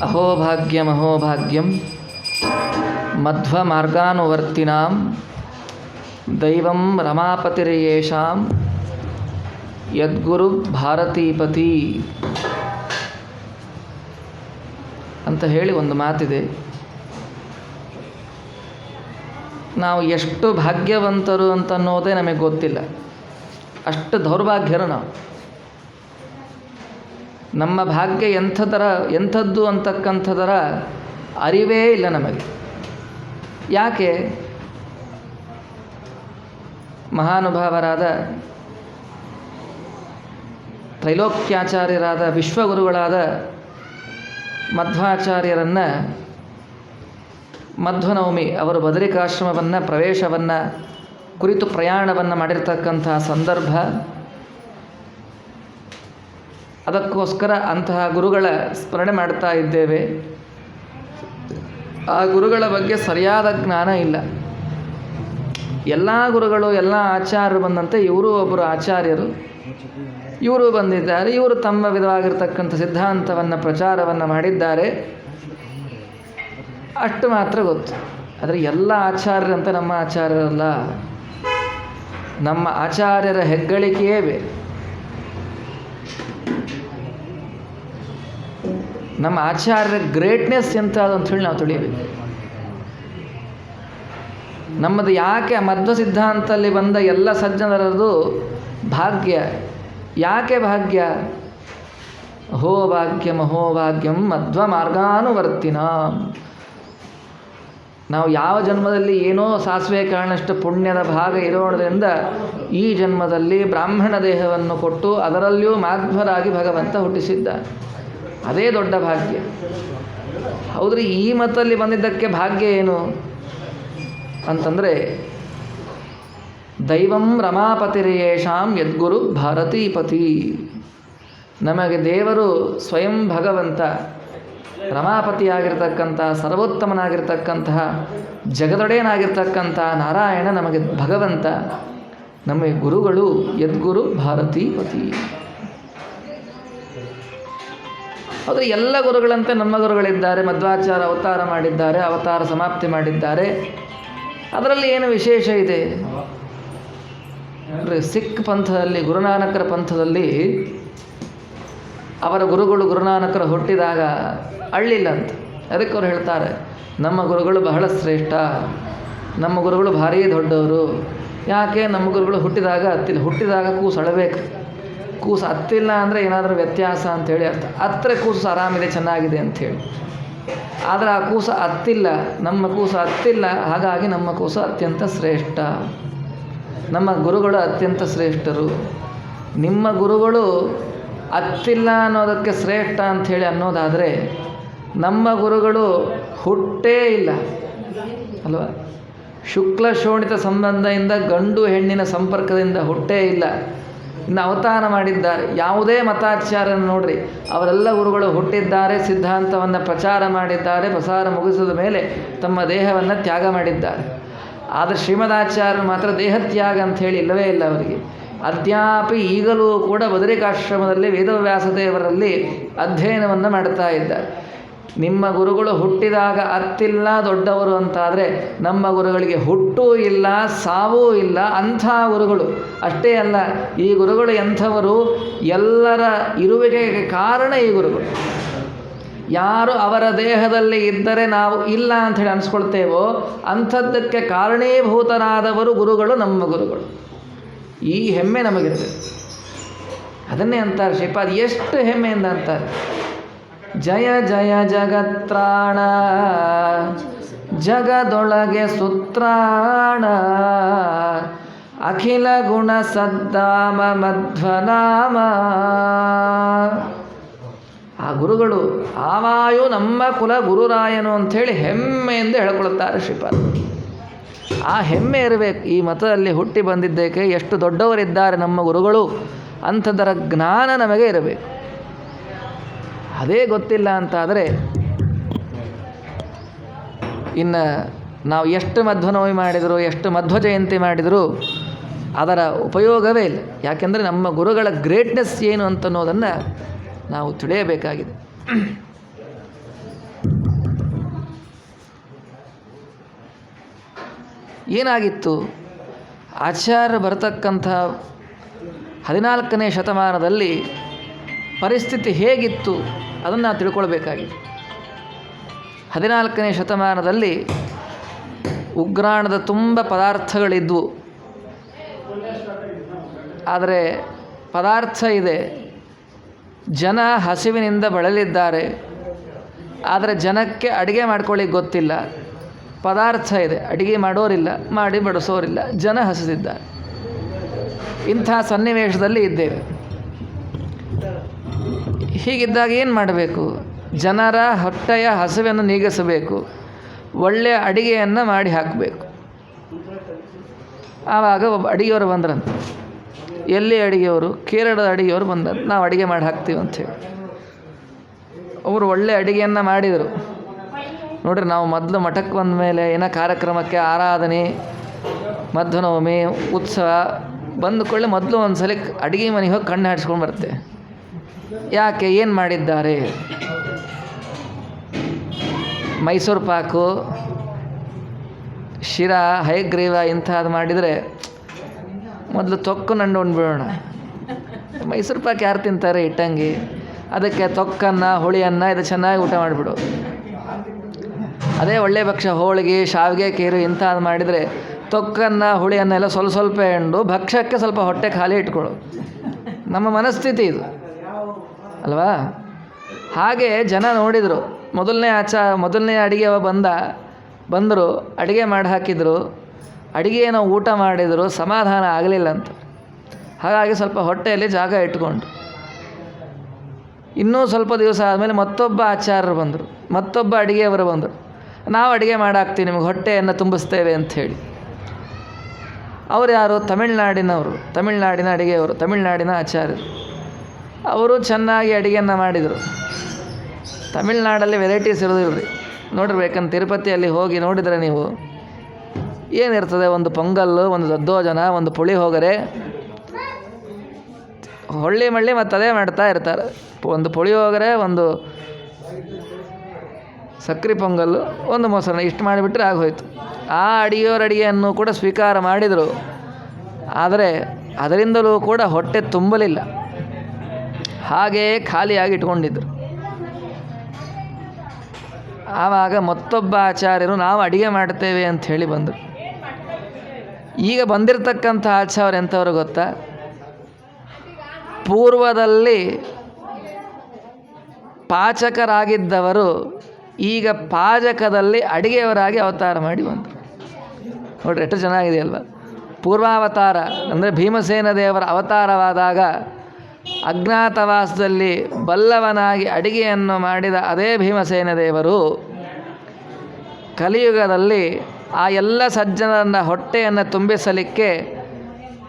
ಅಹೋಭಾಗ್ಯಂ ಮಧ್ವಮಾರ್ಗಾನುವರ್ತಿನಾಂ ದೈವಂ ರಮಾಪತಿರ್ಯೇಷಾಂ ಯದ್ಗುರು ಭಾರತೀಪತಿ ಅಂತ ಹೇಳಿ ಒಂದು ಮಾತಿದೆ. ನಾವು ಎಷ್ಟು ಭಾಗ್ಯವಂತರು ಅಂತನ್ನೋದೇ ನಮಗೆ ಗೊತ್ತಿಲ್ಲ, ಅಷ್ಟು ದೌರ್ಭಾಗ್ಯರು ನಾವು. ನಮ್ಮ ಭಾಗ್ಯ ಎಂಥದ್ದು ಅಂತಕ್ಕಂಥದರ ಅರಿವೇ ಇಲ್ಲ ನಮಗೆ. ಯಾಕೆ? ಮಹಾನುಭಾವರಾದ ತ್ರೈಲೋಕ್ಯಾಚಾರ್ಯರಾದ ವಿಶ್ವಗುರುಗಳಾದ ಮಧ್ವಾಚಾರ್ಯರನ್ನು ಮಧ್ವನವಮಿ ಅವರು ಬದರಿಕಾಶ್ರಮವನ್ನು ಪ್ರವೇಶವನ್ನು ಕುರಿತು ಪ್ರಯಾಣವನ್ನು ಮಾಡಿರ್ತಕ್ಕಂಥ ಸಂದರ್ಭ. ಅದಕ್ಕೋಸ್ಕರ ಅಂತಹ ಗುರುಗಳ ಸ್ಮರಣೆ ಮಾಡ್ತಾ ಇದ್ದೇವೆ. ಆ ಗುರುಗಳ ಬಗ್ಗೆ ಸರಿಯಾದ ಜ್ಞಾನ ಇಲ್ಲ. ಎಲ್ಲ ಗುರುಗಳು ಎಲ್ಲ ಆಚಾರ್ಯರು ಬಂದಂತೆ ಇವರು ಒಬ್ಬರು ಆಚಾರ್ಯರು, ಇವರು ಬಂದಿದ್ದಾರೆ, ಇವರು ತಮ್ಮ ವಿಧವಾಗಿರ್ತಕ್ಕಂಥ ಸಿದ್ಧಾಂತವನ್ನು ಪ್ರಚಾರವನ್ನು ಮಾಡಿದ್ದಾರೆ, ಅಷ್ಟು ಮಾತ್ರ ಗೊತ್ತು. ಆದರೆ ಎಲ್ಲ ಆಚಾರ್ಯರಂತೆ ನಮ್ಮ ಆಚಾರ್ಯರಲ್ಲ. ನಮ್ಮ ಆಚಾರ್ಯರ ಹೆಗ್ಗಳಿಕೆಯೇ ಬೇರೆ. ನಮ್ಮ ಆಚಾರ್ಯರ ಗ್ರೇಟ್ನೆಸ್ ಎಂಥದ್ದು ಅಂಥೇಳಿ ನಾವು ತಿಳಿಯಬೇಕು. ನಮ್ಮದು ಯಾಕೆ ಮಧ್ವ ಸಿದ್ಧಾಂತದಲ್ಲಿ ಬಂದ ಎಲ್ಲ ಸಜ್ಜನರದು ಭಾಗ್ಯ. ಯಾಕೆ ಭಾಗ್ಯ? ಅಹೋಭಾಗ್ಯಂ ಮಧ್ವ ಮಾರ್ಗಾನುವರ್ತಿನ. ನಾವು ಯಾವ ಜನ್ಮದಲ್ಲಿ ಏನೋ ಸಾಸಿವೆ ಕಾರಣಷ್ಟು ಪುಣ್ಯದ ಭಾಗ ಇರೋದ್ರಿಂದ ಈ ಜನ್ಮದಲ್ಲಿ ಬ್ರಾಹ್ಮಣ ದೇಹವನ್ನು ಕೊಟ್ಟು ಅದರಲ್ಲಿಯೂ ಮಾಧ್ವರಾಗಿ ಭಗವಂತ ಹುಟ್ಟಿಸಿದ್ದ. ಅದೇ ದೊಡ್ಡ ಭಾಗ್ಯ. ಹೌದ್ರಿ, ಈ ಮತದಲ್ಲಿ ಬಂದಿದ್ದಕ್ಕೆ ಭಾಗ್ಯ ಏನು ಅಂತಂದರೆ ದೈವಂ ರಮಾಪತಿರ್ಯೇಷಾಂ ಯದ್ಗುರು ಭಾರತೀಪತಿ. ನಮಗೆ ದೇವರು ಸ್ವಯಂ ಭಗವಂತ ರಮಾಪತಿಯಾಗಿರ್ತಕ್ಕಂತಹ ಸರ್ವೋತ್ತಮನಾಗಿರ್ತಕ್ಕಂತಹ ಜಗದೊಡೆಯನಾಗಿರ್ತಕ್ಕಂಥ ನಾರಾಯಣ ನಮಗೆ ಭಗವಂತ, ನಮಗೆ ಗುರುಗಳು ಯದ್ಗುರು ಭಾರತೀಪತಿ. ಆದರೆ ಎಲ್ಲ ಗುರುಗಳಂತೆ ನಮ್ಮ ಗುರುಗಳಿದ್ದಾರೆ. ಮಧ್ವಾಚಾರ್ಯ ಅವತಾರ ಮಾಡಿದ್ದಾರೆ, ಅವತಾರ ಸಮಾಪ್ತಿ ಮಾಡಿದ್ದಾರೆ. ಅದರಲ್ಲಿ ಏನು ವಿಶೇಷ ಇದೆ? ಸಿಖ್ ಪಂಥದಲ್ಲಿ, ಗುರುನಾನಕರ ಪಂಥದಲ್ಲಿ ಅವರ ಗುರುಗಳು ಗುರುನಾನಕರು ಹುಟ್ಟಿದಾಗ ಅಳ್ಳಿಲ್ಲ ಅಂತ. ಅದಕ್ಕೆ ಅವ್ರು ಹೇಳ್ತಾರೆ, ನಮ್ಮ ಗುರುಗಳು ಬಹಳ ಶ್ರೇಷ್ಠ, ನಮ್ಮ ಗುರುಗಳು ಭಾರೀ ದೊಡ್ಡವರು. ಯಾಕೆ? ನಮ್ಮ ಗುರುಗಳು ಹುಟ್ಟಿದಾಗ ಅತ್ತಿಲ್ಲ. ಹುಟ್ಟಿದಾಗ ಕೂಸು ಅಳಬೇಕು. ಕೂಸು ಅತ್ತಿಲ್ಲ ಅಂದರೆ ಏನಾದರೂ ವ್ಯತ್ಯಾಸ ಅಂಥೇಳಿ ಅರ್ಥ. ಅತ್ತರೆ ಕೂಸು ಆರಾಮಿದೆ, ಚೆನ್ನಾಗಿದೆ ಅಂಥೇಳಿ. ಆದರೆ ಆ ಕೂಸು ಅತ್ತಿಲ್ಲ, ನಮ್ಮ ಕೂಸು ಅತ್ತಿಲ್ಲ, ಹಾಗಾಗಿ ನಮ್ಮ ಕೂಸು ಅತ್ಯಂತ ಶ್ರೇಷ್ಠ. ನಮ್ಮ ಗುರುಗಳು ಅತ್ಯಂತ ಶ್ರೇಷ್ಠರು. ನಿಮ್ಮ ಗುರುಗಳು ಅತ್ತಿಲ್ಲ ಅನ್ನೋದಕ್ಕೆ ಶ್ರೇಷ್ಠ ಅಂಥೇಳಿ ಅನ್ನೋದಾದರೆ, ನಮ್ಮ ಗುರುಗಳು ಹುಟ್ಟೇ ಇಲ್ಲ ಅಲ್ವಾ? ಶುಕ್ಲ ಶೋಣಿತ ಸಂಬಂಧದಿಂದ ಗಂಡು ಹೆಣ್ಣಿನ ಸಂಪರ್ಕದಿಂದ ಹುಟ್ಟೇ ಇಲ್ಲ. ಇನ್ನು ಅವತಾರ ಮಾಡಿದ್ದಾರೆ. ಯಾವುದೇ ಮತಾಚಾರ್ಯನ ನೋಡ್ರಿ, ಅವರೆಲ್ಲ ಗುರುಗಳು ಹುಟ್ಟಿದ್ದಾರೆ, ಸಿದ್ಧಾಂತವನ್ನು ಪ್ರಚಾರ ಮಾಡಿದ್ದಾರೆ, ಪ್ರಸಾರ ಮುಗಿಸಿದ ಮೇಲೆ ತಮ್ಮ ದೇಹವನ್ನು ತ್ಯಾಗ ಮಾಡಿದ್ದಾರೆ. ಆದರೆ ಶ್ರೀಮದಾಚಾರ್ಯರು ಮಾತ್ರ ದೇಹತ್ಯಾಗ ಅಂಥೇಳಿ ಇಲ್ಲವೇ ಇಲ್ಲ ಅವರಿಗೆ. ಅದ್ಯಾಪಿ ಈಗಲೂ ಕೂಡ ಬದರಿಕಾಶ್ರಮದಲ್ಲಿ ವೇದವ್ಯಾಸ ದೇವರಲ್ಲಿ ಅಧ್ಯಯನವನ್ನು ಮಾಡ್ತಾ ಇದ್ದಾರೆ. ನಿಮ್ಮ ಗುರುಗಳು ಹುಟ್ಟಿದಾಗ ಅತ್ತಿಲ್ಲ ದೊಡ್ಡವರು ಅಂತಾದರೆ, ನಮ್ಮ ಗುರುಗಳಿಗೆ ಹುಟ್ಟೂ ಇಲ್ಲ, ಸಾವೂ ಇಲ್ಲ. ಅಂಥ ಗುರುಗಳು. ಅಷ್ಟೇ ಅಲ್ಲ, ಈ ಗುರುಗಳು ಎಂಥವರು? ಎಲ್ಲರ ಇರುವಿಕೆಗೆ ಕಾರಣ ಈ ಗುರುಗಳು. ಯಾರು ಅವರ ದೇಹದಲ್ಲಿ ಇದ್ದರೆ ನಾವು ಇಲ್ಲ ಅಂಥೇಳಿ ಅನಿಸ್ಕೊಳ್ತೇವೋ ಅಂಥದ್ದಕ್ಕೆ ಕಾರಣೀಭೂತರಾದವರು ಗುರುಗಳು, ನಮ್ಮ ಗುರುಗಳು. ಈ ಹೆಮ್ಮೆ ನಮಗಿರಬೇಕು. ಅದನ್ನೇ ಅಂತಾರೆ ಶ್ರೀಪಾದ್, ಎಷ್ಟು ಹೆಮ್ಮೆಯಿಂದ ಅಂತಾರೆ, ಜಯ ಜಯ ಜಗತ್ರಾಣ ಜಗದೊಳಗೆ ಸುತ್ರಾಣ ಅಖಿಲ ಗುಣ ಸದ್ದಾಮ ಮಧ್ವನಾಮ. ಆ ಗುರುಗಳು ಆವಾಯು ನಮ್ಮ ಕುಲ ಗುರುರಾಯನು ಅಂಥೇಳಿ ಹೆಮ್ಮೆಯಿಂದ ಹೇಳ್ಕೊಳ್ತಾರೆ ಶ್ರೀಪಾದ. ಆ ಹೆಮ್ಮೆ ಇರಬೇಕು. ಈ ಮತದಲ್ಲಿ ಹುಟ್ಟಿ ಬಂದಿದ್ದಕ್ಕೆ ಎಷ್ಟು ದೊಡ್ಡವರಿದ್ದಾರೆ ನಮ್ಮ ಗುರುಗಳು ಅಂಥದ್ದರ ಜ್ಞಾನ ನಮಗೆ ಇರಬೇಕು. ಅದೇ ಗೊತ್ತಿಲ್ಲ ಅಂತಾದರೆ ಇನ್ನು ನಾವು ಎಷ್ಟು ಮಧ್ವನವಮಿ ಮಾಡಿದರೂ, ಎಷ್ಟು ಮಧ್ವ ಜಯಂತಿ ಮಾಡಿದರೂ ಅದರ ಉಪಯೋಗವೇ ಇಲ್ಲ. ಯಾಕೆಂದರೆ ನಮ್ಮ ಗುರುಗಳ ಗ್ರೇಟ್ನೆಸ್ ಏನು ಅಂತನ್ನೋದನ್ನು ನಾವು ತಿಳಿಯಬೇಕಾಗಿದೆ. ಏನಾಗಿತ್ತು? ಆಚಾರ್ಯರು ಬರತಕ್ಕಂಥ 14ನೇ ಶತಮಾನದಲ್ಲಿ ಪರಿಸ್ಥಿತಿ ಹೇಗಿತ್ತು ಅದನ್ನು ನಾವು ತಿಳ್ಕೊಳ್ಬೇಕಾಗಿದೆ. 14ನೇ ಶತಮಾನದಲ್ಲಿ ಉಗ್ರಾಣದ ತುಂಬ ಪದಾರ್ಥಗಳಿದ್ವು. ಆದರೆ ಪದಾರ್ಥ ಇದೆ, ಜನ ಹಸಿವಿನಿಂದ ಬಳಲಿದ್ದಾರೆ. ಆದರೆ ಜನಕ್ಕೆ ಅಡುಗೆ ಮಾಡ್ಕೊಳ್ಳಿಕ್ಕೆ ಗೊತ್ತಿಲ್ಲ. ಪದಾರ್ಥ ಇದೆ, ಅಡುಗೆ ಮಾಡೋರಿಲ್ಲ, ಮಾಡಿ ಬಡಿಸೋರಿಲ್ಲ, ಜನ ಹಸಿದಿದ್ದಾರೆ. ಇಂಥ ಸನ್ನಿವೇಶದಲ್ಲಿ ಇದ್ದೇವೆ. ಹೀಗಿದ್ದಾಗ ಏನು ಮಾಡಬೇಕು? ಜನರ ಹೊಟ್ಟೆಯ ಹಸಿವನ್ನು ನೀಗಿಸಬೇಕು, ಒಳ್ಳೆಯ ಅಡಿಗೆಯನ್ನು ಮಾಡಿ ಹಾಕಬೇಕು. ಆವಾಗ ಒಬ್ಬ ಅಡಿಗೆಯವರು ಬಂದ್ರಂತೆ. ಎಲ್ಲಿ ಅಡಿಗೆಯವರು? ಕೇರಳದ ಅಡಿಗೆಯವರು ಬಂದಂತೆ. ನಾವು ಅಡುಗೆ ಮಾಡಿ ಹಾಕ್ತೀವಿ ಅಂಥೇಳಿ ಅವರು ಒಳ್ಳೆ ಅಡುಗೆಯನ್ನು ಮಾಡಿದರು. ನೋಡ್ರಿ, ನಾವು ಮೊದಲು ಮಠಕ್ಕೆ ಬಂದ ಮೇಲೆ ಏನೋ ಕಾರ್ಯಕ್ರಮಕ್ಕೆ, ಆರಾಧನೆ, ಮಧ್ವನವಮಿ, ಉತ್ಸವ ಬಂದುಕೊಳ್ಳಿ ಮೊದಲು ಒಂದು ಸಲ ಅಡುಗೆ ಮನೆಗೆ ಹೋಗಿ ಕಣ್ಣು ಹಾಡಿಸ್ಕೊಂಡು ಬರ್ತೇವೆ. ಯಾಕೆ? ಏನು ಮಾಡಿದ್ದಾರೆ? ಮೈಸೂರು ಪಾಕು, ಶಿರಾ, ಹಯಗ್ರೀವ ಇಂಥದ್ದು ಮಾಡಿದರೆ ಮೊದಲು ತೊಕ್ಕು ನಂಡು ಉಂಡ್ಬಿಡೋಣ. ಮೈಸೂರು ಪಾಕು ಯಾರು ತಿಂತಾರೆ? ಇಟ್ಟಂಗಿ. ಅದಕ್ಕೆ ತೊಕ್ಕನ್ನು, ಹುಳಿಯನ್ನು ಇದು ಚೆನ್ನಾಗಿ ಊಟ ಮಾಡಿಬಿಡು. ಅದೇ ಒಳ್ಳೆ ಭಕ್ಷ, ಹೋಳಿಗೆ, ಶಾವಿಗೆ, ಕೀರು ಇಂಥದ್ದು ಮಾಡಿದರೆ ತೊಕ್ಕನ್ನು, ಹುಳಿಯನ್ನೆಲ್ಲ ಸ್ವಲ್ಪ ಸ್ವಲ್ಪ ಎಂಡು ಭಕ್ಷ್ಯಕ್ಕೆ ಸ್ವಲ್ಪ ಹೊಟ್ಟೆ ಖಾಲಿ ಇಟ್ಕೊಳ್ಳು. ನಮ್ಮ ಮನಸ್ಥಿತಿ ಇದು ಅಲ್ವಾ? ಹಾಗೆ ಜನ ನೋಡಿದರು. ಮೊದಲನೇ ಅಡುಗೆ ಬಂದರು, ಅಡುಗೆ ಮಾಡಿ ಹಾಕಿದರು. ಅಡುಗೆಯನ್ನು ಊಟ ಮಾಡಿದರು, ಸಮಾಧಾನ ಆಗಲಿಲ್ಲ ಅಂತ. ಹಾಗಾಗಿ ಸ್ವಲ್ಪ ಹೊಟ್ಟೆಯಲ್ಲಿ ಜಾಗ ಇಟ್ಕೊಂಡು ಇನ್ನೂ ಸ್ವಲ್ಪ ದಿವಸ ಆದಮೇಲೆ ಮತ್ತೊಬ್ಬ ಆಚಾರ್ಯರು ಬಂದರು, ಮತ್ತೊಬ್ಬ ಅಡುಗೆಯವರು ಬಂದರು. ನಾವು ಅಡುಗೆ ಮಾಡಾಕ್ತೀವಿ, ನಿಮಗೆ ಹೊಟ್ಟೆಯನ್ನು ತುಂಬಿಸ್ತೇವೆ ಅಂಥೇಳಿ. ಅವರು ಯಾರು? ತಮಿಳ್ನಾಡಿನವರು, ತಮಿಳ್ನಾಡಿನ ಅಡುಗೆಯವರು, ತಮಿಳ್ನಾಡಿನ ಆಚಾರ್ಯರು. ಅವರು ಚೆನ್ನಾಗಿ ಅಡುಗೆಯನ್ನು ಮಾಡಿದರು. ತಮಿಳ್ನಾಡಲ್ಲಿ ವೆರೈಟೀಸ್ ಇರೋದಿಲ್ಲ ರೀ. ನೋಡಿರ್ಬೇಕಂತ ತಿರುಪತಿಯಲ್ಲಿ ಹೋಗಿ ನೋಡಿದರೆ ನೀವು ಏನಿರ್ತದೆ? ಒಂದು ಪೊಂಗಲ್ಲು, ಒಂದು ದದ್ದೋಜನ, ಒಂದು ಪುಳಿಯೋಗರೆ, ಹೊಳ್ಳಿ ಮಳ್ಳಿ ಮತ್ತು ಅದೇ ಮಾಡ್ತಾ ಇರ್ತಾರೆ. ಒಂದು ಪುಳಿಯೋಗರೆ, ಒಂದು ಸಕ್ಕರೆ ಪೊಂಗಲ್ಲು, ಒಂದು ಮೊಸರನ್ನ, ಇಷ್ಟು ಮಾಡಿಬಿಟ್ರೆ ಆಗೋಯ್ತು. ಆ ಅಡುಗೆಯನ್ನು ಕೂಡ ಸ್ವೀಕಾರ ಮಾಡಿದರು. ಆದರೆ ಅದರಿಂದಲೂ ಕೂಡ ಹೊಟ್ಟೆ ತುಂಬಲಿಲ್ಲ, ಹಾಗೆಯೇ ಖಾಲಿಯಾಗಿ ಇಟ್ಕೊಂಡಿದ್ದರು. ಆವಾಗ ಮತ್ತೊಬ್ಬ ಆಚಾರ್ಯರು ನಾವು ಅಡುಗೆ ಮಾಡ್ತೇವೆ ಅಂತ ಹೇಳಿ ಬಂದರು. ಈಗ ಬಂದಿರತಕ್ಕಂಥ ಆಚಾರ್ಯರು ಎಂಥವ್ರು ಗೊತ್ತಾ? ಪೂರ್ವದಲ್ಲಿ ಪಾಚಕರಾಗಿದ್ದವರು ಈಗ ಪಾಜಕದಲ್ಲಿ ಅಡುಗೆಯವರಾಗಿ ಅವತಾರ ಮಾಡಿ ಬಂದರು. ನೋಡ್ರಿ ಎಷ್ಟು ಚೆನ್ನಾಗಿದೆಯಲ್ವ? ಪೂರ್ವಾವತಾರ ಅಂದರೆ ಭೀಮಸೇನ ದೇವರ ಅವತಾರವಾದಾಗ ಅಜ್ಞಾತವಾಸದಲ್ಲಿ ಬಲ್ಲವನಾಗಿ ಅಡಿಗೆಯನ್ನು ಮಾಡಿದ ಅದೇ ಭೀಮಸೇನ ದೇವರು ಕಲಿಯುಗದಲ್ಲಿ ಆ ಎಲ್ಲ ಸಜ್ಜನರನ್ನ ಹೊಟ್ಟೆಯನ್ನು ತುಂಬಿಸಲಿಕ್ಕೆ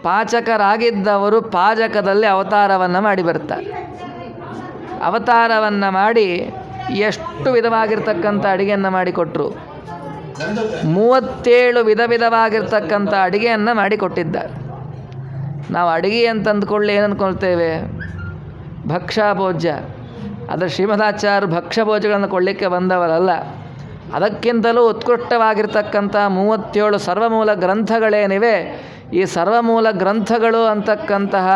ಪಾಚಕರಾಗಿದ್ದವರು ಪಾಜಕದಲ್ಲಿ ಅವತಾರವನ್ನು ಮಾಡಿ ಬರ್ತಾರೆ. ಅವತಾರವನ್ನು ಮಾಡಿ ಎಷ್ಟು ವಿಧವಾಗಿರ್ತಕ್ಕಂಥ ಅಡಿಗೆಯನ್ನು ಮಾಡಿಕೊಟ್ರು. 37 ವಿಧವಾಗಿರ್ತಕ್ಕಂಥ ಅಡಿಗೆಯನ್ನು ಮಾಡಿಕೊಟ್ಟಿದ್ದಾರೆ. ನಾವು ಅಡಿಗೆ ಅಂತ ಅಂದ್ಕೊಳ್ಳಿ ಏನು ಅಂದ್ಕೊಳ್ತೇವೆ? ಭಕ್ಷ್ಯಭೋಜ್ಯ. ಅದರ ಶ್ರೀಮದಾಚಾರ್ಯರು ಭಕ್ಷ್ಯಭೋಜ್ಯಗಳನ್ನು ಕೊಡಲಿಕ್ಕೆ ಬಂದವರಲ್ಲ. ಅದಕ್ಕಿಂತಲೂ ಉತ್ಕೃಷ್ಟವಾಗಿರ್ತಕ್ಕಂಥ 37 ಸರ್ವಮೂಲ ಗ್ರಂಥಗಳೇನಿವೆ, ಈ ಸರ್ವಮೂಲ ಗ್ರಂಥಗಳು ಅಂತಕ್ಕಂತಹ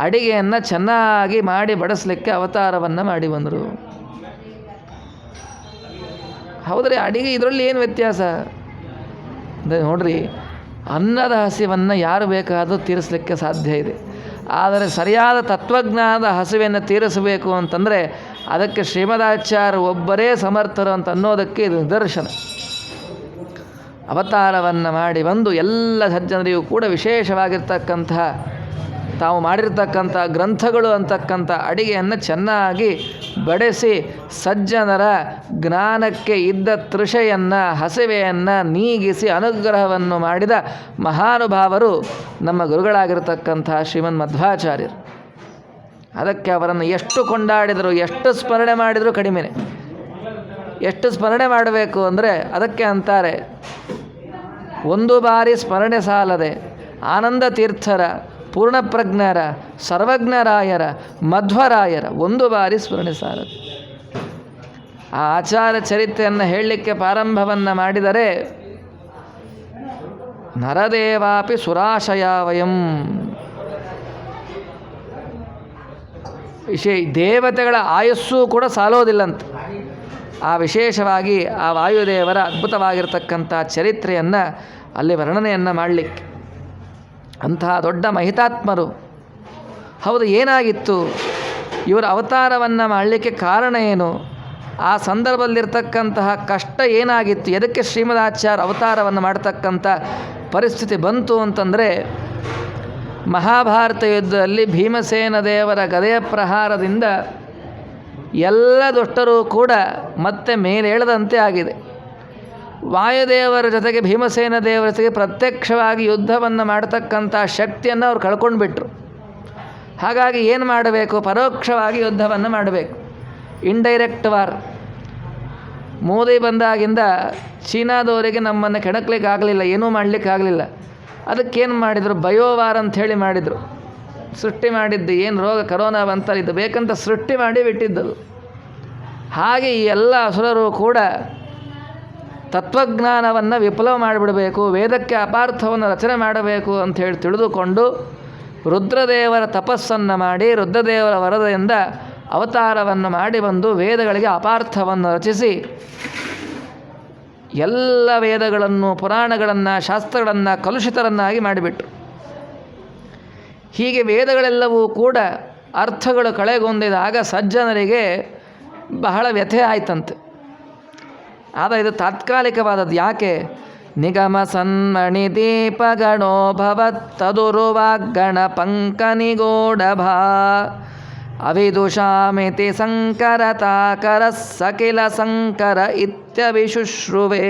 ಅಡಿಗೆಯನ್ನು ಚೆನ್ನಾಗಿ ಮಾಡಿ ಬಡಿಸಲಿಕ್ಕೆ ಅವತಾರವನ್ನು ಮಾಡಿ ಬಂದರು. ಹೌದ್ರಿ, ಅಡಿಗೆ ಇದರಲ್ಲಿ ಏನು ವ್ಯತ್ಯಾಸ ಅಂದರೆ ನೋಡ್ರಿ, ಅನ್ನದ ಹಸಿವನ್ನು ಯಾರು ಬೇಕಾದರೂ ತೀರಿಸಲಿಕ್ಕೆ ಸಾಧ್ಯ ಇದೆ. ಆದರೆ ಸರಿಯಾದ ತತ್ವಜ್ಞಾನದ ಹಸಿವೆಯನ್ನು ತೀರಿಸಬೇಕು ಅಂತಂದರೆ ಅದಕ್ಕೆ ಶ್ರೀಮದಾಚಾರ್ಯ ಒಬ್ಬರೇ ಸಮರ್ಥರು ಅಂತ ಅನ್ನೋದಕ್ಕೆ ಇದು ನಿದರ್ಶನ. ಅವತಾರವನ್ನು ಮಾಡಿ ಬಂದು ಎಲ್ಲ ಸಜ್ಜನರಿಗೂ ಕೂಡ ವಿಶೇಷವಾಗಿರ್ತಕ್ಕಂತಹ ತಾವು ಮಾಡಿರ್ತಕ್ಕಂಥ ಗ್ರಂಥಗಳು ಅಂತಕ್ಕಂಥ ಅಡಿಗೆಯನ್ನು ಚೆನ್ನಾಗಿ ಬಡಿಸಿ ಸಜ್ಜನರ ಜ್ಞಾನಕ್ಕೆ ಇದ್ದ ತೃಷೆಯನ್ನು, ಹಸಿವೆಯನ್ನು ನೀಗಿಸಿ ಅನುಗ್ರಹವನ್ನು ಮಾಡಿದ ಮಹಾನುಭಾವರು ನಮ್ಮ ಗುರುಗಳಾಗಿರ್ತಕ್ಕಂಥ ಶ್ರೀಮನ್ ಮಧ್ವಾಚಾರ್ಯರು. ಅದಕ್ಕೆ ಅವರನ್ನು ಎಷ್ಟು ಕೊಂಡಾಡಿದರು, ಎಷ್ಟು ಸ್ಮರಣೆ ಮಾಡಿದರೂ ಕಡಿಮೆನೆ. ಎಷ್ಟು ಸ್ಮರಣೆ ಮಾಡಬೇಕು ಅಂದರೆ ಅದಕ್ಕೆ ಅಂತಾರೆ, ಒಂದು ಬಾರಿ ಸ್ಮರಣೆ ಸಾಲದೆ ಆನಂದ ತೀರ್ಥರ, ಪೂರ್ಣಪ್ರಜ್ಞರ, ಸರ್ವಜ್ಞರಾಯರ, ಮಧ್ವರಾಯರ ಒಂದು ಬಾರಿ ಸ್ಮರಣೆ ಸಾಲದು. ಆ ಆಚಾರ ಚರಿತ್ರೆಯನ್ನು ಹೇಳಲಿಕ್ಕೆ ಪ್ರಾರಂಭವನ್ನು ಮಾಡಿದರೆ ನರದೇವಾಪಿ ಸುರಾಶಯ ವಯಂ. ದೇವತೆಗಳ ಆಯಸ್ಸೂ ಕೂಡ ಸಾಲೋದಿಲ್ಲಂತೆ. ಆ ವಿಶೇಷವಾಗಿ ಆ ವಾಯುದೇವರ ಅದ್ಭುತವಾಗಿರ್ತಕ್ಕಂಥ ಚರಿತ್ರೆಯನ್ನು ಅಲ್ಲಿ ವರ್ಣನೆಯನ್ನು ಮಾಡಲಿಕ್ಕೆ, ಅಂತಹ ದೊಡ್ಡ ಮಹಿತಾತ್ಮರು. ಹೌದು, ಏನಾಗಿತ್ತು ಇವರ ಅವತಾರವನ್ನು ಮಾಡಲಿಕ್ಕೆ ಕಾರಣ ಏನು, ಆ ಸಂದರ್ಭದಲ್ಲಿರ್ತಕ್ಕಂತಹ ಕಷ್ಟ ಏನಾಗಿತ್ತು, ಎದಕ್ಕೆ ಶ್ರೀಮದಾಚಾರ್ಯ ಅವತಾರವನ್ನು ಮಾಡ್ತಕ್ಕಂಥ ಪರಿಸ್ಥಿತಿ ಬಂತು ಅಂತಂದರೆ, ಮಹಾಭಾರತ ಯುದ್ಧದಲ್ಲಿ ಭೀಮಸೇನ ದೇವರ ಗದೆಯ ಪ್ರಹಾರದಿಂದ ಎಲ್ಲ ದುಷ್ಟರೂ ಕೂಡ ಮತ್ತೆ ಮೇಲೇಳದಂತೆ ಆಗಿದೆ. ವಾಯುದೇವರ ಜೊತೆಗೆ ಭೀಮಸೇನ ದೇವರ ಜೊತೆಗೆ ಪ್ರತ್ಯಕ್ಷವಾಗಿ ಯುದ್ಧವನ್ನು ಮಾಡತಕ್ಕಂಥ ಶಕ್ತಿಯನ್ನು ಅವ್ರು ಕಳ್ಕೊಂಡು ಬಿಟ್ಟರು. ಹಾಗಾಗಿ ಏನು ಮಾಡಬೇಕು, ಪರೋಕ್ಷವಾಗಿ ಯುದ್ಧವನ್ನು ಮಾಡಬೇಕು, ಇಂಡೈರೆಕ್ಟ್ ವಾರ್. ಮೋದಿ ಬಂದಾಗಿಂದ ಚೀನಾದವರಿಗೆ ನಮ್ಮನ್ನು ಕೆಣಕ್ಲಿಕ್ಕೆ ಆಗಲಿಲ್ಲ, ಏನೂ ಮಾಡಲಿಕ್ಕಾಗಲಿಲ್ಲ. ಅದಕ್ಕೇನು ಮಾಡಿದರು, ಬಯೋವಾರ್ ಅಂಥೇಳಿ ಮಾಡಿದರು. ಸೃಷ್ಟಿ ಮಾಡಿದ್ದು ಏನು ರೋಗ ಕರೋನಾ ಬಂತಾರೆ, ಇದು ಬೇಕಂತ ಸೃಷ್ಟಿ ಮಾಡಿ ಬಿಟ್ಟಿದ್ದದು. ಹಾಗೆ ಈ ಎಲ್ಲ ಅಸುರರು ಕೂಡ ತತ್ವಜ್ಞಾನವನ್ನು ವಿಫಲ ಮಾಡಿಬಿಡಬೇಕು, ವೇದಕ್ಕೆ ಅಪಾರ್ಥವನ್ನು ರಚನೆ ಮಾಡಬೇಕು ಅಂಥೇಳಿ ತಿಳಿದುಕೊಂಡು ರುದ್ರದೇವರ ತಪಸ್ಸನ್ನು ಮಾಡಿ ರುದ್ರದೇವರ ವರದೆಯಿಂದ ಅವತಾರವನ್ನು ಮಾಡಿ ಬಂದು ವೇದಗಳಿಗೆ ಅಪಾರ್ಥವನ್ನು ರಚಿಸಿ ಎಲ್ಲ ವೇದಗಳನ್ನು, ಪುರಾಣಗಳನ್ನು, ಶಾಸ್ತ್ರಗಳನ್ನು ಕಲುಷಿತರನ್ನಾಗಿ ಮಾಡಿಬಿಟ್ರು. ಹೀಗೆ ವೇದಗಳೆಲ್ಲವೂ ಕೂಡ ಅರ್ಥಗಳು ಕಳೆಗೊಂದಿದಾಗ ಸಜ್ಜನರಿಗೆ ಬಹಳ ವ್ಯಥೆ ಆಯ್ತಂತೆ. ಆದರೆ ಇದು ತಾತ್ಕಾಲಿಕವಾದದ್ದು. ಯಾಕೆ, ನಿಗಮ ಸನ್ಮಣಿ ದೀಪಗಣೋ ಭವತ್ತದುರುವಾಗಣ ಪಂಕನಿಗೋಡಭಾ ಅವಿದುಷಾಮಿತಿ ಸಂಕರತಾಕರ ಸಕಿಲ ಸಂಕರ ಇತ್ಯವಿಶುಶ್ರುವೇ.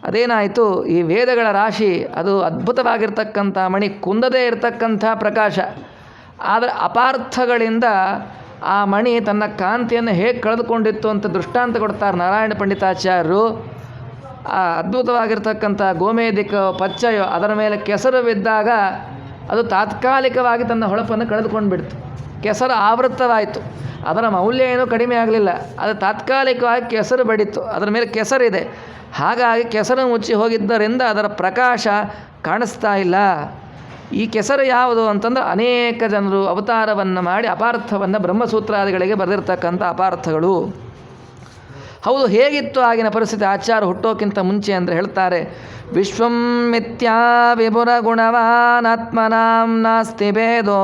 ಅದೇನಾಯಿತು, ಈ ವೇದಗಳ ರಾಶಿ ಅದು ಅದ್ಭುತವಾಗಿರ್ತಕ್ಕಂಥ ಮಣಿ, ಕುಂದದೇ ಇರತಕ್ಕಂಥ ಪ್ರಕಾಶ. ಆದರೆ ಅಪಾರ್ಥಗಳಿಂದ ಆ ಮಣಿ ತನ್ನ ಕಾಂತಿಯನ್ನು ಹೇಗೆ ಕಳೆದುಕೊಂಡಿತ್ತು ಅಂತ ದೃಷ್ಟಾಂತ ಕೊಡ್ತಾರೆ ನಾರಾಯಣ ಪಂಡಿತಾಚಾರ್ಯರು. ಆ ಅದ್ಭುತವಾಗಿರ್ತಕ್ಕಂಥ ಗೋಮೇಧಿಕ ಪಚ್ಚಯೋ ಅದರ ಮೇಲೆ ಕೆಸರು ಬಿದ್ದಾಗ ಅದು ತಾತ್ಕಾಲಿಕವಾಗಿ ತನ್ನ ಹೊಳಪನ್ನು ಕಳೆದುಕೊಂಡು ಬಿಡ್ತು. ಕೆಸರು ಆವೃತವಾಯಿತು, ಅದರ ಮೌಲ್ಯ ಏನೂ ಕಡಿಮೆ ಆಗಲಿಲ್ಲ, ಅದು ತಾತ್ಕಾಲಿಕವಾಗಿ ಕೆಸರು ಬಡಿತು, ಅದರ ಮೇಲೆ ಕೆಸರಿದೆ. ಹಾಗಾಗಿ ಕೆಸರು ಮುಚ್ಚಿ ಹೋಗಿದ್ದರಿಂದ ಅದರ ಪ್ರಕಾಶ ಕಾಣಿಸ್ತಾ ಇಲ್ಲ. ಈ ಕೆಸರು ಯಾವುದು ಅಂತಂದ್ರೆ ಅನೇಕ ಜನರು ಅವತಾರವನ್ನು ಮಾಡಿ ಅಪಾರ್ಥವನ್ನು ಬ್ರಹ್ಮಸೂತ್ರಾದಿಗಳಿಗೆ ಬರೆದಿರ್ತಕ್ಕಂಥ ಅಪಾರ್ಥಗಳು. ಹೌದು, ಹೇಗಿತ್ತು ಆಗಿನ ಪರಿಸ್ಥಿತಿ ಆಚಾರ ಹುಟ್ಟೋಕ್ಕಿಂತ ಮುಂಚೆ ಅಂದರೆ ಹೇಳ್ತಾರೆ, ವಿಶ್ವಂ ಮಿಥ್ಯಾ ವಿಭುರ ಗುಣವಾನಾತ್ಮನಾಂ ನಾಸ್ತಿ ಭೇದೋ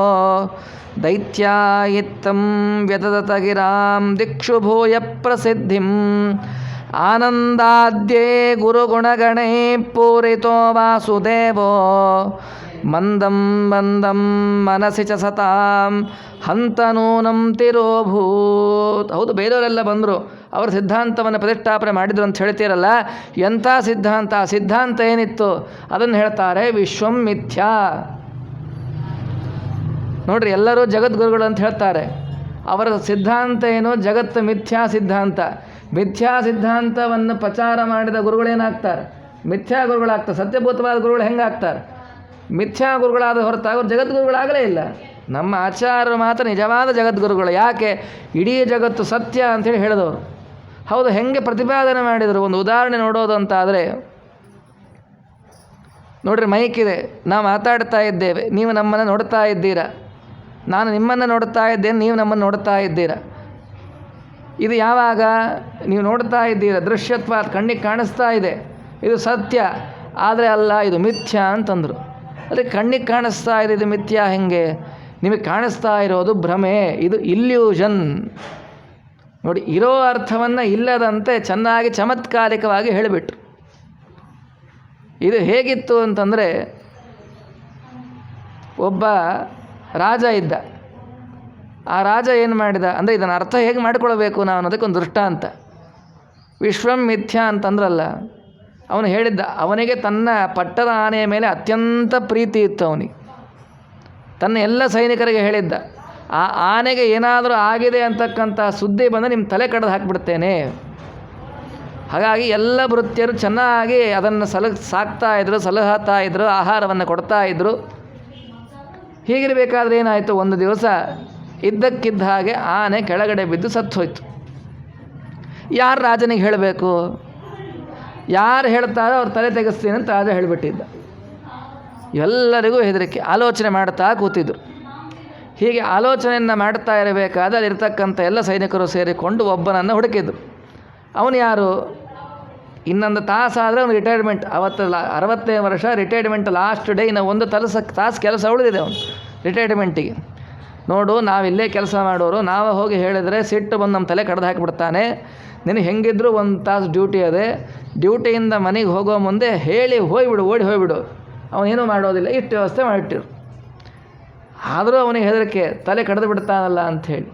ದೈತ್ಯಾ ಇತ್ತಂ ವ್ಯದದತ ಗಿರಾಂ ದಿಕ್ಷು ಭೂಯ ಪ್ರಸಿದ್ಧಿಂ ಆನಂದಾದ್ಯೇ ಗುರುಗುಣಗಣೈ ಪೂರಿತೋ ವಾಸುದೇವೋ ಮಂದಂ ಮಂದಂ ಮನಸಿ ಚ ಸತಾಂ ಹಂತನೂನಂ ತಿರೋಭೂತ್. ಹೌದು, ಬೇರೆಯವರೆಲ್ಲ ಬಂದರು, ಅವರ ಸಿದ್ಧಾಂತವನ್ನು ಪ್ರತಿಷ್ಠಾಪನೆ ಮಾಡಿದರು ಅಂತ ಹೇಳ್ತೀರಲ್ಲ, ಎಂಥ ಸಿದ್ಧಾಂತ, ಆ ಸಿದ್ಧಾಂತ ಏನಿತ್ತು ಅದನ್ನು ಹೇಳ್ತಾರೆ, ವಿಶ್ವಂ ಮಿಥ್ಯಾ. ನೋಡ್ರಿ, ಎಲ್ಲರೂ ಜಗದ್ಗುರುಗಳು ಅಂತ ಹೇಳ್ತಾರೆ, ಅವರ ಸಿದ್ಧಾಂತ ಏನು, ಜಗತ್ತು ಮಿಥ್ಯಾ ಸಿದ್ಧಾಂತ. ಮಿಥ್ಯಾ ಸಿದ್ಧಾಂತವನ್ನು ಪ್ರಚಾರ ಮಾಡಿದ ಗುರುಗಳೇನಾಗ್ತಾರೆ, ಮಿಥ್ಯಾ ಗುರುಗಳಾಗ್ತಾರೆ. ಸತ್ಯಭೂತವಾದ ಗುರುಗಳು ಹೆಂಗಾಗ್ತಾರೆ, ಮಿಥ್ಯಾ ಗುರುಗಳಾದ ಹೊರತಾಗಿ ಅವರು ಜಗದ್ಗುರುಗಳಾಗಲೇ ಇಲ್ಲ. ನಮ್ಮ ಆಚಾರ್ಯರು ಮಾತ್ರ ನಿಜವಾದ ಜಗದ್ಗುರುಗಳು. ಯಾಕೆ, ಇಡೀ ಜಗತ್ತು ಸತ್ಯ ಅಂಥೇಳಿ ಹೇಳಿದವರು. ಹೌದು, ಹೆಂಗೆ ಪ್ರತಿಪಾದನೆ ಮಾಡಿದರು, ಒಂದು ಉದಾಹರಣೆ ನೋಡೋದು ಅಂತ ಆದರೆ, ನೋಡ್ರಿ, ಮೈಕಿದೆ, ನಾವು ಮಾತಾಡ್ತಾ ಇದ್ದೇವೆ, ನೀವು ನಮ್ಮನ್ನು ನೋಡ್ತಾ ಇದ್ದೀರಾ, ನಾನು ನಿಮ್ಮನ್ನು ನೋಡ್ತಾ ಇದ್ದೇನೆ, ನೀವು ನಮ್ಮನ್ನು ನೋಡ್ತಾ ಇದ್ದೀರಾ. ಇದು ಯಾವಾಗ ನೀವು ನೋಡ್ತಾ ಇದ್ದೀರಾ, ದೃಶ್ಯತ್ವ ಕಣ್ಣಿಗೆ ಕಾಣಿಸ್ತಾ ಇದೆ, ಇದು ಸತ್ಯ. ಆದರೆ ಅಲ್ಲ, ಇದು ಮಿಥ್ಯಾ ಅಂತಂದರು. ಅದೇ ಕಣ್ಣಿಗೆ ಕಾಣಿಸ್ತಾ ಇದೆ, ಇದು ಮಿಥ್ಯಾ ಹೆಂಗೆ, ನಿಮಗೆ ಕಾಣಿಸ್ತಾ ಇರೋದು ಭ್ರಮೆ, ಇದು ಇಲ್ಯೂಷನ್. ನೋಡಿ, ಇರೋ ಅರ್ಥವನ್ನು ಇಲ್ಲದಂತೆ ಚೆನ್ನಾಗಿ ಚಮತ್ಕಾರಿಕವಾಗಿ ಹೇಳಿಬಿಟ್ರು. ಇದು ಹೇಗಿತ್ತು ಅಂತಂದರೆ, ಒಬ್ಬ ರಾಜ ಇದ್ದ. ಆ ರಾಜ ಏನು ಮಾಡಿದ ಅಂದರೆ, ಇದನ್ನು ಅರ್ಥ ಹೇಗೆ ಮಾಡಿಕೊಳ್ಬೇಕು ನಾವು ಅನ್ನೋದಕ್ಕೊಂದು ದೃಷ್ಟಾಂತ. ವಿಶ್ವಂ ಮಿಥ್ಯಾ ಅಂತಂದ್ರಲ್ಲ, ಅವನು ಹೇಳಿದ್ದ, ಅವನಿಗೆ ತನ್ನ ಪಟ್ಟದ ಆನೆಯ ಮೇಲೆ ಅತ್ಯಂತ ಪ್ರೀತಿ ಇತ್ತು. ಅವನಿಗೆ ತನ್ನ ಎಲ್ಲ ಸೈನಿಕರಿಗೆ ಹೇಳಿದ್ದ, ಆ ಆನೆಗೆ ಏನಾದರೂ ಆಗಿದೆ ಅಂತಕ್ಕಂಥ ಸುದ್ದಿ ಬಂದರೆ ನಿಮ್ಮ ತಲೆ ಕಡ್ದು ಹಾಕಿಬಿಡ್ತೇನೆ. ಹಾಗಾಗಿ ಎಲ್ಲ ಭೃತ್ಯರು ಚೆನ್ನಾಗಿ ಅದನ್ನು ಸಾಕ್ತಾಯಿದ್ರು, ಸಲಹುತ್ತಾ ಇದ್ದರು, ಆಹಾರವನ್ನು ಕೊಡ್ತಾಯಿದ್ರು. ಹೀಗಿರಬೇಕಾದ್ರೆ ಏನಾಯಿತು, ಒಂದು ದಿವಸ ಇದ್ದಕ್ಕಿದ್ದ ಹಾಗೆ ಆನೆ ಕೆಳಗಡೆ ಬಿದ್ದು ಸತ್ತು ಹೋಯಿತು. ಯಾರು ರಾಜನಿಗೆ ಹೇಳಬೇಕು, ಯಾರು ಹೇಳ್ತಾರೋ ಅವ್ರು ತಲೆ ತೆಗೆಸ್ತೀನಿ ಅಂತ ರಾಜ ಹೇಳಿಬಿಟ್ಟಿದ್ದ. ಎಲ್ಲರಿಗೂ ಹೆದರಿಕೆ, ಆಲೋಚನೆ ಮಾಡ್ತಾ ಕೂತಿದ್ರು. ಹೀಗೆ ಆಲೋಚನೆಯನ್ನು ಮಾಡ್ತಾ ಇರಬೇಕಾದ್ರೆ ಅಲ್ಲಿರ್ತಕ್ಕಂಥ ಎಲ್ಲ ಸೈನಿಕರು ಸೇರಿಕೊಂಡು ಒಬ್ಬನನ್ನು ಹುಡುಕಿದ್ರು. ಅವನು ಯಾರು? ಇನ್ನೊಂದು ತಾಸಾದರೆ ಅವನು ರಿಟೈರ್ಮೆಂಟ್. 60ನೇ ವರ್ಷ ರಿಟೈರ್ಮೆಂಟ್, ಲಾಸ್ಟ್ ಡೇ. ಇನ್ನು ಒಂದು ತಾಸು ಕೆಲಸ ಉಳಿದಿದೆ ಅವನು ರಿಟೈರ್ಮೆಂಟಿಗೆ. ನೋಡು, ನಾವಿಲ್ಲೇ ಕೆಲಸ ಮಾಡೋರು, ನಾವು ಹೋಗಿ ಹೇಳಿದರೆ ಸಿಟ್ಟು ಬಂದು ನಮ್ಮ ತಲೆ ಕಡ್ದು ಹಾಕಿಬಿಡ್ತಾನೆ. ನಿನಗೆ ಹೆಂಗಿದ್ರು ಒಂದು ತಾಸು ಡ್ಯೂಟಿ ಅದೇ, ಡ್ಯೂಟಿಯಿಂದ ಮನೆಗೆ ಹೋಗೋ ಮುಂದೆ ಹೇಳಿ ಹೋಗಿಬಿಡು, ಓಡಿ ಹೋಗಿಬಿಡು, ಅವನೇನೂ ಮಾಡೋದಿಲ್ಲ, ಇಷ್ಟು ವ್ಯವಸ್ಥೆ ಮಾಡಿಟ್ಟಿರು. ಆದರೂ ಅವನಿಗೆ ಹೆದರಿಕೆ, ತಲೆ ಕಡ್ದು ಬಿಡ್ತಾನಲ್ಲ ಅಂಥೇಳಿ.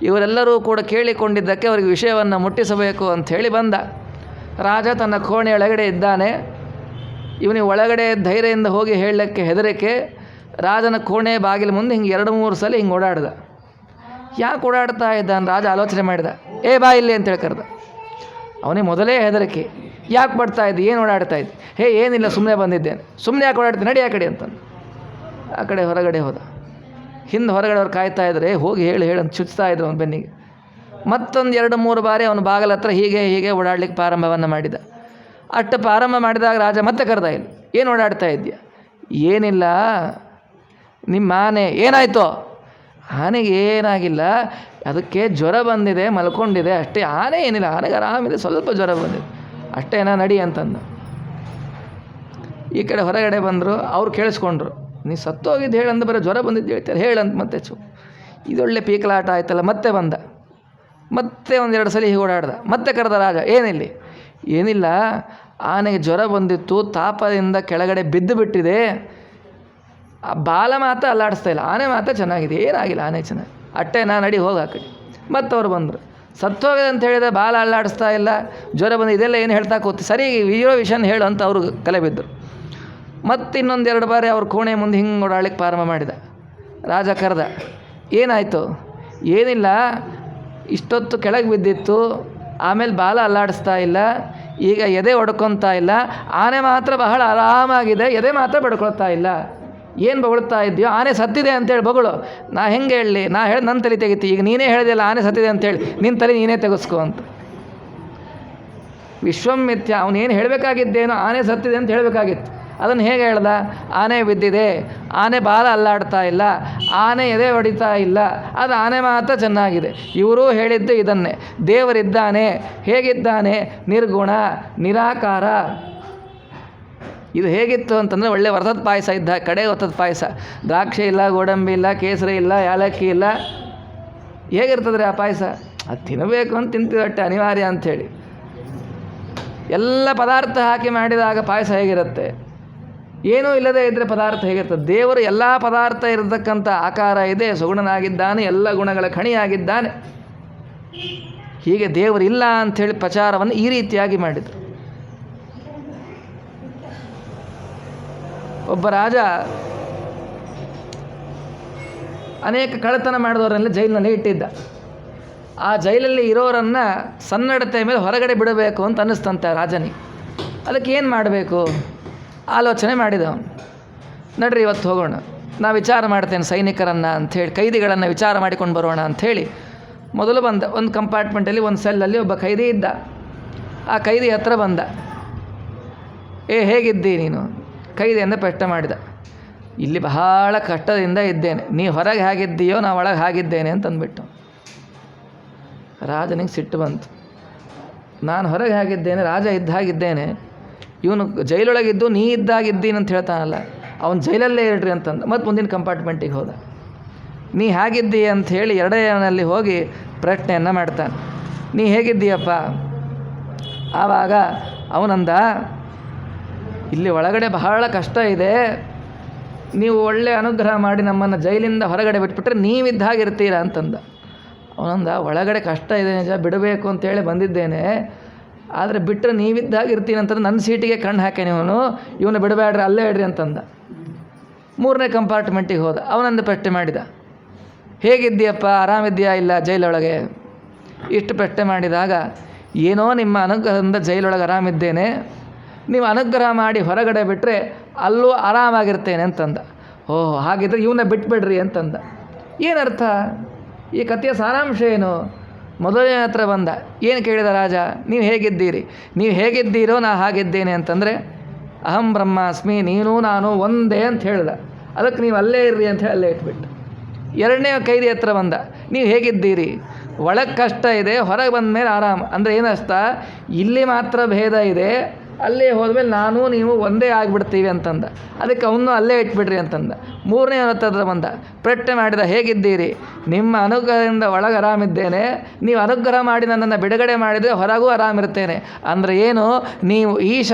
ಇವರೆಲ್ಲರೂ ಕೂಡ ಕೇಳಿಕೊಂಡಿದ್ದಕ್ಕೆ ಅವರಿಗೆ ವಿಷಯವನ್ನು ಮುಟ್ಟಿಸಬೇಕು ಅಂಥೇಳಿ ಬಂದ. ರಾಜ ತನ್ನ ಕೋಣೆ ಒಳಗಡೆ ಇದ್ದಾನೆ. ಇವನಿಗೆ ಒಳಗಡೆ ಧೈರ್ಯದಿಂದ ಹೋಗಿ ಹೇಳಲಿಕ್ಕೆ ಹೆದರಿಕೆ. ರಾಜನ ಕೋಣೆ ಬಾಗಿಲು ಮುಂದೆ ಹಿಂಗೆ 2-3 ಸಲ ಹಿಂಗೆ ಓಡಾಡ್ದ. ಯಾಕೆ ಓಡಾಡ್ತಾ ಇದ್ದಾನೆ? ರಾಜ ಆಲೋಚನೆ ಮಾಡಿದ. ಬಾ ಇಲ್ಲಿ ಅಂತೇಳಿ ಕರೆದ. ಅವನಿಗೆ ಮೊದಲೇ ಹೆದರಿಕೆ. ಯಾಕೆ ಬರ್ತಾ ಇದ್ದೆ? ಏನು ಓಡಾಡ್ತಾ ಇದ್ದೆ? ಏನಿಲ್ಲ, ಸುಮ್ಮನೆ ಬಂದಿದ್ದೇನೆ. ಸುಮ್ಮನೆ ಯಾಕೆ ಓಡಾಡ್ತೀನಿ, ನಡಿ ಆ ಕಡೆ ಅಂತಂದು ಆ ಕಡೆ ಹೊರಗಡೆ ಹೋದ. ಹಿಂದೆ ಹೊರಗಡೆ ಅವ್ರು ಕಾಯ್ತಾ ಇದ್ದಾರೆ, ಹೋಗಿ ಹೇಳಿ ಅಂತ ಚುಚ್ತಾ ಇದ್ರು ಅವನ ಬೆನ್ನಿಗೆ. ಮತ್ತೊಂದು 2-3 ಬಾರಿ ಅವನು ಬಾಗಲ ಹತ್ರ ಹೀಗೆ ಓಡಾಡ್ಲಿಕ್ಕೆ ಪ್ರಾರಂಭವನ್ನು ಮಾಡಿದ. ಅಷ್ಟು ಪ್ರಾರಂಭ ಮಾಡಿದಾಗ ರಾಜ ಮತ್ತೆ ಕರೆದ. ಇಲ್ಲ, ಏನು ಓಡಾಡ್ತಾ ಇದೆಯಾ? ಏನಿಲ್ಲ, ನಿಮ್ಮ ಆನೆ ಏನಾಯಿತು? ಆನೆಗೆ ಏನಾಗಿಲ್ಲ, ಅದಕ್ಕೆ ಜ್ವರ ಬಂದಿದೆ, ಮಲ್ಕೊಂಡಿದೆ ಅಷ್ಟೇ. ಆನೆ ಏನಿಲ್ಲ, ಆನೆಗೆ ಆರಾಮಿದೆ, ಸ್ವಲ್ಪ ಜ್ವರ ಬಂದಿದೆ ಅಷ್ಟೇನಾ, ನಡಿ ಅಂತಂದು. ಈ ಕಡೆ ಹೊರಗಡೆ ಬಂದರು. ಅವ್ರು ಕೇಳಿಸ್ಕೊಂಡ್ರು. ನೀ ಸತ್ತೋಗಿದ್ದು ಹೇಳಂದು ಬರೋ ಜ್ವರ ಬಂದಿದ್ದು ಹೇಳ್ತಾರೆ, ಹೇಳಂತ ಮತ್ತೆ ಇದೊಳ್ಳೆ ಪೀಕಲಾಟ ಆಯ್ತಲ್ಲ. ಮತ್ತೆ ಬಂದ, ಮತ್ತೆ 1-2 ಸಲ ಹೀಗೆ ಓಡಾಡ್ದ. ಮತ್ತೆ ಕರೆದ ರಾಜ. ಏನಿಲ್ಲ, ಆನೆಗೆ ಜ್ವರ ಬಂದಿತ್ತು, ತಾಪದಿಂದ ಕೆಳಗಡೆ ಬಿದ್ದು ಬಿಟ್ಟಿದೆ, ಆ ಬಾಲ ಮಾತ್ರ ಅಲ್ಲಾಡಿಸ್ತಾ ಇಲ್ಲ, ಆನೆ ಮಾತ್ರ ಚೆನ್ನಾಗಿದೆ, ಏನಾಗಿಲ್ಲ, ಆನೆ ಚೆನ್ನಾಗಿ ಅಟ್ಟೆನಾ, ನಡಿ ಹೋಗಿ ಆ ಕಡೆ. ಮತ್ತು ಅವ್ರು ಬಂದರು. ಸತ್ತೋಗಿದೆ ಅಂತ ಹೇಳಿದ್ರೆ ಬಾಲ ಅಲ್ಲಾಡಿಸ್ತಾ ಇಲ್ಲ, ಜ್ವರ ಬಂದು, ಇದೆಲ್ಲ ಏನು ಹೇಳ್ತಾ ಕೂತಿ, ಸರಿ ಇರೋ ವಿಷಯನ ಹೇಳು ಅಂತ ಅವರು ಕಲೆ ಬಿದ್ದರು. ಮತ್ತು 1-2 ಬಾರಿ ಅವ್ರ ಕೋಣೆ ಮುಂದೆ ಹಿಂಗೆ ಓಡಾಡ್ಲಿಕ್ಕೆ ಪ್ರಾರಂಭ ಮಾಡಿದ. ರಾಜ ಕರೆದ. ಏನಾಯಿತು? ಏನಿಲ್ಲ, ಇಷ್ಟೊತ್ತು ಕೆಳಗೆ ಬಿದ್ದಿತ್ತು, ಆಮೇಲೆ ಬಾಲ ಅಲ್ಲಾಡಿಸ್ತಾ ಇಲ್ಲ, ಈಗ ಎದೆ ಹೊಡ್ಕೊತಾ ಇಲ್ಲ, ಆನೆ ಮಾತ್ರ ಬಹಳ ಆರಾಮಾಗಿದೆ, ಎದೆ ಮಾತ್ರ ಬಡ್ಕೊಳ್ತಾ ಇಲ್ಲ. ಏನು ಬೊಗಳ್ತಾ ಇದೆಯೋ? ಆನೆ ಸತ್ತಿದೆ ಅಂತೇಳಿ ಬೊಗಳು. ನಾ ಹೆಂಗೆ ಹೇಳಲಿ? ನಾ ಹೇಳಿ ನನ್ನ ತಲೆ ತೆಗಿತಿ, ಈಗ ನೀನೇ ಹೇಳಿದೆಯಲ್ಲ ಆನೆ ಸತ್ತಿದೆ ಅಂತೇಳಿ, ನಿನ್ನ ತಲೆ ನೀನೇ ತೆಗೆಸ್ಕೊ ಅಂತ. ವಿಶ್ವಮಿಥ್ಯ. ಅವನೇನು ಹೇಳಬೇಕಾಗಿದ್ದೇನೋ, ಆನೆ ಸತ್ತಿದೆ ಅಂತ ಹೇಳಬೇಕಾಗಿತ್ತು. ಅದನ್ನು ಹೇಗೆ ಹೇಳ್ದ? ಆನೆ ಬಿದ್ದಿದೆ, ಆನೆ ಬಾಲ ಅಲ್ಲಾಡ್ತಾ ಇಲ್ಲ, ಆನೆ ಎದೆ ಹೊಡಿತಾ ಇಲ್ಲ, ಅದು ಆನೆ ಮಾತ್ರ ಚೆನ್ನಾಗಿದೆ. ಇವರೂ ಹೇಳಿದ್ದು ಇದನ್ನೇ. ದೇವರಿದ್ದಾನೆ, ಹೇಗಿದ್ದಾನೆ? ನಿರ್ಗುಣ, ನಿರಾಕಾರ. ಇದು ಹೇಗಿತ್ತು ಅಂತಂದರೆ ಒಳ್ಳೆ ವರ್ತದ ಪಾಯಸ ಇದ್ದ, ಕಡೆ ವರ್ತದ ಪಾಯಸ. ದ್ರಾಕ್ಷಿ ಇಲ್ಲ, ಗೋಡಂಬಿ ಇಲ್ಲ, ಕೇಸರಿ ಇಲ್ಲ, ಯಾಲಕ್ಕಿ ಇಲ್ಲ. ಹೇಗಿರ್ತದ್ರಿ ಆ ಪಾಯಸ? ಅದು ತಿನ್ನಬೇಕು ಅಂತ ತಿಂತಿದಟ್ಟೆ, ಅನಿವಾರ್ಯ ಅಂಥೇಳಿ. ಎಲ್ಲ ಪದಾರ್ಥ ಹಾಕಿ ಮಾಡಿದಾಗ ಪಾಯಸ ಹೇಗಿರುತ್ತೆ? ಏನೂ ಇಲ್ಲದೇ ಇದ್ದರೆ ಪದಾರ್ಥ ಹೇಗಿರ್ತದೆ? ದೇವರು ಎಲ್ಲ ಪದಾರ್ಥ ಇರತಕ್ಕಂಥ ಆಕಾರ ಇದೆ, ಸುಗುಣನಾಗಿದ್ದಾನೆ, ಎಲ್ಲ ಗುಣಗಳ ಖಣಿಯಾಗಿದ್ದಾನೆ. ಹೀಗೆ ದೇವರಿಲ್ಲ ಅಂಥೇಳಿ ಪ್ರಚಾರವನ್ನು ಈ ರೀತಿಯಾಗಿ ಮಾಡಿದರು. ಒಬ್ಬ ರಾಜ ಅನೇಕ ಕಳ್ಳತನ ಮಾಡಿದವರನ್ನೆಲ್ಲ ಜೈಲಿನಲ್ಲಿ ಇಟ್ಟಿದ್ದ. ಆ ಜೈಲಲ್ಲಿ ಇರೋರನ್ನು ಸನ್ನಡತೆ ಮೇಲೆ ಹೊರಗಡೆ ಬಿಡಬೇಕು ಅಂತ ಅನ್ನಿಸ್ತಂತೆ ರಾಜನಿಗೆ. ಅದಕ್ಕೆ ಏನು ಮಾಡಬೇಕು ಆಲೋಚನೆ ಮಾಡಿದ ಅವನು. ನಡ್ರಿ ಇವತ್ತು ಹೋಗೋಣ, ನಾ ವಿಚಾರ ಮಾಡ್ತೇನೆ ಸೈನಿಕರನ್ನು ಅಂಥೇಳಿ, ಕೈದಿಗಳನ್ನು ವಿಚಾರ ಮಾಡಿಕೊಂಡು ಬರೋಣ ಅಂಥೇಳಿ ಮೊದಲು ಬಂದ. ಒಂದು ಕಂಪಾರ್ಟ್ಮೆಂಟಲ್ಲಿ ಒಂದು ಸೆಲ್ಲಲ್ಲಿ ಒಬ್ಬ ಕೈದಿ ಇದ್ದ. ಆ ಕೈದಿ ಹತ್ರ ಬಂದ. ಹೇಗಿದ್ದಿ ನೀನು? ಕೈದಿಯಿಂದ ಪ್ರಶ್ನೆ ಮಾಡಿದ. ಇಲ್ಲಿ ಬಹಳ ಕಷ್ಟದಿಂದ ಇದ್ದೇನೆ, ನೀ ಹೊರಗೆ ಹೇಗಿದ್ದೀಯೋ ನಾ ಒಳಗೆ ಹಾಗಿದ್ದೇನೆ ಅಂತಂದ್ಬಿಟ್ಟು. ರಾಜನಿಗೆ ಸಿಟ್ಟು ಬಂತು. ನಾನು ಹೊರಗೆ ಹಾಗಿದ್ದೇನೆ, ರಾಜ ಇದ್ದ ಹಾಗಿದ್ದೇನೆ, ಇವನು ಜೈಲೊಳಗಿದ್ದು ನೀ ಇದ್ದಾಗಿದ್ದೀನಿ ಅಂತ ಹೇಳ್ತಾನಲ್ಲ, ಅವನು ಜೈಲಲ್ಲೇ ಇರ್ರಿ ಅಂತಂದು. ಮತ್ತು ಮುಂದಿನ ಕಂಪಾರ್ಟ್ಮೆಂಟಿಗೆ ಹೋದ. ನೀ ಹೇಗಿದ್ದೀಯ ಅಂಥೇಳಿ ಎರಡನೇನಲ್ಲಿ ಹೋಗಿ ಪ್ರಶ್ನೆಯನ್ನು ಮಾಡ್ತಾನೆ. ನೀ ಹೇಗಿದ್ದೀಯಪ್ಪ? ಆವಾಗ ಅವನಂದ, ಇಲ್ಲಿ ಒಳಗಡೆ ಬಹಳ ಕಷ್ಟ ಇದೆ, ನೀವು ಒಳ್ಳೆ ಅನುಗ್ರಹ ಮಾಡಿ ನಮ್ಮನ್ನು ಜೈಲಿಂದ ಹೊರಗಡೆ ಬಿಟ್ಬಿಟ್ರೆ ನೀವಿದ್ದಾಗಿರ್ತೀರ ಅಂತಂದ. ಅವನಂದ, ಒಳಗಡೆ ಕಷ್ಟ ಇದೆ ನಿಜ, ಬಿಡಬೇಕು ಅಂತೇಳಿ ಬಂದಿದ್ದೇನೆ, ಆದರೆ ಬಿಟ್ಟರೆ ನೀವಿದ್ದಾಗಿರ್ತೀನಿ ಅಂತಂದು ನನ್ನ ಸೀಟಿಗೆ ಕಣ್ಣು ಹಾಕೇನೆ ಇವನು ಬಿಡಬೇಡ್ರಿ, ಅಲ್ಲೇ ಇಡ್ರಿ ಅಂತಂದ. 3ನೇ ಕಂಪಾರ್ಟ್ಮೆಂಟಿಗೆ ಹೋದ. ಅವನಂದು ಪ್ರಶ್ನೆ ಮಾಡಿದ, ಹೇಗಿದ್ದೀಯಪ್ಪ, ಆರಾಮಿದ್ದೀಯಾ? ಇಲ್ಲ, ಜೈಲೊಳಗೆ. ಇಷ್ಟು ಪ್ರಶ್ನೆ ಮಾಡಿದಾಗ, ಏನೋ ನಿಮ್ಮ ಅನುಗ್ರಹದಿಂದ ಜೈಲೊಳಗೆ ಆರಾಮಿದ್ದೇನೆ, ನೀವು ಅನುಗ್ರಹ ಮಾಡಿ ಹೊರಗಡೆ ಬಿಟ್ಟರೆ ಅಲ್ಲೂ ಆರಾಮಾಗಿರ್ತೇನೆ ಅಂತಂದ. ಓಹ್, ಹಾಗಿದ್ರೆ ಇವನ್ನ ಬಿಟ್ಬಿಡ್ರಿ ಅಂತಂದ. ಏನರ್ಥ? ಈ ಕಥೆಯ ಸಾರಾಂಶ ಏನು? ಮೊದಲನೇ ಹತ್ರ ಬಂದ. ಏನು ಕೇಳಿದ ರಾಜ? ನೀವು ಹೇಗಿದ್ದೀರಿ? ನೀವು ಹೇಗಿದ್ದೀರೋ ನಾ ಹಾಗಿದ್ದೇನೆ ಅಂತಂದರೆ, ಅಹಂ ಬ್ರಹ್ಮಾಸ್ಮಿ, ನೀನು ನಾನು ಒಂದೇ ಅಂತ ಹೇಳಿದ. ಅದಕ್ಕೆ ನೀವು ಅಲ್ಲೇ ಇರ್ರಿ ಅಂತ ಹೇಳಿ ಅಲ್ಲೇ ಇಟ್ಬಿಟ್ಟು. ಎರಡನೇ ಕೈದಿ ಹತ್ರ ಬಂದ. ನೀವು ಹೇಗಿದ್ದೀರಿ? ಒಳಗೆ ಕಷ್ಟ ಇದೆ, ಹೊರಗೆ ಬಂದ ಮೇಲೆ ಆರಾಮ. ಅಂದರೆ ಏನಷ್ಟ, ಇಲ್ಲಿ ಮಾತ್ರ ಭೇದ ಇದೆ, ಅಲ್ಲೇ ಹೋದ್ಮೇಲೆ ನಾನು ನೀವು ಒಂದೇ ಆಗಿಬಿಡ್ತೀವಿ ಅಂತಂದ. ಅದಕ್ಕೆ ಅವನು ಅಲ್ಲೇ ಇಟ್ಬಿಡ್ರಿ ಅಂತಂದ. ಮೂರನೇ ಹತ್ರ ಬಂದ, ಪ್ರಶ್ನೆ ಮಾಡಿದ, ಹೇಗಿದ್ದೀರಿ? ನಿಮ್ಮ ಅನುಗ್ರಹದಿಂದ ಒಳಗೆ ಆರಾಮಿದ್ದೇನೆ, ನೀವು ಅನುಗ್ರಹ ಮಾಡಿ ನನ್ನನ್ನು ಬಿಡುಗಡೆ ಮಾಡಿದರೆ ಹೊರಗೂ ಆರಾಮಿರ್ತೇನೆ. ಅಂದರೆ ಏನು? ನೀವು ಈಶ,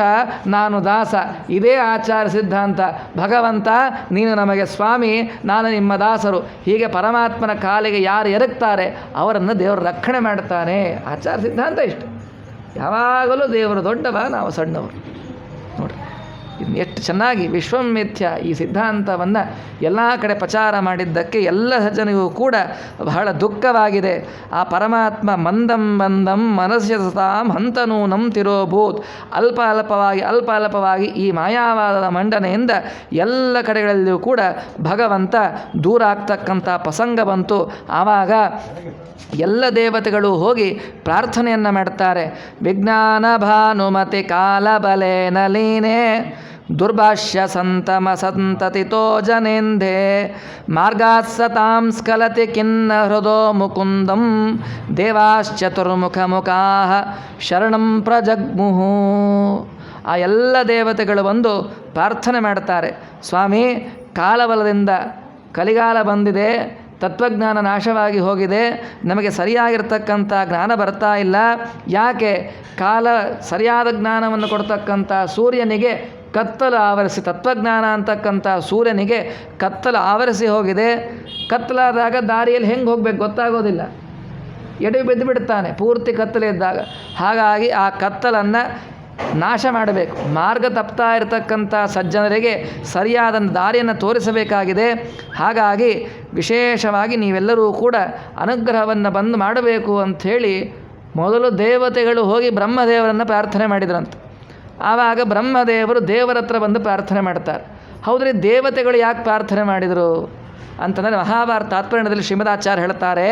ನಾನು ದಾಸ, ಇದೇ ಆಚಾರ ಸಿದ್ಧಾಂತ. ಭಗವಂತ ನೀನು ನಮಗೆ ಸ್ವಾಮಿ, ನಾನು ನಿಮ್ಮ ದಾಸರು. ಹೀಗೆ ಪರಮಾತ್ಮನ ಕಾಲಿಗೆ ಯಾರು ಎರಗ್ತಾರೆ ಅವರನ್ನು ದೇವರು ರಕ್ಷಣೆ ಮಾಡ್ತಾನೆ. ಆಚಾರ ಸಿದ್ಧಾಂತ ಇಷ್ಟು. ಯಾವಾಗಲೂ ದೇವರು ದೊಡ್ಡವ, ನಾವು ಸಣ್ಣವರು. ನೋಡಿರಿ ಇನ್ನು ಎಷ್ಟು ಚೆನ್ನಾಗಿ ವಿಶ್ವಮಿಥ್ಯ ಈ ಸಿದ್ಧಾಂತವನ್ನು ಎಲ್ಲ ಕಡೆ ಪ್ರಚಾರ ಮಾಡಿದ್ದಕ್ಕೆ ಎಲ್ಲ ಜನರಿಗೂ ಕೂಡ ಬಹಳ ದುಃಖವಾಗಿದೆ. ಆ ಪರಮಾತ್ಮ ಮಂದಂ ಮಂದಂ ಮನಸ್ಯ ಸತಾಂ ಹಂತನೂನಂ ತಿರೋಭೂತ್. ಅಲ್ಪ ಅಲ್ಪವಾಗಿ ಈ ಮಾಯಾವಾದದ ಮಂಡನೆಯಿಂದ ಎಲ್ಲ ಕಡೆಗಳಲ್ಲಿಯೂ ಕೂಡ ಭಗವಂತ ದೂರ ಆಗ್ತಕ್ಕಂಥ ಪ್ರಸಂಗ ಬಂತು. ಆವಾಗ ಎಲ್ಲ ದೇವತೆಗಳು ಹೋಗಿ ಪ್ರಾರ್ಥನೆಯನ್ನು ಮಾಡ್ತಾರೆ. ವಿಜ್ಞಾನ ಭಾನುಮತಿ ಕಾಲಬಲೇನ ಲೀನೆ ದುರ್ಭಾಷ್ಯ ಸಂತಮ ಸಂತತಿತೋ ಜನೇಂದೇ ಮಾರ್ಗಾತ್ ಸತಾಂ ಸ್ಖಲತಿ ಖಿನ್ನ ಹೃದೋ ಮುಕುಂದಂ ದೇವಾಶ್ಚತುರ್ಮುಖ ಮುಖಾಃ ಶರಣಂ ಪ್ರಜಗ್ಮುಹು. ಆ ಎಲ್ಲ ದೇವತೆಗಳು ಬಂದು ಪ್ರಾರ್ಥನೆ ಮಾಡ್ತಾರೆ. ಸ್ವಾಮಿ, ಕಾಲಬಲದಿಂದ ಕಲಿಗಾಲ ಬಂದಿದೆ, ತತ್ವಜ್ಞಾನ ನಾಶವಾಗಿ ಹೋಗಿದೆ, ನಮಗೆ ಸರಿಯಾಗಿರ್ತಕ್ಕಂಥ ಜ್ಞಾನ ಬರ್ತಾ ಇಲ್ಲ. ಯಾಕೆ? ಕಾಲ ಸರಿಯಾದ ಜ್ಞಾನವನ್ನು ಕೊಡ್ತಕ್ಕಂಥ ಸೂರ್ಯನಿಗೆ ಕತ್ತಲು ಆವರಿಸಿ, ತತ್ವಜ್ಞಾನ ಅಂತಕ್ಕಂಥ ಸೂರ್ಯನಿಗೆ ಕತ್ತಲು ಆವರಿಸಿ ಹೋಗಿದೆ. ಕತ್ತಲಾದಾಗ ದಾರಿಯಲ್ಲಿ ಹೆಂಗೆ ಹೋಗ್ಬೇಕು ಗೊತ್ತಾಗೋದಿಲ್ಲ, ಎಡೆ ಬಿದ್ದು ಬಿಡ್ತಾನೆ ಪೂರ್ತಿ ಕತ್ತಲೆ ಇದ್ದಾಗ. ಹಾಗಾಗಿ ಆ ಕತ್ತಲನ್ನು ನಾಶ ಮಾಡಬೇಕು. ಮಾರ್ಗ ತಪ್ತಾ ಇರತಕ್ಕಂಥ ಸಜ್ಜನರಿಗೆ ಸರಿಯಾದ ದಾರಿಯನ್ನು ತೋರಿಸಬೇಕಾಗಿದೆ. ಹಾಗಾಗಿ ವಿಶೇಷವಾಗಿ ನೀವೆಲ್ಲರೂ ಕೂಡ ಅನುಗ್ರಹವನ್ನು ಬಂದು ಮಾಡಬೇಕು ಅಂಥೇಳಿ ಮೊದಲು ದೇವತೆಗಳು ಹೋಗಿ ಬ್ರಹ್ಮದೇವರನ್ನು ಪ್ರಾರ್ಥನೆ ಮಾಡಿದ್ರಂತೆ. ಆವಾಗ ಬ್ರಹ್ಮದೇವರು ದೇವರ ಹತ್ರ ಬಂದು ಪ್ರಾರ್ಥನೆ ಮಾಡ್ತಾರೆ. ಹೌದ್ರಿ, ದೇವತೆಗಳು ಯಾಕೆ ಪ್ರಾರ್ಥನೆ ಮಾಡಿದರು ಅಂತಂದರೆ ಮಹಾಭಾರತ ತಾತ್ಪರ್ಯದಲ್ಲಿ ಶ್ರೀಮದಾಚಾರ್ಯ ಹೇಳ್ತಾರೆ,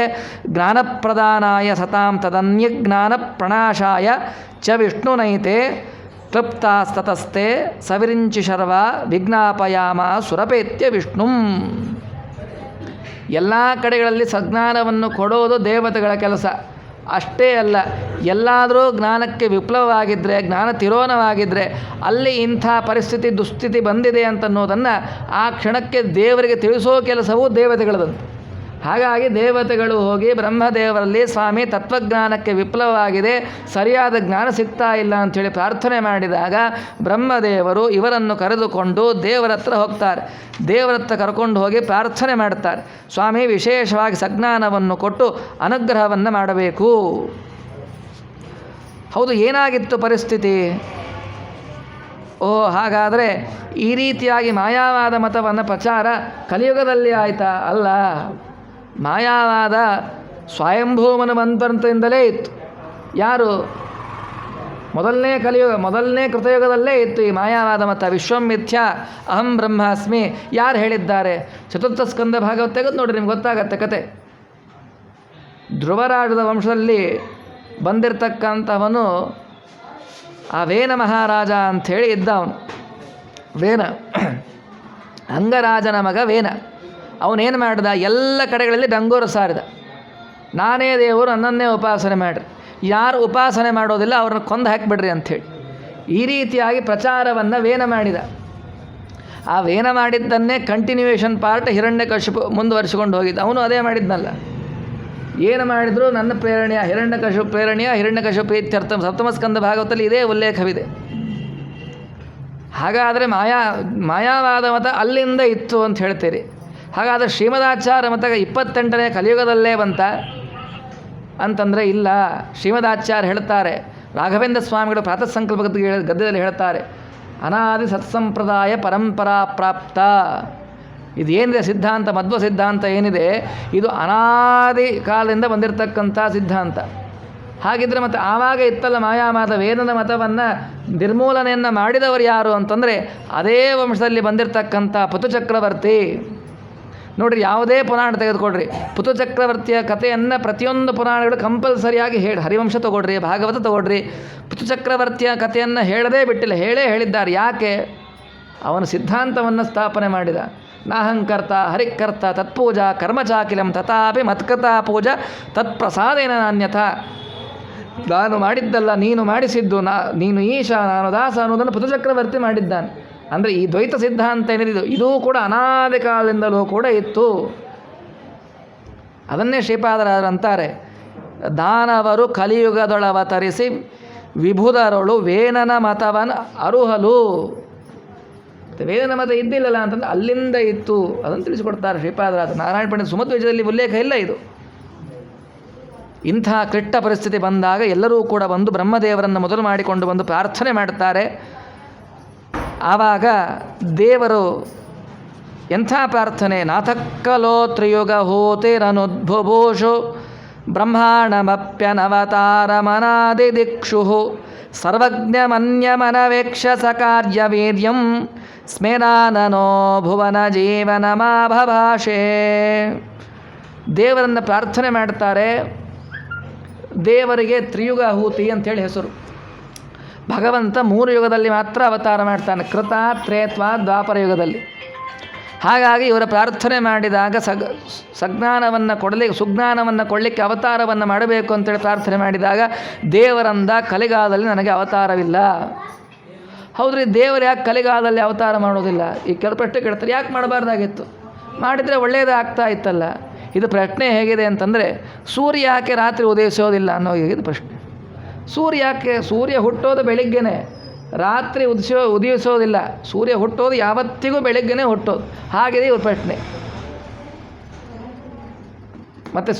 ಜ್ಞಾನಪ್ರದಾನಾಯ ಸತಾಂ ತದನ್ಯ ಜ್ಞಾನ ಪ್ರಣಾಶಾಯ ಚ ವಿಷ್ಣುನೈತೆ ಕ್ಲಪ್ತಾಸ್ತತಸ್ತೆ ಸವಿರಿಂಚಿ ಶರ್ವ ವಿಜ್ಞಾಪಯಾಮ ಸುರಪೇತ್ಯ ವಿಷ್ಣುಂ. ಎಲ್ಲ ಕಡೆಗಳಲ್ಲಿ ಸಜ್ಞಾನವನ್ನು ಕೊಡೋದು ದೇವತೆಗಳ ಕೆಲಸ. ಅಷ್ಟೇ ಅಲ್ಲ, ಎಲ್ಲಾದರೂ ಜ್ಞಾನಕ್ಕೆ ವಿಪ್ಲವವಾಗಿದ್ದರೆ, ಜ್ಞಾನ ತಿರೋನವಾಗಿದ್ದರೆ, ಅಲ್ಲಿ ಇಂಥ ಪರಿಸ್ಥಿತಿ ದುಸ್ಥಿತಿ ಬಂದಿದೆ ಅಂತನ್ನೋದನ್ನು ಆ ಕ್ಷಣಕ್ಕೆ ದೇವರಿಗೆ ತಿಳಿಸೋ ಕೆಲಸವೂ ದೇವತೆಗಳದಂತೆ. ಹಾಗಾಗಿ ದೇವತೆಗಳು ಹೋಗಿ ಬ್ರಹ್ಮದೇವರಲ್ಲಿ, ಸ್ವಾಮಿ ತತ್ವಜ್ಞಾನಕ್ಕೆ ವಿಪ್ಲವವಾಗಿದೆ, ಸರಿಯಾದ ಜ್ಞಾನ ಸಿಗ್ತಾ ಇಲ್ಲ ಅಂಥೇಳಿ ಪ್ರಾರ್ಥನೆ ಮಾಡಿದಾಗ ಬ್ರಹ್ಮದೇವರು ಇವರನ್ನು ಕರೆದುಕೊಂಡು ದೇವರ ಹತ್ರ ಹೋಗ್ತಾರೆ. ದೇವರ ಹತ್ರ ಕರ್ಕೊಂಡು ಹೋಗಿ ಪ್ರಾರ್ಥನೆ ಮಾಡ್ತಾರೆ. ಸ್ವಾಮಿ, ವಿಶೇಷವಾಗಿ ಸಜ್ಞಾನವನ್ನು ಕೊಟ್ಟು ಅನುಗ್ರಹವನ್ನು ಮಾಡಬೇಕು. ಹೌದು, ಏನಾಗಿತ್ತು ಪರಿಸ್ಥಿತಿ? ಹಾಗಾದರೆ ಈ ರೀತಿಯಾಗಿ ಮಾಯಾವಾದ ಮತವನ್ನು ಪ್ರಚಾರ ಕಲಿಯುಗದಲ್ಲಿ ಆಯಿತಾ? ಅಲ್ಲ, ಮಾಯಾವಾದ ಸ್ವಯಂಭೂಮನ ಮಂತ್ರದಿಂದಲೇ ಇತ್ತು. ಯಾರು? ಮೊದಲನೇ ಕೃತಯುಗದಲ್ಲೇ ಇತ್ತು ಈ ಮಾಯಾವಾದ ಮತ. ವಿಶ್ವಮಿಥ್ಯ ಅಹಂ ಬ್ರಹ್ಮಾಸ್ಮಿ ಯಾರು ಹೇಳಿದ್ದಾರೆ? ಚತುರ್ಥ ಸ್ಕಂದ ಭಾಗವತ ತೆಗೆದು ನೋಡಿ, ನಿಮ್ಗೆ ಗೊತ್ತಾಗತ್ತೆ ಕತೆ. ಧ್ರುವರಾಜದ ವಂಶದಲ್ಲಿ ಬಂದಿರತಕ್ಕಂಥವನು ಆ ವೇನ ಮಹಾರಾಜ ಅಂಥೇಳಿ ಇದ್ದ. ಅವನು ವೇನ, ಅಂಗರಾಜನ ಮಗ ವೇನ. ಅವನೇನು ಮಾಡಿದ? ಎಲ್ಲ ಕಡೆಗಳಲ್ಲಿ ಡಂಗೂರ ಸಾರಿದ, ನಾನೇ ದೇವರು, ನನ್ನನ್ನೇ ಉಪಾಸನೆ ಮಾಡಿರಿ, ಯಾರು ಉಪಾಸನೆ ಮಾಡೋದಿಲ್ಲ ಅವ್ರನ್ನ ಕೊಂದು ಹಾಕಿಬಿಡ್ರಿ ಅಂಥೇಳಿ ಈ ರೀತಿಯಾಗಿ ಪ್ರಚಾರವನ್ನು ವೇನ ಮಾಡಿದ. ಆ ವೇನ ಮಾಡಿದ್ದನ್ನೇ ಕಂಟಿನ್ಯೂಯೇಷನ್ ಪಾರ್ಟ್ ಹಿರಣ್ಯಕಶಿಪು ಮುಂದುವರಿಸಿಕೊಂಡು ಹೋಗಿದ್ದ. ಅವನು ಅದೇ ಮಾಡಿದ್ನಲ್ಲ. ಏನು ಮಾಡಿದ್ರು ನನ್ನ ಪ್ರೇರಣೆಯ ಹಿರಣ್ಯಕಶಿಪು ಇತ್ಯರ್ಥ ಸಪ್ತಮಸ್ಕಂದ ಭಾಗವತದಲ್ಲಿ ಇದೇ ಉಲ್ಲೇಖವಿದೆ. ಹಾಗಾದರೆ ಮಾಯಾವಾದ ಮತ ಅಲ್ಲಿಂದ ಇತ್ತು ಅಂತ ಹೇಳ್ತೀರಿ. ಹಾಗಾದರೆ ಶ್ರೀಮದಾಚಾರ್ಯ ಮತ 28ನೇ ಕಲಿಯುಗದಲ್ಲೇ ಬಂತ ಅಂತಂದರೆ ಇಲ್ಲ. ಶ್ರೀಮದಾಚಾರ್ಯ ಹೇಳ್ತಾರೆ, ರಾಘವೇಂದ್ರ ಸ್ವಾಮಿಗಳು ಪ್ರಾತಃ ಸಂಕಲ್ಪ ಗದ್ಯದಲ್ಲಿ ಹೇಳ್ತಾರೆ, ಅನಾದಿ ಸತ್ಸಂಪ್ರದಾಯ ಪರಂಪರಾ ಪ್ರಾಪ್ತ. ಇದೇನಿದೆ ಸಿದ್ಧಾಂತ, ಮಧ್ವ ಸಿದ್ಧಾಂತ ಏನಿದೆ, ಇದು ಅನಾದಿ ಕಾಲದಿಂದ ಬಂದಿರತಕ್ಕಂಥ ಸಿದ್ಧಾಂತ. ಹಾಗಿದ್ದರೆ ಮತ್ತು ಆವಾಗ ಇತ್ತಲ್ಲ ಮಾಯಾವಾದ ವೇದದ ಮತವನ್ನು ನಿರ್ಮೂಲನೆಯನ್ನು ಮಾಡಿದವರು ಯಾರು ಅಂತಂದರೆ ಅದೇ ವಂಶದಲ್ಲಿ ಬಂದಿರತಕ್ಕಂಥ ಪೃಥು ಚಕ್ರವರ್ತಿ. ನೋಡಿರಿ, ಯಾವುದೇ ಪುರಾಣ ತೆಗೆದುಕೊಡ್ರಿ, ಪೃಥು ಚಕ್ರವರ್ತಿಯ ಕಥೆಯನ್ನು ಪ್ರತಿಯೊಂದು ಪುರಾಣಗಳು ಕಂಪಲ್ಸರಿಯಾಗಿ ಹರಿವಂಶ ತೊಗೊಳ್ರಿ, ಭಾಗವತ ತೊಗೊಳ್ರಿ. ಪೃಥು ಚಕ್ರವರ್ತಿಯ ಕಥೆಯನ್ನು ಹೇಳದೇ ಬಿಟ್ಟಿಲ್ಲ, ಹೇಳಿದ್ದಾರೆ. ಯಾಕೆ? ಅವನು ಸಿದ್ಧಾಂತವನ್ನು ಸ್ಥಾಪನೆ ಮಾಡಿದ. ನಾಹಂಕರ್ತ ಹರಿಕರ್ತ ತತ್ಪೂಜಾ ಕರ್ಮಚಾಕಿಲಂ ತಥಾಪಿ ಮತ್ಕೃತಾ ಪೂಜಾ ತತ್ಪ್ರಸಾದೇನ ನಾನ್ಯಥಾ. ನಾನು ಮಾಡಿದ್ದಲ್ಲ, ನೀನು ಮಾಡಿಸಿದ್ದು, ನೀನು ಈಶ ನಾನು ದಾಸ ಅನ್ನೋದನ್ನು ಪೃಥು ಚಕ್ರವರ್ತಿ ಮಾಡಿದ್ದಾನೆ. ಅಂದರೆ ಈ ದ್ವೈತ ಸಿದ್ಧಾಂತ ಏನಿದೆ ಇದೂ ಕೂಡ ಅನಾದಿ ಕಾಲದಿಂದಲೂ ಕೂಡ ಇತ್ತು. ಅದನ್ನೇ ಶ್ರೀಪಾದರಾಜರು ಅಂತಾರೆ, ದಾನವರು ಕಲಿಯುಗದೊಳವತರಿಸಿ ವಿಭುಧರೊಳು ವೇನನ ಮತವನ ಅರುಹಲು. ವೇನನ ಮತ ಇದ್ದಿಲ್ಲಲ್ಲ ಅಂತಂದ್ರೆ ಅಲ್ಲಿಂದ ಇತ್ತು, ಅದನ್ನು ತಿಳಿಸಿಕೊಡ್ತಾರೆ ಶ್ರೀಪಾದರಾಜರು. ನಾರಾಯಣ ಪಂಡಿತ ಸುಮಧ್ವಜದಲ್ಲಿ ಉಲ್ಲೇಖ ಇಲ್ಲ ಇದು. ಇಂಥ ಕೆಟ್ಟ ಪರಿಸ್ಥಿತಿ ಬಂದಾಗ ಎಲ್ಲರೂ ಕೂಡ ಬಂದು ಬ್ರಹ್ಮದೇವರನ್ನು ಮೊದಲು ಮಾಡಿಕೊಂಡು ಬಂದು ಪ್ರಾರ್ಥನೆ ಮಾಡ್ತಾರೆ. ಆವಾಗ ದೇವರು ಎಂಥ ಪ್ರಾರ್ಥನೆ, ನಾಥಕ್ಕಲೋ ತ್ರಿಯುಗ ಹೋತಿರನುದ್ಭುಭೂಷು ಬ್ರಹ್ಮಾಣಮಪ್ಯನವತಾರಮನಾದಿ ದಿಕ್ಷು ಸರ್ವಜ್ಞಮನ್ಯಮನವೇಕ್ಷ ಸಕಾರ್ಯವೀರ್ಯಂ ಸ್ಮೇರಾನನೋ ಭುವನ ಜೀವನಮಾಭಭಾಷೆ. ದೇವರನ್ನು ಪ್ರಾರ್ಥನೆ ಮಾಡ್ತಾರೆ. ದೇವರಿಗೆ ತ್ರಿಯುಗಾಹೂತಿ ಅಂಥೇಳಿ ಹೆಸರು. ಭಗವಂತ 3 ಯುಗದಲ್ಲಿ ಮಾತ್ರ ಅವತಾರ ಮಾಡ್ತಾನೆ, ಕೃತ ತ್ರೇತ್ವ ದ್ವಾಪರ ಯುಗದಲ್ಲಿ. ಹಾಗಾಗಿ ಇವರ ಪ್ರಾರ್ಥನೆ ಮಾಡಿದಾಗ ಸುಜ್ಞಾನವನ್ನು ಕೊಡಲಿಕ್ಕೆ ಅವತಾರವನ್ನು ಮಾಡಬೇಕು ಅಂತೇಳಿ ಪ್ರಾರ್ಥನೆ ಮಾಡಿದಾಗ ದೇವರಂದ ಕಲಿಗಾಲದಲ್ಲಿ ನನಗೆ ಅವತಾರವಿಲ್ಲ. ಹೌದ್ರಿ, ದೇವರು ಯಾಕೆ ಕಲಿಗಾಲದಲ್ಲಿ ಅವತಾರ ಮಾಡೋದಿಲ್ಲ? ಈ ಕೆಲವು ಪ್ರಶ್ನೆ ಕೇಳ್ತಾರೆ, ಯಾಕೆ ಮಾಡಬಾರ್ದಾಗಿತ್ತು? ಮಾಡಿದರೆ ಒಳ್ಳೆಯದೇ ಆಗ್ತಾ ಇತ್ತಲ್ಲ. ಇದು ಪ್ರಶ್ನೆ ಹೇಗಿದೆ ಅಂತಂದರೆ, ಸೂರ್ಯ ಯಾಕೆ ರಾತ್ರಿ ಉದಯಿಸೋದಿಲ್ಲ ಅನ್ನೋ ಇದು ಪ್ರಶ್ನೆ. ಸೂರ್ಯ ಹುಟ್ಟೋದು ಬೆಳಿಗ್ಗೆನೆ, ರಾತ್ರಿ ಉದಯಿಸೋದಿಲ್ಲ. ಸೂರ್ಯ ಹುಟ್ಟೋದು ಯಾವತ್ತಿಗೂ ಬೆಳಿಗ್ಗೆನೇ ಹುಟ್ಟೋದು. ಹಾಗಿದೆ ಇವ್ರ ಪ್ರಶ್ನೆ. ಮತ್ತು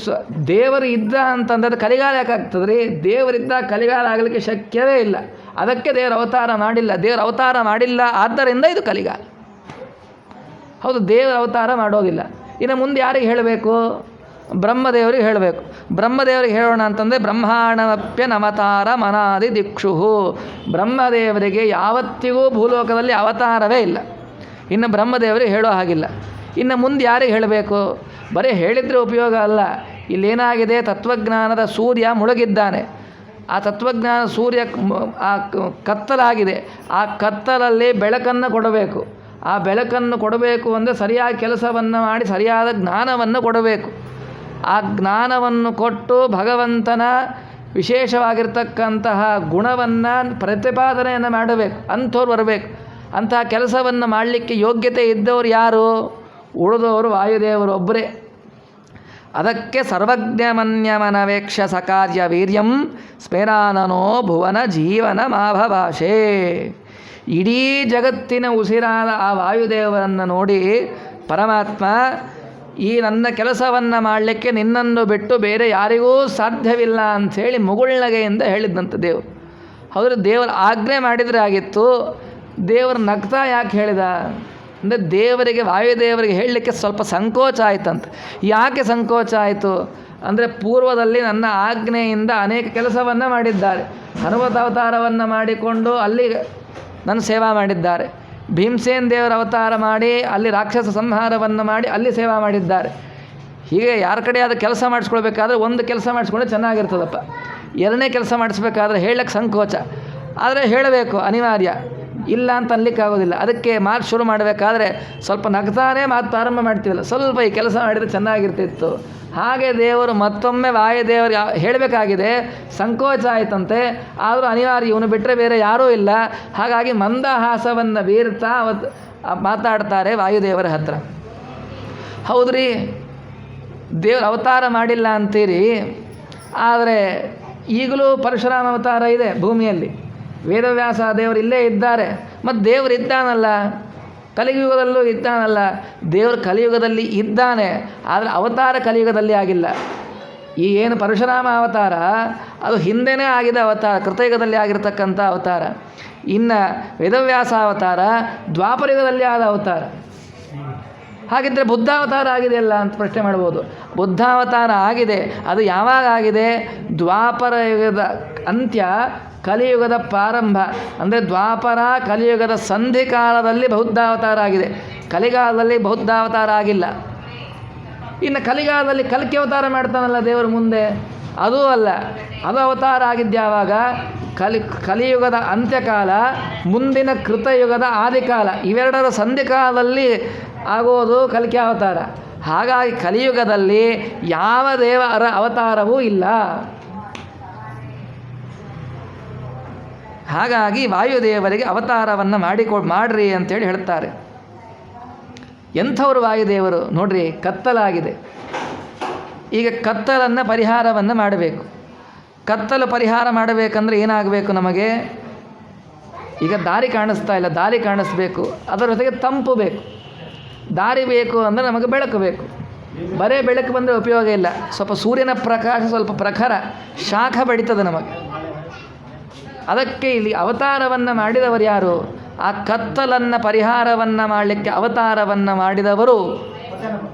ದೇವರು ಇದ್ದ ಅಂತಂದ್ರೆ ಕಲಿಗಾಲ ಯಾಕಾಗ್ತದೆ ರೀ? ದೇವರಿದ್ದ ಕಲಿಗಾಲ ಆಗಲಿಕ್ಕೆ ಶಕ್ಯವೇ ಇಲ್ಲ. ಅದಕ್ಕೆ ದೇವರ ಅವತಾರ ಮಾಡಿಲ್ಲ. ದೇವರ ಅವತಾರ ಮಾಡಿಲ್ಲ, ಆದ್ದರಿಂದ ಇದು ಕಲಿಗಾಲ. ಹೌದು, ದೇವರ ಅವತಾರ ಮಾಡೋದಿಲ್ಲ. ಇನ್ನು ಮುಂದೆ ಯಾರಿಗೆ ಹೇಳಬೇಕು? ಬ್ರಹ್ಮದೇವರಿಗೆ ಹೇಳಬೇಕು. ಬ್ರಹ್ಮದೇವರಿಗೆ ಹೇಳೋಣ ಅಂತಂದರೆ ಬ್ರಹ್ಮಾಣಮಪ್ಯನವತಾರ ಮನಾದಿ ದಿಕ್ಷು. ಬ್ರಹ್ಮದೇವರಿಗೆ ಯಾವತ್ತಿಗೂ ಭೂಲೋಕದಲ್ಲಿ ಅವತಾರವೇ ಇಲ್ಲ. ಇನ್ನು ಬ್ರಹ್ಮದೇವರಿಗೆ ಹೇಳೋ ಹಾಗಿಲ್ಲ. ಇನ್ನು ಮುಂದೆ ಯಾರಿಗೆ ಹೇಳಬೇಕು? ಬರೀ ಹೇಳಿದರೆ ಉಪಯೋಗ ಅಲ್ಲ. ಇಲ್ಲೇನಾಗಿದೆ, ತತ್ವಜ್ಞಾನದ ಸೂರ್ಯ ಮುಳುಗಿದ್ದಾನೆ. ಆ ತತ್ವಜ್ಞಾನ ಸೂರ್ಯ ಕತ್ತಲಾಗಿದೆ. ಆ ಕತ್ತಲಲ್ಲಿ ಬೆಳಕನ್ನು ಕೊಡಬೇಕು. ಆ ಬೆಳಕನ್ನು ಕೊಡಬೇಕು ಅಂದರೆ ಸರಿಯಾದ ಕೆಲಸವನ್ನು ಮಾಡಿ ಸರಿಯಾದ ಜ್ಞಾನವನ್ನು ಕೊಡಬೇಕು. ಆ ಜ್ಞಾನವನ್ನು ಕೊಟ್ಟು ಭಗವಂತನ ವಿಶೇಷವಾಗಿರ್ತಕ್ಕಂತಹ ಗುಣವನ್ನು ಪ್ರತಿಪಾದನೆಯನ್ನು ಮಾಡಬೇಕು. ಅಂಥವ್ರು ಬರಬೇಕು. ಅಂತಹ ಕೆಲಸವನ್ನು ಮಾಡಲಿಕ್ಕೆ ಯೋಗ್ಯತೆ ಇದ್ದವರು ಯಾರು? ಉಳಿದವರು ವಾಯುದೇವರು ಒಬ್ಬರೇ. ಅದಕ್ಕೆ ಸರ್ವಜ್ಞಮನ್ಯಮನವೇಕ್ಷ ಸಕಾರ್ಯ ವೀರ್ಯಂ ಸ್ಮೇರಾನನೋ ಭುವನ ಜೀವನ ಮಾಭಭಾಷೆ. ಇಡೀ ಜಗತ್ತಿನ ಉಸಿರಾದ ಆ ವಾಯುದೇವರನ್ನು ನೋಡಿ ಪರಮಾತ್ಮ, ಈ ನನ್ನ ಕೆಲಸವನ್ನು ಮಾಡಲಿಕ್ಕೆ ನಿನ್ನನ್ನು ಬಿಟ್ಟು ಬೇರೆ ಯಾರಿಗೂ ಸಾಧ್ಯವಿಲ್ಲ ಅಂಥೇಳಿ ಮುಗುಳ್ನಗೆಯಿಂದ ಹೇಳಿದ್ದಂಥ ದೇವರು. ಹೌದು, ದೇವರು ಆಜ್ಞೆ ಮಾಡಿದರೆ ಆಗಿತ್ತು. ದೇವರು ನಗ್ತಾ ಯಾಕೆ ಹೇಳಿದ ಅಂದರೆ, ದೇವರಿಗೆ ವಾಯುದೇವರಿಗೆ ಹೇಳಲಿಕ್ಕೆ ಸ್ವಲ್ಪ ಸಂಕೋಚ ಆಯ್ತಂತ. ಯಾಕೆ ಸಂಕೋಚ ಆಯಿತು ಅಂದರೆ, ಪೂರ್ವದಲ್ಲಿ ನನ್ನ ಆಜ್ಞೆಯಿಂದ ಅನೇಕ ಕೆಲಸವನ್ನು ಮಾಡಿದ್ದಾರೆ. ಹನುಮತ ಅವತಾರವನ್ನು ಮಾಡಿಕೊಂಡು ಅಲ್ಲಿ ನನ್ನ ಸೇವಾ ಮಾಡಿದ್ದಾರೆ. ಭೀಮಸೇನ ದೇವರ ಅವತಾರ ಮಾಡಿ ಅಲ್ಲಿ ರಾಕ್ಷಸ ಸಂಹಾರವನ್ನು ಮಾಡಿ ಅಲ್ಲಿ ಸೇವಾ ಮಾಡಿದ್ದಾರೆ. ಹೀಗೆ ಯಾರ ಕಡೆ ಆದ ಕೆಲಸ ಮಾಡಿಸ್ಕೊಳ್ಬೇಕಾದ್ರೆ ಒಂದು ಕೆಲಸ ಮಾಡಿಸ್ಕೊಂಡ್ರೆ ಚೆನ್ನಾಗಿರ್ತದಪ್ಪ. ಎರಡನೇ ಕೆಲಸ ಮಾಡಿಸ್ಬೇಕಾದ್ರೆ ಹೇಳಕ್ಕೆ ಸಂಕೋಚ, ಆದರೆ ಹೇಳಬೇಕು ಅನಿವಾರ್ಯ, ಇಲ್ಲ ಅಂತ ಅನ್ಲಿಕ್ಕಾಗೋದಿಲ್ಲ. ಅದಕ್ಕೆ ಮಾತು ಶುರು ಮಾಡಬೇಕಾದ್ರೆ ಸ್ವಲ್ಪ ನಗ್ತಾನೆ ಮಾತು ಪ್ರಾರಂಭ ಮಾಡ್ತೀವಲ್ಲ, ಸ್ವಲ್ಪ ಈ ಕೆಲಸ ಮಾಡಿದರೆ ಚೆನ್ನಾಗಿರ್ತಿತ್ತು. ಹಾಗೆ ದೇವರು ಮತ್ತೊಮ್ಮೆ ವಾಯುದೇವರಿಗೆ ಹೇಳಬೇಕಾಗಿದೆ, ಸಂಕೋಚ ಆಯಿತಂತೆ. ಆದರೂ ಅನಿವಾರ್ಯ, ಇವನು ಬಿಟ್ಟರೆ ಬೇರೆ ಯಾರೂ ಇಲ್ಲ. ಹಾಗಾಗಿ ಮಂದಹಾಸವನ್ನು ಬೀರ್ತಾ ಮಾತಾಡ್ತಾರೆ ವಾಯುದೇವರ ಹತ್ರ. ಹೌದ್ರಿ, ದೇವರ ಅವತಾರ ಮಾಡಿಲ್ಲ ಅಂತೀರಿ, ಆದರೆ ಈಗಲೂ ಪರಶುರಾಮ ಅವತಾರ ಇದೆ ಭೂಮಿಯಲ್ಲಿ. ವೇದವ್ಯಾಸ ದೇವರು ಇಲ್ಲೇ ಇದ್ದಾರೆ. ಮತ್ತು ದೇವರು ಇದ್ದಾನಲ್ಲ, ಕಲಿಯುಗದಲ್ಲೂ ಇದ್ದಾನಲ್ಲ. ದೇವರು ಕಲಿಯುಗದಲ್ಲಿ ಇದ್ದಾನೆ, ಆದರೆ ಅವತಾರ ಕಲಿಯುಗದಲ್ಲಿ ಆಗಿಲ್ಲ. ಈ ಏನು ಪರಶುರಾಮ ಅವತಾರ ಅದು ಹಿಂದೆನೇ ಆಗಿದೆ ಅವತಾರ, ಕೃತಯುಗದಲ್ಲಿ ಆಗಿರ್ತಕ್ಕಂಥ ಅವತಾರ. ಇನ್ನು ವೇದವ್ಯಾಸ ಅವತಾರ ದ್ವಾಪರಯುಗದಲ್ಲಿ ಆದ ಅವತಾರ. ಹಾಗಿದ್ದರೆ ಬುದ್ಧಾವತಾರ ಆಗಿದೆಯಲ್ಲ ಅಂತ ಪ್ರಶ್ನೆ ಮಾಡ್ಬೋದು. ಬುದ್ಧಾವತಾರ ಆಗಿದೆ, ಅದು ಯಾವಾಗ ಆಗಿದೆ? ದ್ವಾಪರ ಯುಗದ ಅಂತ್ಯ, ಕಲಿಯುಗದ ಪ್ರಾರಂಭ. ಅಂದರೆ ದ್ವಾಪರ ಕಲಿಯುಗದ ಸಂಧಿಕಾಲದಲ್ಲಿ ಬೌದ್ಧಾವತಾರ ಆಗಿದೆ. ಕಲಿಗಾಲದಲ್ಲಿ ಬೌದ್ಧಾವತಾರ ಆಗಿಲ್ಲ. ಇನ್ನು ಕಲಿಗಾಲದಲ್ಲಿ ಕಲ್ಕಿ ಅವತಾರ ಮಾಡ್ತಾನಲ್ಲ ದೇವರು ಮುಂದೆ, ಅದೂ ಅಲ್ಲ. ಅದು ಅವತಾರ ಆಗಿದ್ಯಾವಾಗ? ಕಲಿಯುಗದ ಅಂತ್ಯಕಾಲ, ಮುಂದಿನ ಕೃತಯುಗದ ಆದಿಕಾಲ, ಇವೆರಡರ ಸಂಧಿಕಾಲದಲ್ಲಿ ಆಗೋದು ಕಲ್ಕಿ ಅವತಾರ. ಹಾಗಾಗಿ ಕಲಿಯುಗದಲ್ಲಿ ಯಾವ ದೇವರ ಅವತಾರವೂ ಇಲ್ಲ. ಹಾಗಾಗಿ ವಾಯುದೇವರಿಗೆ ಅವತಾರವನ್ನು ಮಾಡ್ರಿ ಅಂತೇಳಿ ಹೇಳ್ತಾರೆ. ಎಂಥವರು ವಾಯುದೇವರು ನೋಡ್ರಿ, ಕತ್ತಲಾಗಿದೆ. ಈಗ ಕತ್ತಲನ್ನು ಪರಿಹಾರವನ್ನು ಮಾಡಬೇಕು. ಕತ್ತಲು ಪರಿಹಾರ ಮಾಡಬೇಕಂದ್ರೆ ಏನಾಗಬೇಕು ನಮಗೆ? ಈಗ ದಾರಿ ಕಾಣಿಸ್ತಾ ಇಲ್ಲ, ದಾರಿ ಕಾಣಿಸ್ಬೇಕು, ಅದರ ಜೊತೆಗೆ ತಂಪು ಬೇಕು. ದಾರಿ ಬೇಕು ಅಂದರೆ ನಮಗೆ ಬೆಳಕು ಬೇಕು. ಬರೇ ಬೆಳಕು ಬಂದರೆ ಉಪಯೋಗ ಇಲ್ಲ. ಸ್ವಲ್ಪ ಸೂರ್ಯನ ಪ್ರಕಾಶ ಸ್ವಲ್ಪ ಪ್ರಖರ, ಶಾಖ ಬಡಿತದೆ ನಮಗೆ. ಅದಕ್ಕೆ ಇಲ್ಲಿ ಅವತಾರವನ್ನು ಮಾಡಿದವರು ಯಾರು? ಆ ಕತ್ತಲನ್ನು ಪರಿಹಾರವನ್ನು ಮಾಡಲಿಕ್ಕೆ ಅವತಾರವನ್ನು ಮಾಡಿದವರು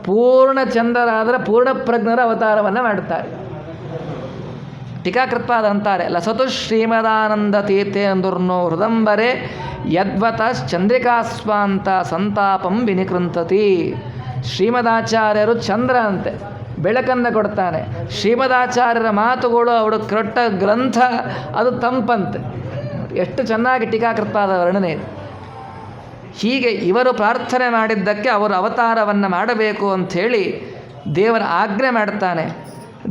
ಪೂರ್ಣಚಂದ್ರರಾದರೆ ಪೂರ್ಣಪ್ರಜ್ಞರ ಅವತಾರವನ್ನು ಮಾಡುತ್ತಾರೆ. ಟೀಕಾಕೃತ್ಪಾದಂತಾರೆ, ಲಸತು ಶ್ರೀಮದಾನಂದ ತೀರ್ಥೇಂದುರ್ನೋ ಹೃದಂಬರೆ ಯದ್ವತ ಚಂದ್ರಿಕಾಸ್ವಾಂತ ಸಂತಾಪಂ ವಿನಿಕೃಂತತಿ. ಶ್ರೀಮದಾಚಾರ್ಯರು ಚಂದ್ರ ಅಂತೆ, ಬೆಳಕನ್ನು ಕೊಡ್ತಾನೆ. ಶ್ರೀಮದಾಚಾರ್ಯರ ಮಾತುಗಳು ಅವರು ಕೊಟ್ಟ ಗ್ರಂಥ ಅದು ತಂಪಂತೆ. ಎಷ್ಟು ಚೆನ್ನಾಗಿ ಟೀಕಾಕೃತ್ಪಾದ ವರ್ಣನೆ. ಹೀಗೆ ಇವರು ಪ್ರಾರ್ಥನೆ ಮಾಡಿದ್ದಕ್ಕೆ ಅವರು ಅವತಾರವನ್ನು ಮಾಡಬೇಕು ಅಂಥೇಳಿ ದೇವರ ಆಜ್ಞೆ ಮಾಡ್ತಾನೆ.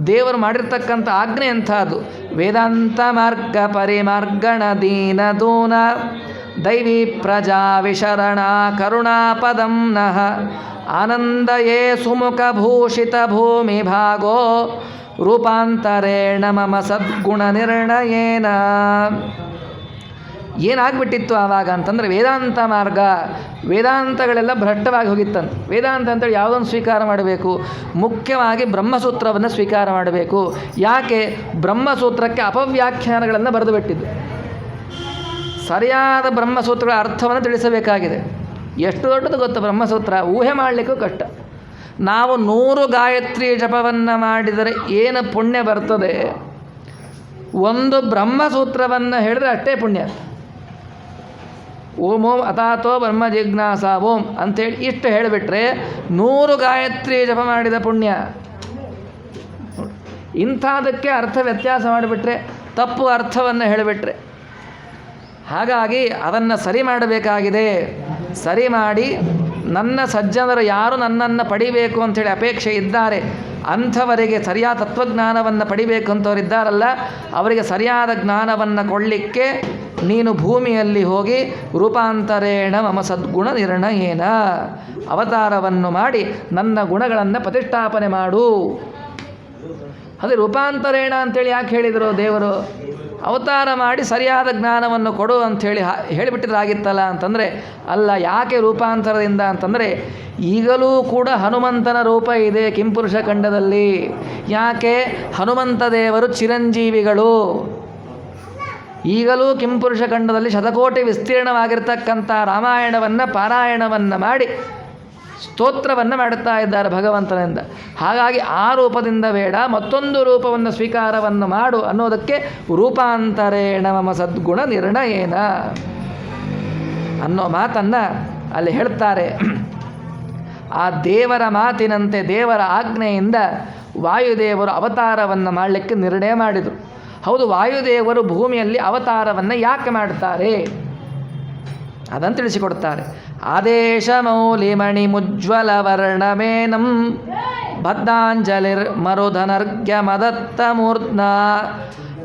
ದೇವರು ಮಾಡಿರ್ತಕ್ಕಂಥ ಆಜ್ಞೆ ಎಂಥದ್ದು? ವೇದಾಂತ ಮಾರ್ಗ ಪರಿಮಾರ್ಗಣ ದೀನ ದೂನ ದೈವಿ ಪ್ರಜಾ ವಿಶರಣ ಕರುಣಾಪದಂ ನಃ ಆನಂದಯೇ ಸುಮುಖ ಭೂಷಿತ ಭೂಮಿ ಭಾಗೋ ರೂಪಾಂತರೇಣ ಮಮ ಸದ್ಗುಣ ನಿರ್ಣಯೇನ. ಏನಾಗ್ಬಿಟ್ಟಿತ್ತು ಆವಾಗ ಅಂತಂದರೆ ವೇದಾಂತ ಮಾರ್ಗ, ವೇದಾಂತಗಳೆಲ್ಲ ಭ್ರಷ್ಟವಾಗಿ ಹೋಗಿತ್ತಂತೆ. ವೇದಾಂತ ಅಂತೇಳಿ ಯಾವುದನ್ನು ಸ್ವೀಕಾರ ಮಾಡಬೇಕು? ಮುಖ್ಯವಾಗಿ ಬ್ರಹ್ಮಸೂತ್ರವನ್ನು ಸ್ವೀಕಾರ ಮಾಡಬೇಕು. ಯಾಕೆ? ಬ್ರಹ್ಮಸೂತ್ರಕ್ಕೆ ಅಪವ್ಯಾಖ್ಯಾನಗಳನ್ನು ಬರೆದು ಬಿಟ್ಟಿದ್ದು. ಸರಿಯಾದ ಬ್ರಹ್ಮಸೂತ್ರಗಳ ಅರ್ಥವನ್ನು ತಿಳಿಸಬೇಕಾಗಿದೆ. ಎಷ್ಟು ದೊಡ್ಡದು ಗೊತ್ತು ಬ್ರಹ್ಮಸೂತ್ರ, ಊಹೆ ಮಾಡಲಿಕ್ಕೂ ಕಷ್ಟ. ನಾವು 100 ಗಾಯತ್ರಿ ಜಪವನ್ನು ಮಾಡಿದರೆ ಏನು ಪುಣ್ಯ ಬರ್ತದೆ, ಒಂದು ಬ್ರಹ್ಮಸೂತ್ರವನ್ನು ಹೇಳಿದ್ರೆ ಅಷ್ಟೇ ಪುಣ್ಯ. ಓಂ ಓಂ ಅಥಾತೋ ಬ್ರಹ್ಮ ಜಿಜ್ಞಾಸ ಓಂ ಅಂಥೇಳಿ ಇಷ್ಟು ಹೇಳಿಬಿಟ್ರೆ 100 ಗಾಯತ್ರಿ ಜಪ ಮಾಡಿದ ಪುಣ್ಯ. ಇಂಥದಕ್ಕೆ ಅರ್ಥ ವ್ಯತ್ಯಾಸ ಮಾಡಿಬಿಟ್ರೆ, ತಪ್ಪು ಅರ್ಥವನ್ನು ಹೇಳಿಬಿಟ್ರೆ. ಹಾಗಾಗಿ ಅದನ್ನು ಸರಿ ಮಾಡಬೇಕಾಗಿದೆ. ಸರಿ ಮಾಡಿ ನನ್ನ ಸಜ್ಜನರು ಯಾರು ನನ್ನನ್ನು ಪಡಿಬೇಕು ಅಂಥೇಳಿ ಅಪೇಕ್ಷೆ ಇದ್ದಾರೆ ಅಂಥವರಿಗೆ ಸರಿಯಾದ ತತ್ವಜ್ಞಾನವನ್ನು ಪಡಿಬೇಕು ಅಂತವರಿದ್ದಾರಲ್ಲ, ಅವರಿಗೆ ಸರಿಯಾದ ಜ್ಞಾನವನ್ನು ಕೊಡಲಿಕ್ಕೆ ನೀನು ಭೂಮಿಯಲ್ಲಿ ಹೋಗಿ ರೂಪಾಂತರೇಣ ಮಮ ಸದ್ಗುಣ ನಿರ್ಣಯೇನ ಅವತಾರವನ್ನು ಮಾಡಿ ನನ್ನ ಗುಣಗಳನ್ನು ಪ್ರತಿಷ್ಠಾಪನೆ ಮಾಡು. ಅದೇ ರೂಪಾಂತರೇಣ ಅಂಥೇಳಿ ಯಾಕೆ ಹೇಳಿದರು ದೇವರು? ಅವತಾರ ಮಾಡಿ ಸರಿಯಾದ ಜ್ಞಾನವನ್ನು ಕೊಡು ಅಂಥೇಳಿ ಹೇಳಿಬಿಟ್ಟಿದ್ರಾಗಿತ್ತಲ್ಲ ಅಂತಂದರೆ ಅಲ್ಲ. ಯಾಕೆ ರೂಪಾಂತರದಿಂದ ಅಂತಂದರೆ ಈಗಲೂ ಕೂಡ ಹನುಮಂತನ ರೂಪ ಇದೆ ಕಿಂಪುರುಷ ಖಂಡದಲ್ಲಿ. ಯಾಕೆ? ಹನುಮಂತ ದೇವರು ಚಿರಂಜೀವಿಗಳು. ಈಗಲೂ ಕಿಂಪುರುಷ ಖಂಡದಲ್ಲಿ ಶತಕೋಟಿ ವಿಸ್ತೀರ್ಣವಾಗಿರ್ತಕ್ಕಂಥ ರಾಮಾಯಣವನ್ನು ಪಾರಾಯಣವನ್ನು ಮಾಡಿ ಸ್ತೋತ್ರವನ್ನು ಮಾಡುತ್ತಾ ಇದ್ದಾರೆ ಭಗವಂತನಿಂದ. ಹಾಗಾಗಿ ಆ ರೂಪದಿಂದ ಬೇಡ, ಮತ್ತೊಂದು ರೂಪವನ್ನು ಸ್ವೀಕಾರವನ್ನು ಮಾಡು ಅನ್ನೋದಕ್ಕೆ ರೂಪಾಂತರೇಣ ಮಮ ಸದ್ಗುಣ ನಿರ್ಣಯೇನ ಅನ್ನೋ ಮಾತನ್ನು ಅಲ್ಲಿ ಹೇಳ್ತಾರೆ. ಆ ದೇವರ ಮಾತಿನಂತೆ ದೇವರ ಆಜ್ಞೆಯಿಂದ ವಾಯುದೇವರು ಅವತಾರವನ್ನು ಮಾಡಲಿಕ್ಕೆ ನಿರ್ಣಯ ಮಾಡಿದರು. ಹೌದು, ವಾಯುದೇವರು ಭೂಮಿಯಲ್ಲಿ ಅವತಾರವನ್ನು ಯಾಕೆ ಮಾಡ್ತಾರೆ ಅದನ್ನು ತಿಳಿಸಿಕೊಡ್ತಾರೆ. ಆದೇಶ ಮೌಲಿಮಣಿ ಮುಜ್ವಲ ವರ್ಣಮೇನಂ ಬದ್ಧಾಂಜಲಿರ್ ಮರುಧನರ್ಘ್ಯ ಮದತ್ತ ಮೂರ್ಧ್ನ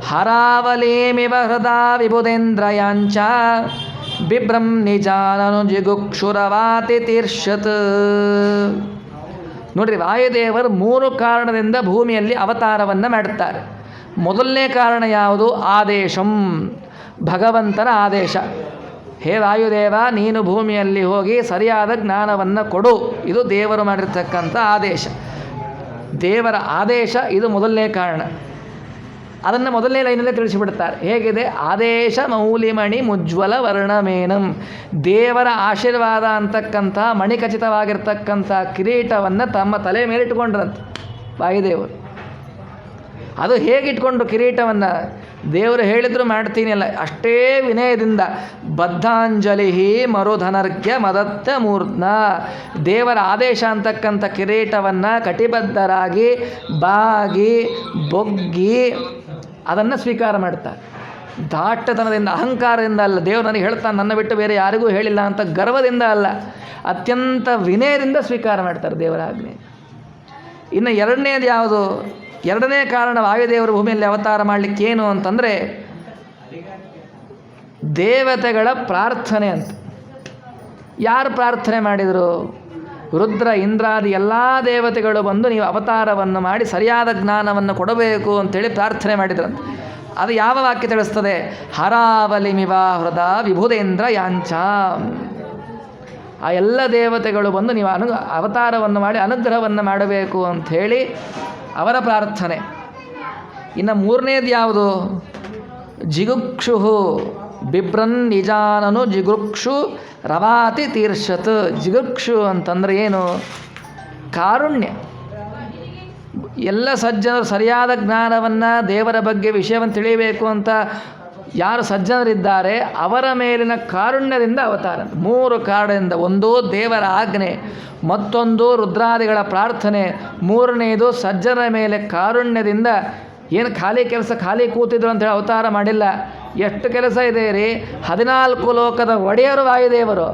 ಹರಾವಲೀಮಿವ ಹೃದಾ ವಿಬುಧೇಂದ್ರಯಾಂಚ ಬಿಭ್ರಂ ನಿಜಾನನು ಜಿಗುಕ್ಷುರವಾತಿ ತೀರ್ಷತ್. ನೋಡ್ರಿ, ವಾಯುದೇವರು 3 ಕಾರಣದಿಂದ ಭೂಮಿಯಲ್ಲಿ ಅವತಾರವನ್ನು ಮಾಡುತ್ತಾರೆ. ಮೊದಲನೇ ಕಾರಣ ಯಾವುದು? ಆದೇಶಂ, ಭಗವಂತನ ಆದೇಶ. ಹೇ ವಾಯುದೇವ, ನೀನು ಭೂಮಿಯಲ್ಲಿ ಹೋಗಿ ಸರಿಯಾದ ಜ್ಞಾನವನ್ನು ಕೊಡು. ಇದು ದೇವರು ಮಾಡಿರ್ತಕ್ಕಂಥ ಆದೇಶ. ದೇವರ ಆದೇಶ ಇದು ಮೊದಲನೇ ಕಾರಣ. ಅದನ್ನು ಮೊದಲನೇ ಲೈನಲ್ಲೇ ತಿಳಿಸಿಬಿಡ್ತಾರೆ. ಹೇಗಿದೆ? ಆದೇಶ ಮೌಲಿಮಣಿ ಮುಜ್ವಲ ವರ್ಣಮೇನಂ. ದೇವರ ಆಶೀರ್ವಾದ ಅಂತಕ್ಕಂಥ ಮಣಿಖಚಿತವಾಗಿರ್ತಕ್ಕಂಥ ಕಿರೀಟವನ್ನು ತಮ್ಮ ತಲೆ ಮೇಲಿಟ್ಟುಕೊಂಡ್ರಂತೆ ವಾಯುದೇವರು. ಅದು ಹೇಗಿಟ್ಕೊಂಡ್ರು ಕಿರೀಟವನ್ನು? ದೇವರು ಹೇಳಿದ್ರು ಮಾಡ್ತೀನಿ ಅಲ್ಲ, ಅಷ್ಟೇ ವಿನಯದಿಂದ ಬದ್ಧಾಂಜಲಿ ಮರುಧನರ್ಘ್ಯ ಮದತ್ತ ಮೂರ್ಧ್ನ, ದೇವರ ಆದೇಶ ಅಂತಕ್ಕಂಥ ಕಿರೀಟವನ್ನು ಕಟಿಬದ್ಧರಾಗಿ ಬಾಗಿ ಬೊಗ್ಗಿ ಅದನ್ನು ಸ್ವೀಕಾರ ಮಾಡ್ತಾರೆ. ದಾಟತನದಿಂದ, ಅಹಂಕಾರದಿಂದ ಅಲ್ಲ. ದೇವರು ನನಗೆ ಹೇಳ್ತಾನೆ, ನನ್ನ ಬಿಟ್ಟು ಬೇರೆ ಯಾರಿಗೂ ಹೇಳಿಲ್ಲ ಅಂತ ಗರ್ವದಿಂದ ಅಲ್ಲ, ಅತ್ಯಂತ ವಿನಯದಿಂದ ಸ್ವೀಕಾರ ಮಾಡ್ತಾರೆ ದೇವರ ಆಜ್ಞೆ. ಇನ್ನು ಎರಡನೇದು ಯಾವುದು? ಎರಡನೇ ಕಾರಣ ವಾಯುದೇವರು ಭೂಮಿಯಲ್ಲಿ ಅವತಾರ ಮಾಡಲಿಕ್ಕೇನು ಅಂತಂದರೆ ದೇವತೆಗಳ ಪ್ರಾರ್ಥನೆ ಅಂತ. ಯಾರು ಪ್ರಾರ್ಥನೆ ಮಾಡಿದರು? ರುದ್ರ ಇಂದ್ರಾದಿ ಎಲ್ಲ ದೇವತೆಗಳು ಬಂದು ನೀವು ಅವತಾರವನ್ನು ಮಾಡಿ ಸರಿಯಾದ ಜ್ಞಾನವನ್ನು ಕೊಡಬೇಕು ಅಂತೇಳಿ ಪ್ರಾರ್ಥನೆ ಮಾಡಿದ್ರಂತೆ. ಅದು ಯಾವ ವಾಕ್ಯ ತಿಳಿಸ್ತದೆ? ಹರಾವಲಿಮಿವ ಹೃದ ವಿಭುಧೇಂದ್ರ ಯಾಂಚ. ಆ ಎಲ್ಲ ದೇವತೆಗಳು ಬಂದು ನೀವು ಅವತಾರವನ್ನು ಮಾಡಿ ಅನುಗ್ರಹವನ್ನು ಮಾಡಬೇಕು ಅಂಥೇಳಿ ಅವರ ಪ್ರಾರ್ಥನೆ. ಇನ್ನು ಮೂರನೇದು ಯಾವುದು? ಜಿಗುಕ್ಷು ಬಿಭ್ರನ್ ನಿಜಾನನು ಜಿಗುಕ್ಷು ರವಾತಿ ತೀರ್ಷತ್. ಜಿಗುಕ್ಷು ಅಂತಂದರೆ ಏನು? ಕಾರುಣ್ಯ. ಎಲ್ಲ ಸಜ್ಜನರು ಸರಿಯಾದ ಜ್ಞಾನವನ್ನು, ದೇವರ ಬಗ್ಗೆ ವಿಷಯವನ್ನು ತಿಳಿಯಬೇಕು ಅಂತ ಯಾರು ಸಜ್ಜನರಿದ್ದಾರೆ ಅವರ ಮೇಲಿನ ಕಾರುಣ್ಯದಿಂದ ಅವತಾರ. ಮೂರು ಕಾರಣದಿಂದ: ಒಂದು ದೇವರ ಆಜ್ಞೆ, ಮತ್ತೊಂದು ರುದ್ರಾದಿಗಳ ಪ್ರಾರ್ಥನೆ, ಮೂರನೆಯದು ಸಜ್ಜನರ ಮೇಲೆ ಕಾರುಣ್ಯದಿಂದ. ಏನು ಖಾಲಿ ಕೆಲಸ, ಖಾಲಿ ಕೂತಿದ್ರು ಅಂತೇಳಿ ಅವತಾರ ಮಾಡಿಲ್ಲ. ಎಷ್ಟು ಕೆಲಸ ಇದೆ ರೀ! 14 ಲೋಕದ ಒಡೆಯರು ವಾಯುದೇವರು,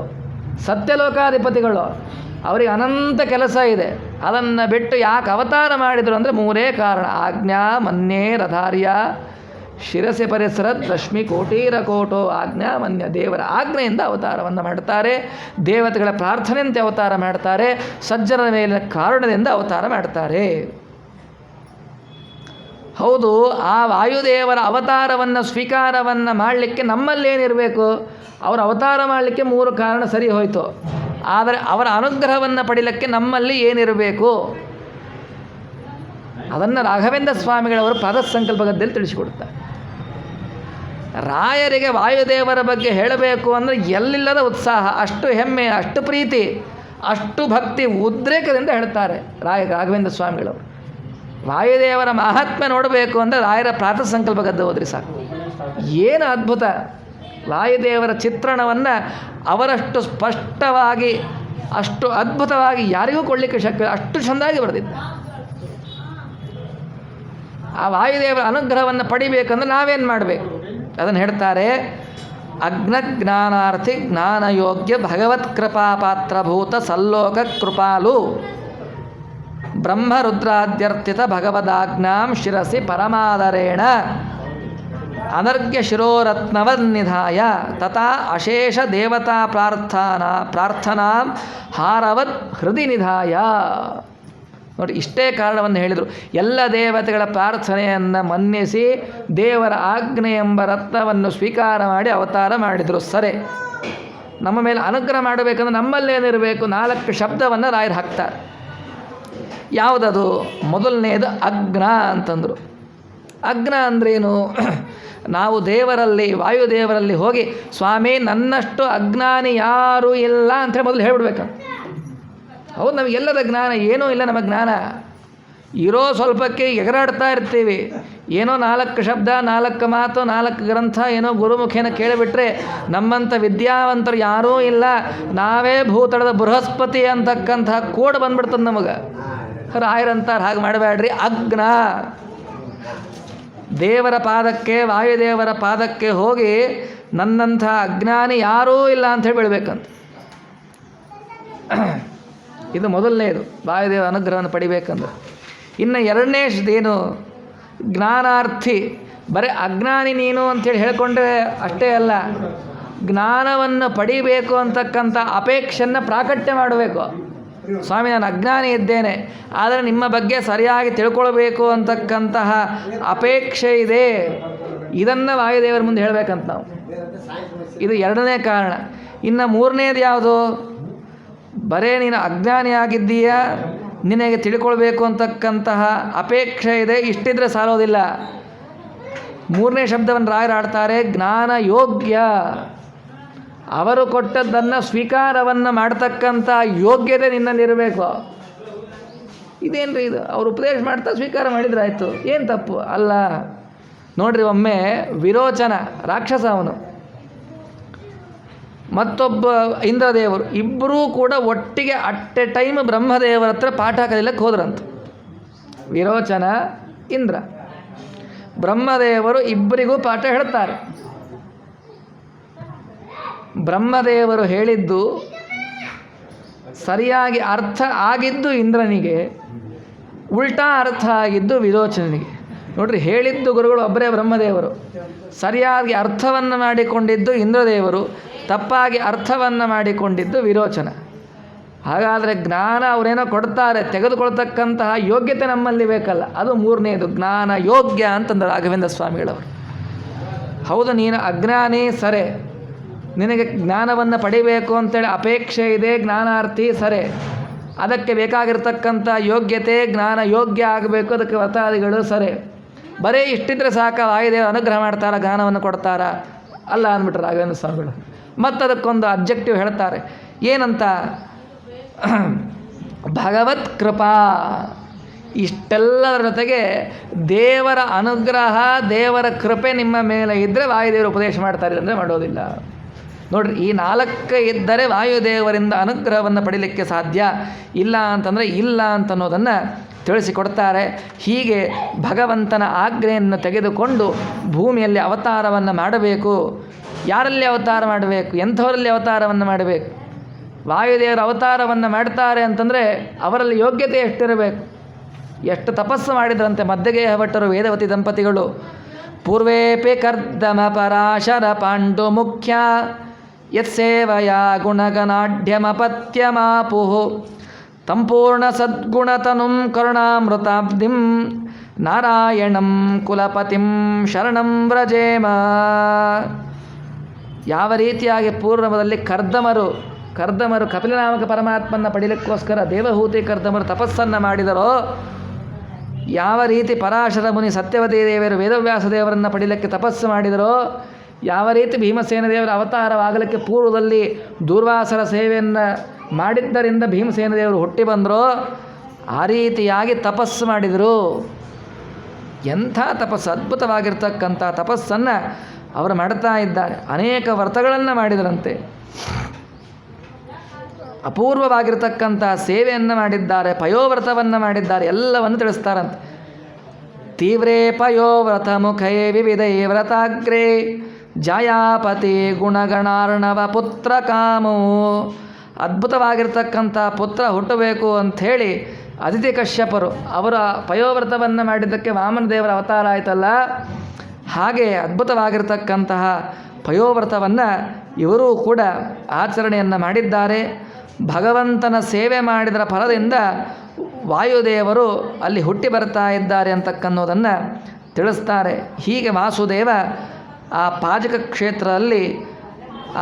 ಸತ್ಯಲೋಕಾಧಿಪತಿಗಳು, ಅವರಿಗೆ ಅನಂತ ಕೆಲಸ ಇದೆ. ಅದನ್ನು ಬಿಟ್ಟು ಯಾಕೆ ಅವತಾರ ಮಾಡಿದರು ಅಂದರೆ ಮೂರೇ ಕಾರಣ: ಆಜ್ಞಾ ಮನ್ಯೇ ರಥಾರ್ಯ ಶಿರಸೆ ಪರಿಸರತ್ ರಶ್ಮಿ ಕೋಟೀರ ಕೋಟೋ ಆಜ್ಞಾ ಮನ್ಯ. ದೇವರ ಆಜ್ಞೆಯಿಂದ ಅವತಾರವನ್ನು ಮಾಡ್ತಾರೆ, ದೇವತೆಗಳ ಪ್ರಾರ್ಥನೆಯಂತೆ ಅವತಾರ ಮಾಡ್ತಾರೆ, ಸಜ್ಜನರ ಮೇಲಿನ ಕಾರಣದಿಂದ ಅವತಾರ ಮಾಡ್ತಾರೆ. ಹೌದು, ಆ ವಾಯುದೇವರ ಅವತಾರವನ್ನು ಸ್ವೀಕಾರವನ್ನು ಮಾಡಲಿಕ್ಕೆ ನಮ್ಮಲ್ಲೇನಿರಬೇಕು? ಅವರ ಅವತಾರ ಮಾಡಲಿಕ್ಕೆ ಮೂರು ಕಾರಣ ಸರಿ ಹೋಯಿತು. ಆದರೆ ಅವರ ಅನುಗ್ರಹವನ್ನು ಪಡೀಲಿಕ್ಕೆ ನಮ್ಮಲ್ಲಿ ಏನಿರಬೇಕು? ಅದನ್ನು ರಾಘವೇಂದ್ರ ಸ್ವಾಮಿಗಳವರು ಪಾದಸಂಕಲ್ಪ ಗದ್ದೆಯಲ್ಲಿ ತಿಳಿಸಿಕೊಡುತ್ತಾರೆ. ರಾಯರಿಗೆ ವಾಯುದೇವರ ಬಗ್ಗೆ ಹೇಳಬೇಕು ಅಂದರೆ ಎಲ್ಲಿಲ್ಲದ ಉತ್ಸಾಹ, ಅಷ್ಟು ಹೆಮ್ಮೆ, ಅಷ್ಟು ಪ್ರೀತಿ, ಅಷ್ಟು ಭಕ್ತಿ, ಉದ್ರೇಕದಿಂದ ಹೇಳ್ತಾರೆ ರಾಘವೇಂದ್ರ ಸ್ವಾಮಿಗಳವರು. ವಾಯುದೇವರ ಮಹಾತ್ಮೆ ನೋಡಬೇಕು ಅಂದರೆ ರಾಯರ ಪ್ರಾತಃಸಂಕಲ್ಪ ಗದ್ದೆ ಹೋದ್ರಿ ಸಾಕು. ಏನು ಅದ್ಭುತ! ವಾಯುದೇವರ ಚಿತ್ರಣವನ್ನು ಅವರಷ್ಟು ಸ್ಪಷ್ಟವಾಗಿ, ಅಷ್ಟು ಅದ್ಭುತವಾಗಿ ಯಾರಿಗೂ ಕೊಡಲಿಕ್ಕೆ ಶಕ್ಯ, ಅಷ್ಟು ಚೆಂದಾಗಿ ಬರೆದಿದ್ದ. ಆ ವಾಯುದೇವರ ಅನುಗ್ರಹವನ್ನು ಪಡಿಬೇಕಂದ್ರೆ ನಾವೇನು ಮಾಡಬೇಕು? ಅದನ್ನು ಹೇಳ್ತಾರೆ. ಅಗ್ನಜ್ಞಾನಾರ್ಥಿ ಜ್ಞಾನಯೋಗ್ಯ ಭಗವತ್ ಕೃಪಾಪಾತ್ರಭೂತ ಸಲ್ಲೋಕ ಕೃಪಾಲು ಬ್ರಹ್ಮರುದ್ರಾದ್ಯರ್ಥಿತ ಭಗವದಾಜ್ಞಾಂ ಶಿರಸಿ ಪರಮಾದರೇಣ ಅನರ್ಘ್ಯ ಶಿರೋರತ್ನವನ್ನಿಧಾಯ ತಥಾ ಅಶೇಷ ದೇವತಾ ಪ್ರಾರ್ಥನಾ ಹಾರವತ್ ಹೃದಯ ನಿಧಾಯ. ನೋಡಿ, ಇಷ್ಟೇ ಕಾರಣವನ್ನು ಹೇಳಿದರು. ಎಲ್ಲ ದೇವತೆಗಳ ಪ್ರಾರ್ಥನೆಯನ್ನು ಮನ್ನಿಸಿ ದೇವರ ಆಜ್ಞೆ ಎಂಬ ರತ್ನವನ್ನು ಸ್ವೀಕಾರ ಮಾಡಿ ಅವತಾರ ಮಾಡಿದರು. ಸರಿ, ನಮ್ಮ ಮೇಲೆ ಅನುಗ್ರಹ ಮಾಡಬೇಕಂದ್ರೆ ನಮ್ಮಲ್ಲೇನಿರಬೇಕು? 4 ಶಬ್ದವನ್ನು ರಾಯರು ಹಾಕ್ತಾರೆ. ಯಾವುದದು? ಮೊದಲನೇದು ಅಗ್ನ ಅಂತಂದರು. ಅಗ್ನ ಅಂದ್ರೇನು? ನಾವು ದೇವರಲ್ಲಿ, ವಾಯುದೇವರಲ್ಲಿ ಹೋಗಿ, ಸ್ವಾಮಿ ನನ್ನಷ್ಟು ಅಜ್ಞಾನಿ ಯಾರೂ ಇಲ್ಲ ಅಂತೇಳಿ ಮೊದಲು ಹೇಳ್ಬಿಡ್ಬೇಕು. ಹೌದು, ನಮಗೆಲ್ಲದ ಜ್ಞಾನ ಏನೂ ಇಲ್ಲ. ನಮ್ಮ ಜ್ಞಾನ ಇರೋ ಸ್ವಲ್ಪಕ್ಕೆ ಎಗರಾಡ್ತಾ ಇರ್ತೀವಿ. ಏನೋ 4 ಶಬ್ದ, 4 ಮಾತು, 4 ಗ್ರಂಥ ಏನೋ ಗುರುಮುಖೇನ ಕೇಳಿಬಿಟ್ರೆ ನಮ್ಮಂಥ ವಿದ್ಯಾವಂತರು ಯಾರೂ ಇಲ್ಲ, ನಾವೇ ಭೂತಳದ ಬೃಹಸ್ಪತಿ ಅಂತಕ್ಕಂಥ ಕೋಡ್ ಬಂದ್ಬಿಡ್ತದೆ ನಮಗೆ. ರಾಯರಂತಾರೆ ಹಾಗೆ ಮಾಡಬೇಡ್ರಿ. ಅಗ್ನ ದೇವರ ಪಾದಕ್ಕೆ, ವಾಯುದೇವರ ಪಾದಕ್ಕೆ ಹೋಗಿ ನನ್ನಂಥ ಅಜ್ಞಾನಿ ಯಾರೂ ಇಲ್ಲ ಅಂಥೇಳಿ ಬೆಳಬೇಕಂತ. ಇದು ಮೊದಲನೇದು, ವಾಯುದೇವ ಅನುಗ್ರಹವನ್ನು ಪಡಿಬೇಕಂದ್ರೆ. ಇನ್ನು ಎರಡನೇದೇನು? ಜ್ಞಾನಾರ್ಥಿ. ಬರೀ ಅಜ್ಞಾನಿ ನೀನು ಅಂಥೇಳಿ ಹೇಳ್ಕೊಂಡ್ರೆ ಅಷ್ಟೇ ಅಲ್ಲ, ಜ್ಞಾನವನ್ನು ಪಡಿಬೇಕು ಅಂತಕ್ಕಂಥ ಅಪೇಕ್ಷೆಯನ್ನು ಪ್ರಾಕಟ್ಯ ಮಾಡಬೇಕು. ಸ್ವಾಮಿ, ನಾನು ಅಜ್ಞಾನಿ ಇದ್ದೇನೆ, ಆದರೆ ನಿಮ್ಮ ಬಗ್ಗೆ ಸರಿಯಾಗಿ ತಿಳ್ಕೊಳ್ಬೇಕು ಅಂತಕ್ಕಂತಹ ಅಪೇಕ್ಷೆ ಇದೆ. ಇದನ್ನು ವಾಯುದೇವರ ಮುಂದೆ ಹೇಳಬೇಕಂತ ನಾವು. ಇದು ಎರಡನೇ ಕಾರಣ. ಇನ್ನು ಮೂರನೇದು ಯಾವುದು? ಬರೇ ನೀನು ಅಜ್ಞಾನಿಯಾಗಿದ್ದೀಯಾ, ನಿನಗೆ ತಿಳ್ಕೊಳ್ಬೇಕು ಅಂತಕ್ಕಂತಹ ಅಪೇಕ್ಷೆ ಇದೆ, ಇಷ್ಟಿದ್ರೆ ಸಾಲೋದಿಲ್ಲ. ಮೂರನೇ ಶಬ್ದವನ್ನು ರಾಯರು ಆಡ್ತಾರೆ, ಜ್ಞಾನ ಯೋಗ್ಯ. ಅವರು ಕೊಟ್ಟದ್ದನ್ನು ಸ್ವೀಕಾರವನ್ನು ಮಾಡ್ತಕ್ಕಂಥ ಯೋಗ್ಯತೆ ನಿನ್ನಲ್ಲಿರಬೇಕು. ಇದೇನು ರೀ ಇದು, ಅವ್ರು ಉಪದೇಶ ಮಾಡ್ತಾ ಸ್ವೀಕಾರ ಮಾಡಿದ್ರೆ ಆಯಿತು, ಏನು ತಪ್ಪು ಅಲ್ಲ. ನೋಡ್ರಿ, ಒಮ್ಮೆ ವಿರೋಚನ ರಾಕ್ಷಸ, ಅವನು ಮತ್ತೊಬ್ಬ ಇಂದ್ರದೇವರು ಇಬ್ಬರೂ ಕೂಡ ಒಟ್ಟಿಗೆ ಅಟ್ ಎ ಟೈಮ್ ಬ್ರಹ್ಮದೇವರ ಹತ್ರ ಪಾಠ ಕಲಿಯಕ್ಕೆ ಹೋದ್ರಂತ. ವಿರೋಚನ, ಇಂದ್ರ, ಬ್ರಹ್ಮದೇವರು ಇಬ್ಬರಿಗೂ ಪಾಠ ಹೇಳ್ತಾರೆ. ಬ್ರಹ್ಮದೇವರು ಹೇಳಿದ್ದು ಸರಿಯಾಗಿ ಅರ್ಥ ಆಗಿದ್ದು ಇಂದ್ರನಿಗೆ, ಉಲ್ಟಾ ಅರ್ಥ ಆಗಿದ್ದು ವಿರೋಚನಿಗೆ. ನೋಡ್ರಿ, ಹೇಳಿದ್ದು ಗುರುಗಳು ಒಬ್ಬರೇ ಬ್ರಹ್ಮದೇವರು, ಸರಿಯಾಗಿ ಅರ್ಥವನ್ನು ಮಾಡಿಕೊಂಡಿದ್ದು ಇಂದ್ರದೇವರು, ತಪ್ಪಾಗಿ ಅರ್ಥವನ್ನು ಮಾಡಿಕೊಂಡಿದ್ದು ವಿರೋಚನ. ಹಾಗಾದರೆ ಜ್ಞಾನ ಅವರೇನೋ ಕೊಡ್ತಾರೆ, ತೆಗೆದುಕೊಳ್ತಕ್ಕಂತಹ ಯೋಗ್ಯತೆ ನಮ್ಮಲ್ಲಿ ಬೇಕಲ್ಲ, ಅದು ಮೂರನೇದು ಜ್ಞಾನ ಯೋಗ್ಯ ಅಂತಂದ್ರೆ ರಾಘವೇಂದ್ರ ಸ್ವಾಮಿಗಳವರು. ಹೌದು, ನೀನು ಅಜ್ಞಾನಿ ಸರೆ, ನಿನಗೆ ಜ್ಞಾನವನ್ನು ಪಡಿಬೇಕು ಅಂತೇಳಿ ಅಪೇಕ್ಷೆ ಇದೆ, ಜ್ಞಾನಾರ್ಥಿ ಸರೆ, ಅದಕ್ಕೆ ಬೇಕಾಗಿರ್ತಕ್ಕಂಥ ಯೋಗ್ಯತೆ ಜ್ಞಾನ ಯೋಗ್ಯ ಆಗಬೇಕು, ಅದಕ್ಕೆ ವ್ರತಾದಿಗಳು ಸರೆ. ಬರೀ ಇಷ್ಟಿದ್ರೆ ಸಾಕ, ವಾಯುದೇವರು ಅನುಗ್ರಹ ಮಾಡ್ತಾರ, ಜ್ಞಾನವನ್ನು ಕೊಡ್ತಾರ? ಅಲ್ಲ ಅಂದ್ಬಿಟ್ರೆ ರಾಘವೇಂದ್ರ ಸ್ವಾಮಿಗಳು. ಮತ್ತು ಅದಕ್ಕೊಂದು ಅಬ್ಜೆಕ್ಟಿವ್ ಹೇಳ್ತಾರೆ, ಏನಂತ? ಭಗವತ್ ಕೃಪಾ. ಇಷ್ಟೆಲ್ಲರ ಜೊತೆಗೆ ದೇವರ ಅನುಗ್ರಹ, ದೇವರ ಕೃಪೆ ನಿಮ್ಮ ಮೇಲೆ ಇದ್ದರೆ ವಾಯುದೇವರು ಉಪದೇಶ ಮಾಡ್ತಾರೆ, ಅಂದರೆ ಮಾಡೋದಿಲ್ಲ. ನೋಡ್ರಿ, ಈ 4 ಇದ್ದರೆ ವಾಯುದೇವರಿಂದ ಅನುಗ್ರಹವನ್ನು ಪಡೀಲಿಕ್ಕೆ ಸಾಧ್ಯ, ಇಲ್ಲ ಅಂತಂದರೆ ಇಲ್ಲ ಅಂತನ್ನೋದನ್ನು ತಿಳಿಸಿಕೊಡ್ತಾರೆ. ಹೀಗೆ ಭಗವಂತನ ಆಜ್ಞೆಯನ್ನು ತೆಗೆದುಕೊಂಡು ಭೂಮಿಯಲ್ಲಿ ಅವತಾರವನ್ನು ಮಾಡಬೇಕು. ಯಾರಲ್ಲಿ ಅವತಾರ ಮಾಡಬೇಕು? ಎಂಥವರಲ್ಲಿ ಅವತಾರವನ್ನು ಮಾಡಬೇಕು? ವಾಯುದೇವರ ಅವತಾರವನ್ನು ಮಾಡ್ತಾರೆ ಅಂತಂದರೆ ಅವರಲ್ಲಿ ಯೋಗ್ಯತೆ ಎಷ್ಟಿರಬೇಕು? ಎಷ್ಟು ತಪಸ್ಸು ಮಾಡಿದ್ರಂತೆ ಮಧ್ಯಗೇಹ ಭಟ್ಟರು, ವೇದವತಿ ದಂಪತಿಗಳು. ಪೂರ್ವೇಪಿ ಕರ್ದಮ ಪರಾಶರ ಪಾಂಡು ಮುಖ್ಯ ಯತ್ಸೇವಯ ಗುಣಗನಾಢ್ಯಮಪತ್ಯಮಾಪು ತಂಪೂರ್ಣ ಸದ್ಗುಣತನುಂ ಕರುಣಾಮೃತಾಬ್ಧಿಂ ನಾರಾಯಣಂ ಕುಲಪತಿಂ ಶರಣಂ ವ್ರಜೇಮ. ಯಾವ ರೀತಿಯಾಗಿ ಪೂರ್ವದಲ್ಲಿ ಕರ್ದಮರು ಕಪಿಲನಾಮಕ ಪರಮಾತ್ಮನ ಪಡೀಲಿಕ್ಕೋಸ್ಕರ ದೇವಹೂತಿ ಕರ್ದಮರು ತಪಸ್ಸನ್ನು ಮಾಡಿದರೋ, ಯಾವ ರೀತಿ ಪರಾಶರ ಮುನಿ ಸತ್ಯವತಿ ದೇವರು ವೇದವ್ಯಾಸ ದೇವರನ್ನು ಪಡೀಲಿಕ್ಕೆ ತಪಸ್ಸು ಮಾಡಿದರೋ, ಯಾವ ರೀತಿ ಭೀಮಸೇನ ದೇವರ ಅವತಾರವಾಗಲಿಕ್ಕೆ ಪೂರ್ವದಲ್ಲಿ ದೂರ್ವಾಸರ ಸೇವೆಯನ್ನು ಮಾಡಿದ್ದರಿಂದ ಭೀಮಸೇನ ದೇವರು ಹುಟ್ಟಿ ಬಂದರೋ, ಆ ರೀತಿಯಾಗಿ ತಪಸ್ಸು ಮಾಡಿದರು. ಎಂಥ ತಪಸ್ಸು! ಅದ್ಭುತವಾಗಿರ್ತಕ್ಕಂಥ ತಪಸ್ಸನ್ನು ಅವರು ಮಾಡ್ತಾ ಇದ್ದಾರೆ. ಅನೇಕ ವ್ರತಗಳನ್ನು ಮಾಡಿದರಂತೆ, ಅಪೂರ್ವವಾಗಿರ್ತಕ್ಕಂಥ ಸೇವೆಯನ್ನು ಮಾಡಿದ್ದಾರೆ, ಪಯೋವ್ರತವನ್ನು ಮಾಡಿದ್ದಾರೆ, ಎಲ್ಲವನ್ನು ತಿಳಿಸ್ತಾರಂತೆ. ತೀವ್ರೇ ಪಯೋವ್ರತ ಮುಖೇ ವಿವಿಧೈ ವ್ರತಾಗ್ರೇ ಜಾಯಾಪತಿ ಗುಣಗಣಾರ್ಣವ ಪುತ್ರ ಕಾಮೋ. ಅದ್ಭುತವಾಗಿರ್ತಕ್ಕಂಥ ಪುತ್ರ ಹುಟ್ಟಬೇಕು ಅಂಥೇಳಿ ಅದಿತಿ ಕಶ್ಯಪರು ಅವರ ಪಯೋವ್ರತವನ್ನು ಮಾಡಿದ್ದಕ್ಕೆ ವಾಮನ ದೇವರ ಅವತಾರ ಆಯ್ತಲ್ಲ, ಹಾಗೆ ಅದ್ಭುತವಾಗಿರ್ತಕ್ಕಂತಹ ಪಯೋವ್ರತವನ್ನು ಇವರೂ ಕೂಡ ಆಚರಣೆಯನ್ನು ಮಾಡಿದ್ದಾರೆ. ಭಗವಂತನ ಸೇವೆ ಮಾಡಿದರ ಫಲದಿಂದ ವಾಯುದೇವರು ಅಲ್ಲಿ ಹುಟ್ಟಿ ಬರ್ತಾ ಇದ್ದಾರೆ ಅಂತಕ್ಕನ್ನೋದನ್ನು ತಿಳಿಸ್ತಾರೆ. ಹೀಗೆ ವಾಸುದೇವ ಆ ಪಾಜಕ ಕ್ಷೇತ್ರದಲ್ಲಿ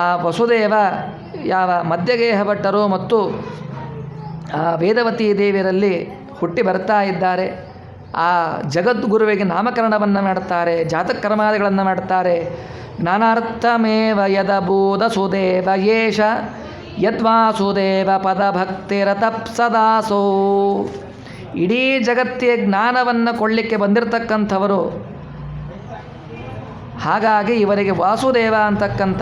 ಆ ವಸುದೇವ ಯಾವ ಮಧ್ಯಗೇಹ ಭಟ್ಟರು ಮತ್ತು ಆ ವೇದವತಿ ದೇವಿಯರಲ್ಲಿ ಹುಟ್ಟಿ ಬರ್ತಾ ಇದ್ದಾರೆ. ಆ ಜಗದ್ಗುರುವಿಗೆ ನಾಮಕರಣವನ್ನು ಮಾಡ್ತಾರೆ, ಜಾತಕರ್ಮಾದಿಗಳನ್ನು ಮಾಡ್ತಾರೆ. ಜ್ಞಾನಾರ್ಥಮೇವ ಯದಭೂತ ಸುದೇವ ಯೇಷ ಯದ್ವಾಸುದೇವ ಪದಭಕ್ತಿರತಪ್ಸದಾಸೋ. ಇಡೀ ಜಗತ್ತಿಗೆ ಜ್ಞಾನವನ್ನು ಕೊಳ್ಳಿಕ್ಕೆ ಬಂದಿರತಕ್ಕಂಥವರು. ಹಾಗಾಗಿ ಇವರಿಗೆ ವಾಸುದೇವ ಅಂತಕ್ಕಂಥ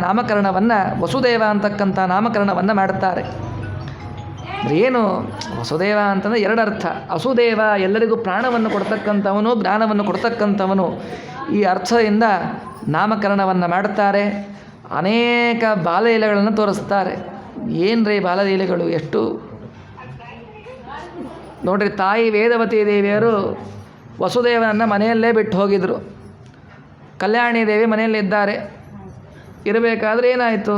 ನಾಮಕರಣವನ್ನು ವಸುದೇವ ಅಂತಕ್ಕಂಥ ನಾಮಕರಣವನ್ನು ಮಾಡುತ್ತಾರೆ. ಏನು ವಸುದೇವ ಅಂತಂದರೆ ಎರಡರ್ಥ. ವಸುದೇವ ಎಲ್ಲರಿಗೂ ಪ್ರಾಣವನ್ನು ಕೊಡ್ತಕ್ಕಂಥವನು, ಜ್ಞಾನವನ್ನು ಕೊಡ್ತಕ್ಕಂಥವನು. ಈ ಅರ್ಥದಿಂದ ನಾಮಕರಣವನ್ನು ಮಾಡುತ್ತಾರೆ. ಅನೇಕ ಬಾಲಲೀಲೆಗಳನ್ನು ತೋರಿಸ್ತಾರೆ. ಏನು ರೀ ಬಾಲಲೀಲೆಗಳು ಎಷ್ಟು! ನೋಡ್ರಿ, ತಾಯಿ ವೇದವತಿ ದೇವಿಯರು ವಸುದೇವನನ್ನು ಮನೆಯಲ್ಲೇ ಬಿಟ್ಟು ಹೋಗಿದ್ರು. ಕಲ್ಯಾಣಿ ದೇವಿ ಮನೆಯಲ್ಲಿದ್ದಾರೆ. ಇರಬೇಕಾದ್ರೆ ಏನಾಯಿತು,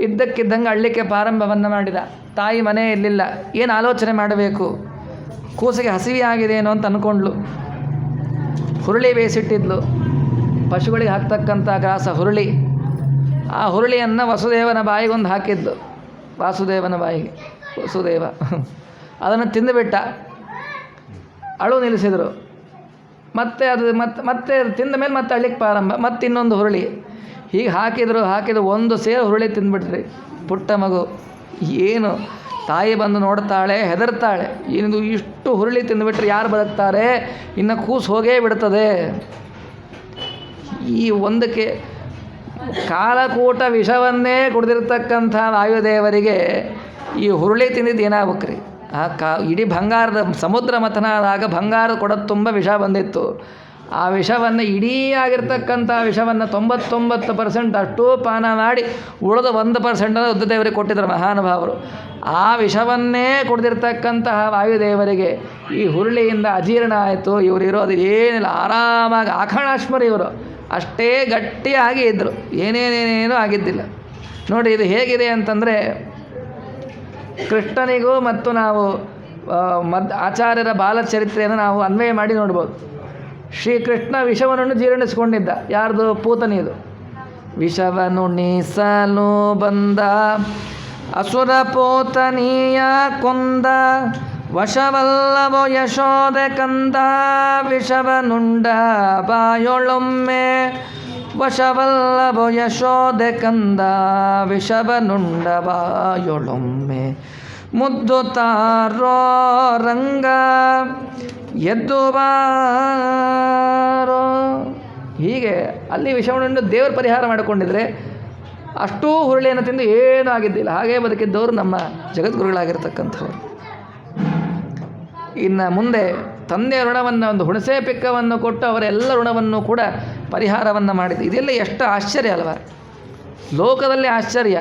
ಇದ್ದಕ್ಕಿದ್ದಂಗೆ ಅಳ್ಳಿಕ್ಕೆ ಪ್ರಾರಂಭವನ್ನು ಮಾಡಿದ. ತಾಯಿ ಮನೆ ಇರಲಿಲ್ಲ, ಏನು ಆಲೋಚನೆ ಮಾಡಬೇಕು, ಕೂಸಿಗೆ ಹಸಿವೆಯಾಗಿದೆಯೇನೋ ಅಂತ ಅಂದ್ಕೊಂಡ್ಲು. ಹುರುಳಿ ಬೇಯಿಸಿಟ್ಟಿದ್ಲು, ಪಶುಗಳಿಗೆ ಹಾಕ್ತಕ್ಕಂಥ ಗ್ರಾಸ ಹುರುಳಿ. ಆ ಹುರುಳಿಯನ್ನು ವಸುದೇವನ ಬಾಯಿಗೊಂದು ಹಾಕಿದ್ಲು, ವಾಸುದೇವನ ಬಾಯಿಗೆ. ವಸುದೇವ ಅದನ್ನು ತಿಂದುಬಿಟ್ಟ. ಅಳು ನಿಲ್ಲಿಸಿದರು. ಮತ್ತೆ ಅದು ಮತ್ತೆ ತಿಂದ ಮೇಲೆ ಮತ್ತೆ ಅಳ್ಳಿಕ್ಕೆ ಪ್ರಾರಂಭ. ಮತ್ತೆ ಇನ್ನೊಂದು ಹುರುಳಿ ಹೀಗೆ ಹಾಕಿದ್ರು ಒಂದು ಸೇರು ಹುರುಳಿ ತಿಂದುಬಿಟ್ರಿ ಪುಟ್ಟ ಮಗು. ಏನು ತಾಯಿ ಬಂದು ನೋಡ್ತಾಳೆ, ಹೆದರ್ತಾಳೆ. ಇದು ಇಷ್ಟು ಹುರುಳಿ ತಿಂದುಬಿಟ್ರೆ ಯಾರು ಬದುಕ್ತಾರೆ, ಇನ್ನು ಕೂಸು ಹೋಗೇ ಬಿಡ್ತದೆ. ಈ ಒಂದಕ್ಕೆ ಕಾಲಕೂಟ ವಿಷವನ್ನೇ ಕುಡಿದಿರ್ತಕ್ಕಂಥ ವಾಯುದೇವರಿಗೆ ಈ ಹುರುಳಿ ತಿಂದಿದ್ದು ಏನಾಗ್ಬೇಕ್ರಿ? ಇಡೀ ಬಂಗಾರದ ಸಮುದ್ರ ಮಥನಾದಾಗ ಬಂಗಾರದ ಕೊಡೋದು ತುಂಬ ವಿಷ ಬಂದಿತ್ತು. ಆ ವಿಷವನ್ನು ಇಡೀ ಆಗಿರ್ತಕ್ಕಂಥ ವಿಷವನ್ನು 99% ಅಷ್ಟೂ ಪಾನ ಮಾಡಿ ಉಳಿದ 1% ರುದ್ರದೇವರಿಗೆ ಕೊಟ್ಟಿದ್ದಾರೆ ಮಹಾನುಭಾವರು. ಆ ವಿಷವನ್ನೇ ಕುಡಿದಿರ್ತಕ್ಕಂತಹ ವಾಯುದೇವರಿಗೆ ಈ ಹುರುಳಿಯಿಂದ ಅಜೀರ್ಣ ಆಯಿತು. ಇವರು ಇರೋದು ಏನಿಲ್ಲ, ಆರಾಮಾಗಿ ಆಖಣಾಶ್ಮರಿ ಇವರು, ಅಷ್ಟೇ ಗಟ್ಟಿಯಾಗಿ ಇದ್ದರು, ಏನೇನೇನೇನೂ ಆಗಿದ್ದಿಲ್ಲ. ನೋಡಿ ಇದು ಹೇಗಿದೆ ಅಂತಂದರೆ, ಕೃಷ್ಣನಿಗೂ ಮತ್ತು ನಾವು ಆಚಾರ್ಯರ ಬಾಲಚರಿತ್ರೆಯನ್ನು ನಾವು ಅನ್ವಯ ಮಾಡಿ ನೋಡ್ಬೋದು. ಶ್ರೀಕೃಷ್ಣ ವಿಷವನ್ನು ಜೀರ್ಣಿಸ್ಕೊಂಡಿದ್ದ. ಯಾರ್ದು? ಪೂತನಿದು. ವಿಷವನುಣಿಸಲು ಬಂದ ಅಸುರ ಪೂತನೀಯ ಕೊಂದ ವಶವಲ್ಲವೋ ಯಶೋದೆ ಕಂದ ವಿಷವನುಂಡ ಬಾಯೊಳೊಮ್ಮೆ ವಶವಲ್ಲವೋ ಯಶೋದೆ ಕಂದ ವಿಷವನುಂಡ ಬಾಯೊಳೊಮ್ಮೆ ಮುದ್ದು ತಾರೋ ರಂಗ ಎದ್ದು ಬಾರೋ. ಹೀಗೆ ಅಲ್ಲಿ ವಿಷವನುಂಡು ದೇವರ ಪರಿಹಾರ ಮಾಡಿಕೊಂಡಿದ್ರೆ ಅಷ್ಟೂ ಹುರುಳಿಯನ್ನು ತಿಂದು ಏನೂ ಆಗಿದ್ದಿಲ್ಲ. ಹಾಗೇ ಬದುಕಿದ್ದವರು ನಮ್ಮ ಜಗದ್ಗುರುಗಳಾಗಿರ್ತಕ್ಕಂಥವ್ರು. ಇನ್ನು ಮುಂದೆ ತಂದೆಯ ಋಣವನ್ನು, ಒಂದು ಹುಣಸೆ ಪಿಕ್ಕವನ್ನು ಕೊಟ್ಟು ಅವರೆಲ್ಲ ಋಣವನ್ನು ಕೂಡ ಪರಿಹಾರವನ್ನು ಮಾಡಿದ್ದು. ಇದೆಲ್ಲ ಎಷ್ಟು ಆಶ್ಚರ್ಯ ಅಲ್ವ? ಲೋಕದಲ್ಲಿ ಆಶ್ಚರ್ಯ.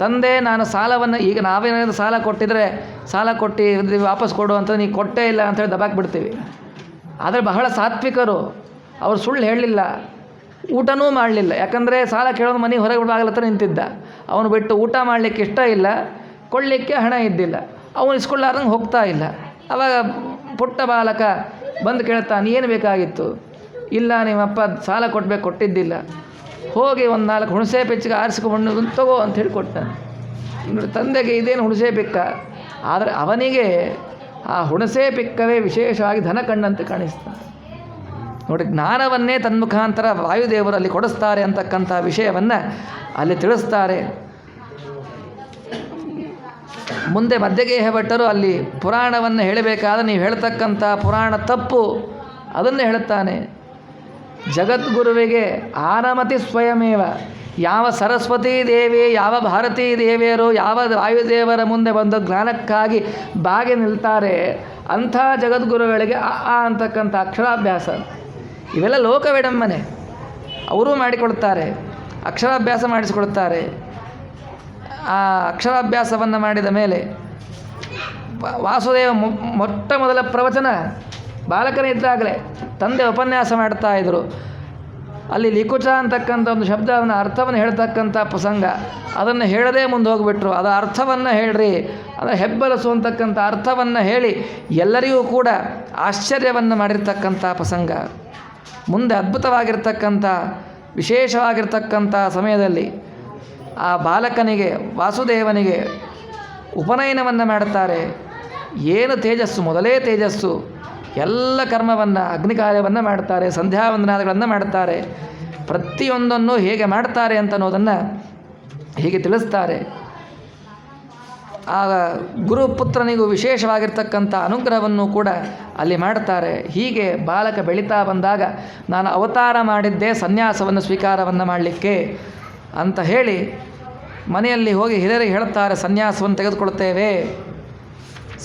ತಂದೆ ನಾನು ಸಾಲವನ್ನು, ಈಗ ನಾವೇನಾದರೂ ಸಾಲ ಕೊಟ್ಟಿದ್ರೆ ಸಾಲ ಕೊಟ್ಟು ವಾಪಸ್ ಕೊಡು ಅಂತ, ನೀ ಕೊಟ್ಟೇ ಇಲ್ಲ ಅಂತೇಳಿ ದಬಾಕ್ಬಿಡ್ತೀವಿ. ಆದರೆ ಬಹಳ ಸಾತ್ವಿಕರು, ಅವರು ಸುಳ್ಳು ಹೇಳಲಿಲ್ಲ, ಊಟನೂ ಮಾಡಲಿಲ್ಲ. ಯಾಕಂದರೆ ಸಾಲ ಕೇಳೋದು ಮನೆ ಹೊರಗೆ ಬಿಡಾಗಲ ಹತ್ರ ನಿಂತಿದ್ದ. ಅವನು ಬಿಟ್ಟು ಊಟ ಮಾಡಲಿಕ್ಕೆ ಇಷ್ಟ ಇಲ್ಲ, ಕೊಳ್ಳಿಕ್ಕೆ ಹಣ ಇದ್ದಿಲ್ಲ, ಅವನು ಇಸ್ಕೊಳ್ಳಾರ್ದಂಗೆ ಹೋಗ್ತಾ ಇಲ್ಲ. ಆವಾಗ ಪುಟ್ಟ ಬಾಲಕ ಬಂದು ಕೇಳ್ತಾನೆ, ಏನು ಬೇಕಾಗಿತ್ತು? ಇಲ್ಲ ನಿಮ್ಮಪ್ಪ ಸಾಲ ಕೊಟ್ಟಿದ್ದಿಲ್ಲ. ಹೋಗಿ ಒಂದು 4 ಹುಣಸೆ ಪೆಚ್ಚಿಗೆ ಆರಿಸ್ಕೊಂಡು ತಗೋ ಅಂಥೇಳಿ ಕೊಡ್ತಾನೆ. ನೋಡಿ ತಂದೆಗೆ ಇದೇನು ಹುಣಸೆ ಪಿಕ್ಕ, ಆದರೆ ಅವನಿಗೆ ಆ ಹುಣಸೆ ಪಿಕ್ಕವೇ ವಿಶೇಷವಾಗಿ ಧನ ಕಣ್ಣಂತೆ ಕಾಣಿಸ್ತಾನೆ. ನೋಡಿ ಜ್ಞಾನವನ್ನೇ ತನ್ಮುಖಾಂತರ ವಾಯುದೇವರು ಅಲ್ಲಿ ಕೊಡಿಸ್ತಾರೆ ಅಂತಕ್ಕಂಥ ವಿಷಯವನ್ನು ಅಲ್ಲಿ ತಿಳಿಸ್ತಾರೆ. ಮುಂದೆ ಮಧ್ಯಗೇಹ ಭಟ್ಟರು ಅಲ್ಲಿ ಪುರಾಣವನ್ನು ಹೇಳಬೇಕಾದ್ರೆ ನೀವು ಹೇಳ್ತಕ್ಕಂಥ ಪುರಾಣ ತಪ್ಪು, ಅದನ್ನು ಹೇಳುತ್ತಾನೆ. ಜಗದ್ಗುರುವಿಗೆ ಆನಮತಿ ಸ್ವಯಮೇವ, ಯಾವ ಸರಸ್ವತೀ ದೇವಿ, ಯಾವ ಭಾರತೀ ದೇವಿಯರು, ಯಾವ ವಾಯುದೇವರ ಮುಂದೆ ಬಂದು ಜ್ಞಾನಕ್ಕಾಗಿ ಬಾಗಿ ನಿಲ್ತಾರೆ, ಅಂಥ ಜಗದ್ಗುರುಗಳಿಗೆ ಆ ಅಂತಕ್ಕಂಥ ಅಕ್ಷರಾಭ್ಯಾಸ, ಇವೆಲ್ಲ ಲೋಕವಿಡಂಬನೆ. ಅವರೂ ಮಾಡಿಕೊಡ್ತಾರೆ, ಅಕ್ಷರಾಭ್ಯಾಸ ಮಾಡಿಸಿಕೊಡ್ತಾರೆ. ಆ ಅಕ್ಷರಾಭ್ಯಾಸವನ್ನು ಮಾಡಿದ ಮೇಲೆ ವಾಸುದೇವ ಮೊಟ್ಟ ಮೊದಲ ಪ್ರವಚನ ಬಾಲಕನೇ ಇದ್ದಾಗಲೇ ತಂದೆ ಉಪನ್ಯಾಸ ಮಾಡ್ತಾಯಿದ್ರು. ಅಲ್ಲಿ ಲಿಕುಚ ಅಂತಕ್ಕಂಥ ಒಂದು ಶಬ್ದವನ್ನು ಅರ್ಥವನ್ನು ಹೇಳ್ತಕ್ಕಂಥ ಪ್ರಸಂಗ, ಅದನ್ನು ಹೇಳದೇ ಮುಂದೆ ಹೋಗಿಬಿಟ್ರು. ಅದರ ಅರ್ಥವನ್ನು ಹೇಳ್ರಿ, ಅದರ ಹೆಬ್ಬಲಸು ಅಂತಕ್ಕಂಥ ಅರ್ಥವನ್ನು ಹೇಳಿ ಎಲ್ಲರಿಗೂ ಕೂಡ ಆಶ್ಚರ್ಯವನ್ನು ಮಾಡಿರ್ತಕ್ಕಂಥ ಪ್ರಸಂಗ. ಮುಂದೆ ಅದ್ಭುತವಾಗಿರ್ತಕ್ಕಂಥ ವಿಶೇಷವಾಗಿರ್ತಕ್ಕಂಥ ಸಮಯದಲ್ಲಿ ಆ ಬಾಲಕನಿಗೆ ವಾಸುದೇವನಿಗೆ ಉಪನಯನವನ್ನು ಮಾಡುತ್ತಾರೆ. ಏನು ತೇಜಸ್ಸು, ಮೊದಲೇ ತೇಜಸ್ಸು. ಎಲ್ಲ ಕರ್ಮವನ್ನು, ಅಗ್ನಿ ಕಾರ್ಯವನ್ನು ಮಾಡ್ತಾರೆ, ಸಂಧ್ಯಾವಂದನಾದಿಗಳನ್ನು ಮಾಡ್ತಾರೆ. ಪ್ರತಿಯೊಂದನ್ನು ಹೇಗೆ ಮಾಡ್ತಾರೆ ಅಂತ ಅನ್ನೋದನ್ನು ಹೀಗೆ ತಿಳಿಸ್ತಾರೆ. ಆಗ ಗುರುಪುತ್ರನಿಗೂ ವಿಶೇಷವಾಗಿರ್ತಕ್ಕಂಥ ಅನುಗ್ರಹವನ್ನು ಕೂಡ ಅಲ್ಲಿ ಮಾಡ್ತಾರೆ. ಹೀಗೆ ಬಾಲಕ ಬೆಳೀತಾ ಬಂದಾಗ ನಾನು ಅವತಾರ ಮಾಡಿದ್ದೆ ಸನ್ಯಾಸವನ್ನು ಸ್ವೀಕಾರವನ್ನು ಮಾಡಲಿಕ್ಕೆ ಅಂತ ಹೇಳಿ ಮನೆಯಲ್ಲಿ ಹೋಗಿ ಹಿರಿಯರಿಗೆ ಹೇಳ್ತಾರೆ, ಸನ್ಯಾಸವನ್ನು ತೆಗೆದುಕೊಳ್ತೇವೆ,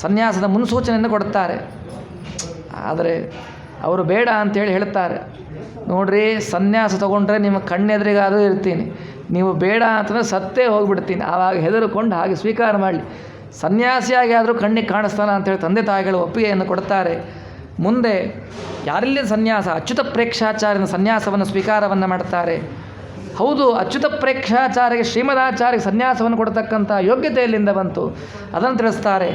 ಸನ್ಯಾಸದ ಮುನ್ಸೂಚನೆಯನ್ನು ಕೊಡ್ತಾರೆ. ಆದರೆ ಅವರು ಬೇಡ ಅಂಥೇಳಿ ಹೇಳ್ತಾರೆ. ನೋಡ್ರಿ, ಸನ್ಯಾಸ ತೊಗೊಂಡ್ರೆ ನಿಮ್ಮ ಕಣ್ಣೆದುರಿಗಾದರೂ ಇರ್ತೀನಿ, ನೀವು ಬೇಡ ಅಂತಂದರೆ ಸತ್ತೇ ಹೋಗಿಬಿಡ್ತೀನಿ. ಆವಾಗ ಹೆದರುಕೊಂಡು ಹಾಗೆ ಸ್ವೀಕಾರ ಮಾಡಲಿ, ಸನ್ಯಾಸಿಯಾಗಿ ಆದರೂ ಕಣ್ಣಿಗೆ ಕಾಣಿಸ್ತಾನ ಅಂಥೇಳಿ ತಂದೆ ತಾಯಿಗಳು ಒಪ್ಪಿಗೆಯನ್ನು ಕೊಡ್ತಾರೆ. ಮುಂದೆ ಯಾರಿಲ್ಲದ ಸನ್ಯಾಸ, ಅಚ್ಯುತ ಪ್ರೇಕ್ಷಾಚಾರ್ಯನ ಸನ್ಯಾಸವನ್ನು ಸ್ವೀಕಾರವನ್ನು ಮಾಡ್ತಾರೆ. ಹೌದು, ಅಚ್ಯುತ ಪ್ರೇಕ್ಷಾಚಾರ್ಯಗೆ ಶ್ರೀಮದಾಚಾರ್ಯಗೆ ಸನ್ಯಾಸವನ್ನು ಕೊಡ್ತಕ್ಕಂಥ ಯೋಗ್ಯತೆಯಲ್ಲಿಂದ ಬಂತು, ಅದನ್ನು ತಿಳಿಸ್ತಾರೆ.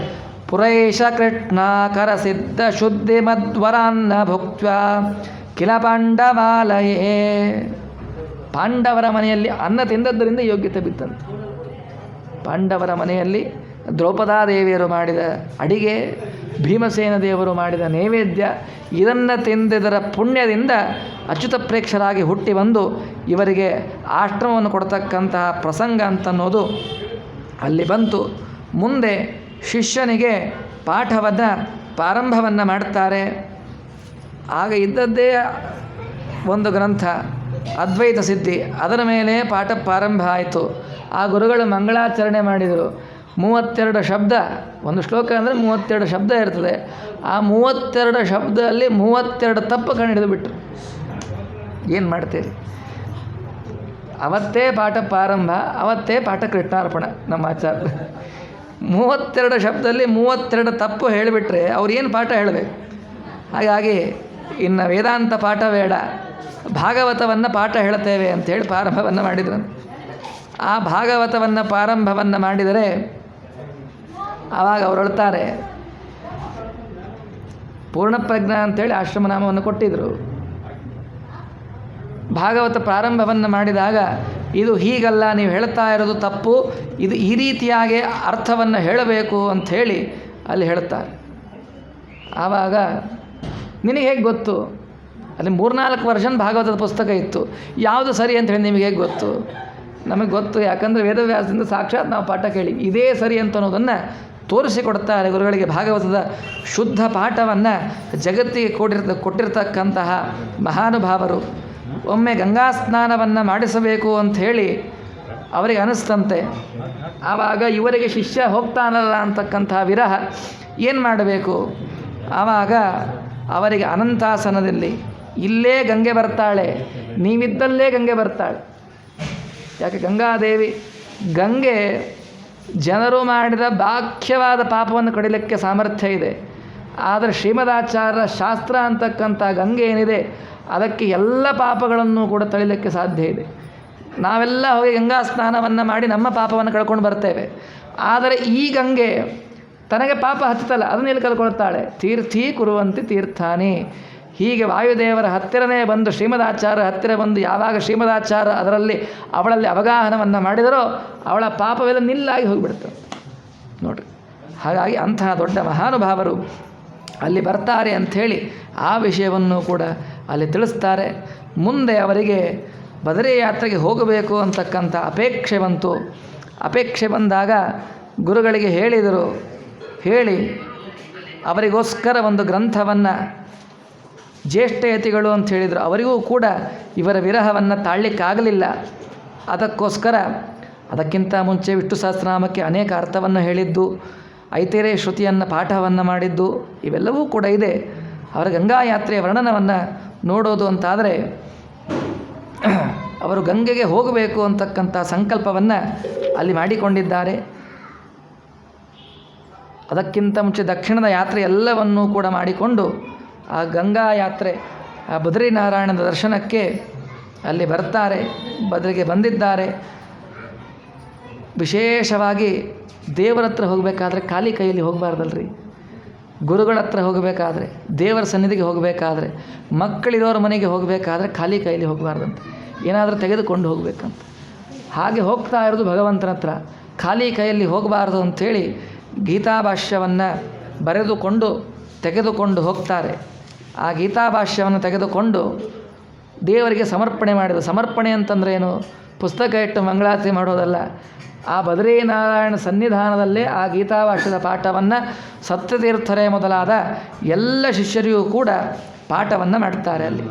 ಪುರೈಷ ಕೃಷ್ಣಾಕರ ಸಿದ್ಧ ಶುದ್ಧಿ ಮಧ್ವರಾನ್ನ ಭುಕ್ತ್ವ ಕಿಲ ಪಾಂಡವಾಲಯೇ. ಪಾಂಡವರ ಮನೆಯಲ್ಲಿ ಅನ್ನ ತಿಂದದ್ದರಿಂದ ಯೋಗ್ಯತೆ ಬಿತ್ತಂತೆ. ಪಾಂಡವರ ಮನೆಯಲ್ಲಿ ದ್ರೌಪದಾದೇವಿಯರು ಮಾಡಿದ ಅಡಿಗೆ, ಭೀಮಸೇನ ದೇವರು ಮಾಡಿದ ನೈವೇದ್ಯ, ಇದನ್ನು ತಿಂದಿದರ ಪುಣ್ಯದಿಂದ ಅಚ್ಯುತ ಪ್ರೇಕ್ಷರಾಗಿ ಹುಟ್ಟಿ ಬಂದು ಇವರಿಗೆ ಆಶ್ರಮವನ್ನು ಕೊಡ್ತಕ್ಕಂತಹ ಪ್ರಸಂಗ ಅಂತನ್ನೋದು ಅಲ್ಲಿ ಬಂತು. ಮುಂದೆ ಶಿಷ್ಯನಿಗೆ ಪಾಠವನ್ನು ಪ್ರಾರಂಭವನ್ನು ಮಾಡ್ತಾರೆ. ಆಗ ಇದ್ದದ್ದೇ ಒಂದು ಗ್ರಂಥ ಅದ್ವೈತ ಸಿದ್ಧಿ, ಅದರ ಮೇಲೆ ಪಾಠ ಪ್ರಾರಂಭ ಆಯಿತು. ಆ ಗುರುಗಳು ಮಂಗಳಾಚರಣೆ ಮಾಡಿದರು. 32 ಶಬ್ದ, ಒಂದು ಶ್ಲೋಕ ಅಂದರೆ 32 ಶಬ್ದ ಇರ್ತದೆ. ಆ 32 ಶಬ್ದದಲ್ಲಿ 32 ತಪ್ಪು ಕಂಡು ಬಿಟ್ಟರು. ಏನು ಮಾಡ್ತೀರಿ? ಅವತ್ತೇ ಪಾಠ ಪ್ರಾರಂಭ, ಅವತ್ತೇ ಪಾಠ ಕೃಷ್ಣಾರ್ಪಣ. ನಮ್ಮ ಆಚಾರ್ಯ 32 ಶಬ್ದದಲ್ಲಿ 32 ತಪ್ಪು ಹೇಳಿಬಿಟ್ರೆ ಅವ್ರು ಏನು ಪಾಠ ಹೇಳಬೇಕು? ಹಾಗಾಗಿ ಇನ್ನು ವೇದಾಂತ ಪಾಠ ಬೇಡ, ಭಾಗವತವನ್ನು ಪಾಠ ಹೇಳ್ತೇವೆ ಅಂಥೇಳಿ ಪ್ರಾರಂಭವನ್ನು ಮಾಡಿದ್ರು. ಆ ಭಾಗವತವನ್ನು ಪ್ರಾರಂಭವನ್ನು ಮಾಡಿದರೆ ಆವಾಗ ಅವರು ಹೇಳ್ತಾರೆ, ಪೂರ್ಣಪ್ರಜ್ಞಾ ಅಂಥೇಳಿ ಆಶ್ರಮನಾಮವನ್ನು ಕೊಟ್ಟಿದ್ದರು. ಭಾಗವತ ಪ್ರಾರಂಭವನ್ನು ಮಾಡಿದಾಗ ಇದು ಹೀಗಲ್ಲ, ನೀವು ಹೇಳ್ತಾ ಇರೋದು ತಪ್ಪು, ಇದು ಈ ರೀತಿಯಾಗಿ ಅರ್ಥವನ್ನು ಹೇಳಬೇಕು ಅಂಥೇಳಿ ಅಲ್ಲಿ ಹೇಳ್ತಾರೆ. ಆವಾಗ ನಿನಗೆ ಹೇಗೆ ಗೊತ್ತು? ಅಲ್ಲಿ 3-4 ವರ್ಷನ್ ಭಾಗವತದ ಪುಸ್ತಕ ಇತ್ತು, ಯಾವುದು ಸರಿ ಅಂತ ಹೇಳಿ ನಿಮಗೆ ಹೇಗೆ ಗೊತ್ತು? ನಮಗೆ ಗೊತ್ತು, ಯಾಕಂದರೆ ವೇದವ್ಯಾಸದಿಂದ ಸಾಕ್ಷಾತ್ ನಾವು ಪಾಠ ಕೇಳಿ ಇದೇ ಸರಿ ಅಂತ ಅನ್ನೋದನ್ನು ತೋರಿಸಿಕೊಡ್ತಾರೆ ಗುರುಗಳಿಗೆ. ಭಾಗವತದ ಶುದ್ಧ ಪಾಠವನ್ನು ಜಗತ್ತಿಗೆ ಕೊಟ್ಟಿರ್ತಕ್ಕಂತಹ ಮಹಾನುಭಾವರು. ಒಮ್ಮೆ ಗಂಗಾ ಸ್ನಾನವನ್ನು ಮಾಡಿಸಬೇಕು ಅಂಥೇಳಿ ಅವರಿಗೆ ಅನಿಸ್ತಂತೆ. ಆವಾಗ ಇವರಿಗೆ ಶಿಷ್ಯ ಹೋಗ್ತಾನಲ್ಲ ಅಂತಕ್ಕಂತಹ ವಿರಹ ಏನು ಮಾಡಬೇಕು? ಆವಾಗ ಅವರಿಗೆ ಅನಂತಾಸನದಲ್ಲಿ ಇಲ್ಲೇ ಗಂಗೆ ಬರ್ತಾಳೆ, ನೀವಿದ್ದಲ್ಲೇ ಗಂಗೆ ಬರ್ತಾಳೆ. ಯಾಕೆ? ಗಂಗಾದೇವಿ, ಗಂಗೆ ಜನರು ಮಾಡಿದ ಬಾಹ್ಯವಾದ ಪಾಪವನ್ನು ಕಡಿಲಿಕ್ಕೆ ಸಾಮರ್ಥ್ಯ ಇದೆ. ಆದರೆ ಶ್ರೀಮದಾಚಾರ್ಯರ ಶಾಸ್ತ್ರ ಅಂತಕ್ಕಂಥ ಗಂಗೆ ಏನಿದೆ ಅದಕ್ಕೆ ಎಲ್ಲ ಪಾಪಗಳನ್ನು ಕೂಡ ತಳಿಲಿಕ್ಕೆ ಸಾಧ್ಯ ಇದೆ. ನಾವೆಲ್ಲ ಹೋಗಿ ಗಂಗಾ ಸ್ನಾನವನ್ನು ಮಾಡಿ ನಮ್ಮ ಪಾಪವನ್ನು ಕಳ್ಕೊಂಡು ಬರ್ತೇವೆ. ಆದರೆ ಈ ಗಂಗೆ ತನಗೆ ಪಾಪ ಹತ್ತಲ್ಲ, ಅದನ್ನ ಎಲ್ಲಿ ಕಲ್ಕೊಳ್ತಾಳೆ? ತೀರ್ಥೀ ಕುರುವಂತಿ ತೀರ್ಥಾನಿ. ಹೀಗೆ ವಾಯುದೇವರ ಹತ್ತಿರನೇ ಬಂದು, ಶ್ರೀಮದಾಚಾರ್ಯ ಹತ್ತಿರ ಬಂದು ಯಾವಾಗ ಶ್ರೀಮದಾಚಾರ್ಯ ಅದರಲ್ಲಿ ಅವಳಲ್ಲಿ ಅವಗಾಹನವನ್ನು ಮಾಡಿದರೋ ಅವಳ ಪಾಪವೆಲ್ಲ ನಿಲ್ಲಾಗಿ ಹೋಗಿಬಿಡ್ತದೆ ನೋಡಿರಿ. ಹಾಗಾಗಿ ಅಂತಹ ದೊಡ್ಡ ಮಹಾನುಭಾವರು ಅಲ್ಲಿ ಬರ್ತಾರೆ ಅಂಥೇಳಿ ಆ ವಿಷಯವನ್ನು ಕೂಡ ಅಲ್ಲಿ ತಿಳಿಸ್ತಾರೆ. ಮುಂದೆ ಅವರಿಗೆ ಬದರಿ ಯಾತ್ರೆಗೆ ಹೋಗಬೇಕು ಅಂತಕ್ಕಂಥ ಅಪೇಕ್ಷೆ ಬಂತು. ಅಪೇಕ್ಷೆ ಬಂದಾಗ ಗುರುಗಳಿಗೆ ಹೇಳಿದರು. ಹೇಳಿ ಅವರಿಗೋಸ್ಕರ ಒಂದು ಗ್ರಂಥವನ್ನು ಜ್ಯೇಷ್ಠಯತಿಗಳು ಅಂತ ಹೇಳಿದರು. ಅವರಿಗೂ ಕೂಡ ಇವರ ವಿರಹವನ್ನು ತಾಳಲಿಕ್ಕಾಗಲಿಲ್ಲ. ಅದಕ್ಕೋಸ್ಕರ ಅದಕ್ಕಿಂತ ಮುಂಚೆ ವಿಷ್ಣು ಸಹಸ್ರನಾಮಕ್ಕೆ ಅನೇಕ ಅರ್ಥವನ್ನು ಹೇಳಿದ್ದು, ಐತರೇಯ ಶ್ರುತಿಯನ್ನು ಪಾಠವನ್ನು ಮಾಡಿದ್ದು ಇವೆಲ್ಲವೂ ಕೂಡ ಇದೆ. ಅವರ ಗಂಗಾ ಯಾತ್ರೆಯ ವರ್ಣನವನ್ನು ನೋಡೋದು ಅಂತಾದರೆ ಅವರು ಗಂಗೆಗೆ ಹೋಗಬೇಕು ಅಂತಕ್ಕಂಥ ಸಂಕಲ್ಪವನ್ನು ಅಲ್ಲಿ ಮಾಡಿಕೊಂಡಿದ್ದಾರೆ. ಅದಕ್ಕಿಂತ ಮುಂಚೆ ದಕ್ಷಿಣದ ಯಾತ್ರೆ ಎಲ್ಲವನ್ನೂ ಕೂಡ ಮಾಡಿಕೊಂಡು ಆ ಗಂಗಾ ಯಾತ್ರೆ, ಆ ಬದ್ರಿನಾರಾಯಣದ ದರ್ಶನಕ್ಕೆ ಅಲ್ಲಿ ಬರ್ತಾರೆ. ಬದಲಿಗೆ ಬಂದಿದ್ದಾರೆ. ವಿಶೇಷವಾಗಿ ದೇವರ ಹತ್ರ ಹೋಗಬೇಕಾದ್ರೆ ಖಾಲಿ ಕೈಯಲ್ಲಿ ಹೋಗಬಾರ್ದಲ್ರಿ. ಗುರುಗಳ ಹತ್ರ ಹೋಗಬೇಕಾದ್ರೆ, ದೇವರ ಸನ್ನಿಧಿಗೆ ಹೋಗಬೇಕಾದ್ರೆ, ಮಕ್ಕಳಿರೋರ ಮನೆಗೆ ಹೋಗಬೇಕಾದ್ರೆ ಖಾಲಿ ಕೈಯಲ್ಲಿ ಹೋಗಬಾರ್ದಂತ, ಏನಾದರೂ ತೆಗೆದುಕೊಂಡು ಹೋಗಬೇಕಂತ. ಹಾಗೆ ಹೋಗ್ತಾ ಇರೋದು ಭಗವಂತನ ಹತ್ರ, ಖಾಲಿ ಕೈಯಲ್ಲಿ ಹೋಗಬಾರ್ದು ಅಂಥೇಳಿ ಗೀತಾಭಾಷ್ಯವನ್ನು ಬರೆದುಕೊಂಡು ತೆಗೆದುಕೊಂಡು ಹೋಗ್ತಾರೆ. ಆ ಗೀತಾಭಾಷ್ಯವನ್ನು ತೆಗೆದುಕೊಂಡು ದೇವರಿಗೆ ಸಮರ್ಪಣೆ ಮಾಡಿದರು. ಸಮರ್ಪಣೆ ಅಂತಂದ್ರೆ ಏನು? ಪುಸ್ತಕ ಇಟ್ಟು ಮಂಗಳಾರತಿ ಮಾಡೋದಲ್ಲ. ಆ ಬದ್ರೀನಾರಾಯಣ ಸನ್ನಿಧಾನದಲ್ಲೇ ಆ ಗೀತಾಭಾಷ್ಯದ ಪಾಠವನ್ನು ಸತ್ಯತೀರ್ಥರೇ ಮೊದಲಾದ ಎಲ್ಲ ಶಿಷ್ಯರಿಗೂ ಕೂಡ ಪಾಠವನ್ನು ಮಾಡ್ತಾರೆ. ಅಲ್ಲಿ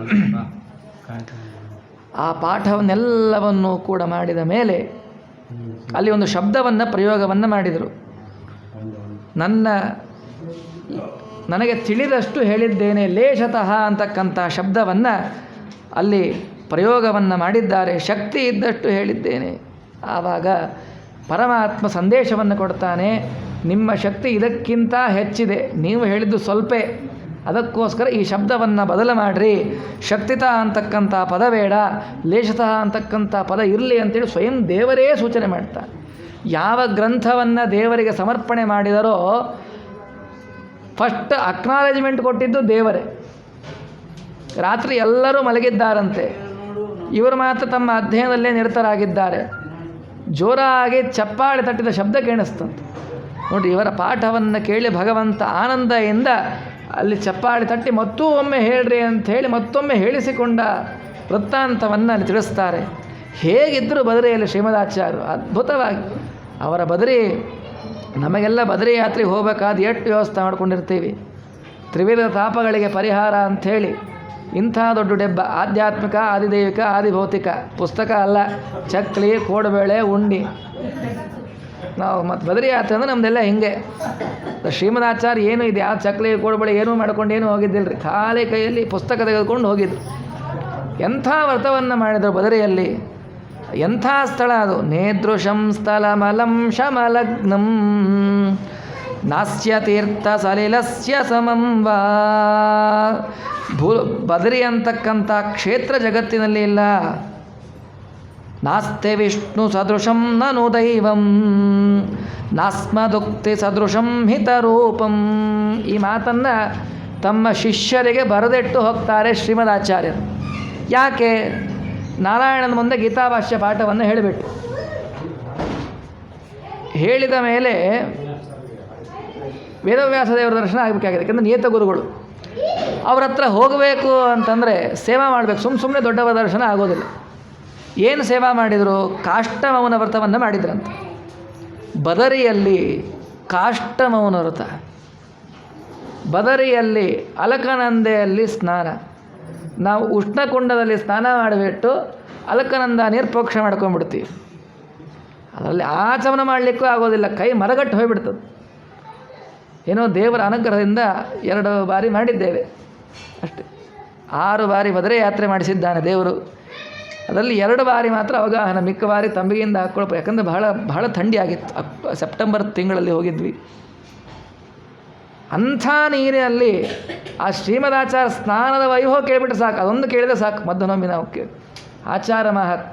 ಆ ಪಾಠವನ್ನೆಲ್ಲವನ್ನು ಕೂಡ ಮಾಡಿದ ಮೇಲೆ ಅಲ್ಲಿ ಒಂದು ಶಬ್ದವನ್ನು ಪ್ರಯೋಗವನ್ನು ಮಾಡಿದರು. ನನಗೆ ತಿಳಿದಷ್ಟು ಹೇಳಿದ್ದೇನೆ, ಲೇಷತಃ ಅಂತಕ್ಕಂಥ ಶಬ್ದವನ್ನು ಅಲ್ಲಿ ಪ್ರಯೋಗವನ್ನು ಮಾಡಿದ್ದಾರೆ. ಶಕ್ತಿ ಇದ್ದಷ್ಟು ಹೇಳಿದ್ದೇನೆ. ಆವಾಗ ಪರಮಾತ್ಮ ಸಂದೇಶವನ್ನು ಕೊಡ್ತಾನೆ, ನಿಮ್ಮ ಶಕ್ತಿ ಇದಕ್ಕಿಂತ ಹೆಚ್ಚಿದೆ, ನೀವು ಹೇಳಿದ್ದು ಸ್ವಲ್ಪ, ಅದಕ್ಕೋಸ್ಕರ ಈ ಶಬ್ದವನ್ನು ಬದಲು ಮಾಡಿರಿ. ಶಕ್ತಿತ ಅಂತಕ್ಕಂಥ ಪದ ಬೇಡ, ಲೇಷತಃ ಅಂತಕ್ಕಂಥ ಪದ ಇರಲಿ ಅಂತೇಳಿ ಸ್ವಯಂ ದೇವರೇ ಸೂಚನೆ ಮಾಡ್ತಾರೆ. ಯಾವ ಗ್ರಂಥವನ್ನು ದೇವರಿಗೆ ಸಮರ್ಪಣೆ ಮಾಡಿದರೋ ಫಸ್ಟ್ ಅಕ್ನಾಲೇಜ್ಮೆಂಟ್ ಕೊಟ್ಟಿದ್ದು ದೇವರೇ. ರಾತ್ರಿ ಎಲ್ಲರೂ ಮಲಗಿದ್ದಾರಂತೆ, ಇವರು ಮಾತ್ರ ತಮ್ಮ ಅಧ್ಯಯನದಲ್ಲೇ ನಿರತರಾಗಿದ್ದಾರೆ. ಜೋರಾಗಿ ಚಪ್ಪಾಳೆ ತಟ್ಟಿದ ಶಬ್ದ ಕೇಳಿಸ್ತಂತೆ. ನೋಡಿ, ಇವರ ಪಾಠವನ್ನು ಕೇಳಿ ಭಗವಂತ ಆನಂದದಿಂದ ಅಲ್ಲಿ ಚಪ್ಪಾಳೆ ತಟ್ಟಿ ಮತ್ತೂ ಒಮ್ಮೆ ಹೇಳ್ರಿ ಅಂಥೇಳಿ ಮತ್ತೊಮ್ಮೆ ಹೇಳಿಸಿಕೊಂಡ ವೃತ್ತಾಂತವನ್ನು ಅಲ್ಲಿ ತಿಳಿಸ್ತಾರೆ. ಹೇಗಿದ್ದರು ಬದರಿಯಲ್ಲಿ ಶ್ರೀಮದಾಚಾರ್ಯರು ಅದ್ಭುತವಾಗಿ ಅವರ ಬದರಿ ನಮಗೆಲ್ಲ ಬದರಿ ಯಾತ್ರೆಗೆ ಹೋಗಬೇಕಾದ ಎಷ್ಟು ವ್ಯವಸ್ಥೆ ಮಾಡ್ಕೊಂಡಿರ್ತೀವಿ. ತ್ರಿವಿಧ ತಾಪಗಳಿಗೆ ಪರಿಹಾರ ಅಂಥೇಳಿ ಇಂಥ ದೊಡ್ಡ ಡೆಬ್ಬ ಆಧ್ಯಾತ್ಮಿಕ, ಆದಿದೈವಿಕ, ಆದಿಭೌತಿಕ ಪುಸ್ತಕ ಅಲ್ಲ. ಚಕ್ಲಿ, ಕೋಡುಬೇಳೆ, ಉಂಡಿ. ನಾವು ಮತ್ತು ಬದರಿ ಯಾತ್ರೆ ಅಂದರೆ ನಮ್ಮದೆಲ್ಲ ಹಿಂಗೆ. ಶ್ರೀಮದಾಚಾರ್ಯ ಏನು ಇದೆ, ಆ ಚಕ್ಲಿ ಕೋಡುಬೇಳೆ ಏನೂ ಮಾಡ್ಕೊಂಡು ಏನೂ ಹೋಗಿದ್ದಿಲ್ಲ ರೀ. ಖಾಲಿ ಕೈಯಲ್ಲಿ ಪುಸ್ತಕ ತೆಗೆದುಕೊಂಡು ಹೋಗಿದ್ರು. ಎಂಥ ವ್ರತವನ್ನು ಮಾಡಿದರು ಬದರಿಯಲ್ಲಿ. ಎಂಥ ಸ್ಥಳ ಅದು. ನೇದೃಶಂ ಸ್ಥಳಮಲಂ ಶಮಲಗ್ನಂ ನಾಸ್ಯ ತೀರ್ಥ ಸಲಿಲಸ್ಯ ಸಮಂ ವಾ. ಬದರಿ ಅಂತಕ್ಕಂಥ ಕ್ಷೇತ್ರ ಜಗತ್ತಿನಲ್ಲಿ ಇಲ್ಲ. ನಾಸ್ತೆ ವಿಷ್ಣು ಸದೃಶಂ ನನು ದೈವಂ ನಾಸ್ಮದುಕ್ತಿ ಸದೃಶಂ ಹಿತರೂಪಂ. ಈ ಮಾತನ್ನು ತಮ್ಮ ಶಿಷ್ಯರಿಗೆ ಬರೆದಿಟ್ಟು ಹೋಗ್ತಾರೆ ಶ್ರೀಮದಾಚಾರ್ಯರು. ಯಾಕೆ? ನಾರಾಯಣನ ಮುಂದೆ ಗೀತಾಭಾಷ್ಯ ಪಾಠವನ್ನು ಹೇಳಿಬಿಟ್ಟು ಹೇಳಿದ ಮೇಲೆ ವೇದವ್ಯಾಸ ದೇವರ ದರ್ಶನ ಆಗಬೇಕಾಗಿದೆ. ಯಾಕಂದರೆ ನಿಯತ ಗುರುಗಳು ಅವ್ರ ಹತ್ರ ಹೋಗಬೇಕು ಅಂತಂದರೆ ಸೇವಾ ಮಾಡಬೇಕು. ಸುಮ್ಮನೆ ದೊಡ್ಡವರ ದರ್ಶನ ಆಗೋದಿಲ್ಲ. ಏನು ಸೇವಾ ಮಾಡಿದರು? ಕಾಷ್ಟಮೌನ ವ್ರತವನ್ನು ಮಾಡಿದ್ರಂತೆ. ಬದರಿಯಲ್ಲಿ ಕಾಷ್ಟಮೌನ ವ್ರತ, ಬದರಿಯಲ್ಲಿ ಅಲಕನಂದೆಯಲ್ಲಿ ಸ್ನಾನ. ನಾವು ಉಷ್ಣಕುಂಡದಲ್ಲಿ ಸ್ನಾನ ಮಾಡಿಬಿಟ್ಟು ಅಲಕನಂದ ನೀರು ಪ್ರೋಕ್ಷಣೆ ಮಾಡ್ಕೊಂಡ್ಬಿಡ್ತೀವಿ. ಅದರಲ್ಲಿ ಆಚಮನ ಮಾಡಲಿಕ್ಕೂ ಆಗೋದಿಲ್ಲ, ಕೈ ಮರಗಟ್ಟು ಹೋಗಿಬಿಡ್ತದೆ. ಏನೋ ದೇವರ ಅನುಗ್ರಹದಿಂದ 2 ಬಾರಿ ಮಾಡಿದ್ದೇವೆ ಅಷ್ಟೇ. 6 ಬಾರಿ ಬದರಿ ಯಾತ್ರೆ ಮಾಡಿಸಿದ್ದಾನೆ ದೇವರು. ಅದರಲ್ಲಿ 2 ಬಾರಿ ಮಾತ್ರ ಅವಗಾಹನ, ಮಿಕ್ಕ ಬಾರಿ ತಂಬಿಗೆಯಿಂದ ಹಾಕ್ಕೊಳ್ಬೇಕು. ಯಾಕಂದರೆ ಬಹಳ ಥಂಡಿ ಆಗಿತ್ತು. ಸೆಪ್ಟೆಂಬರ್ ತಿಂಗಳಲ್ಲಿ ಹೋಗಿದ್ವಿ. ಅಂಥ ನೀರಿನಲ್ಲಿ ಆ ಶ್ರೀಮದಾಚಾರ್ಯ ಸ್ನಾನದ ವೈಭವ ಕೇಳಿಬಿಟ್ಟು ಸಾಕು, ಅದೊಂದು ಕೇಳಿದರೆ ಸಾಕು. ಮಧ್ವನೊಮ್ಮೆ ನಾವು ಆಚಾರ ಮಹತ್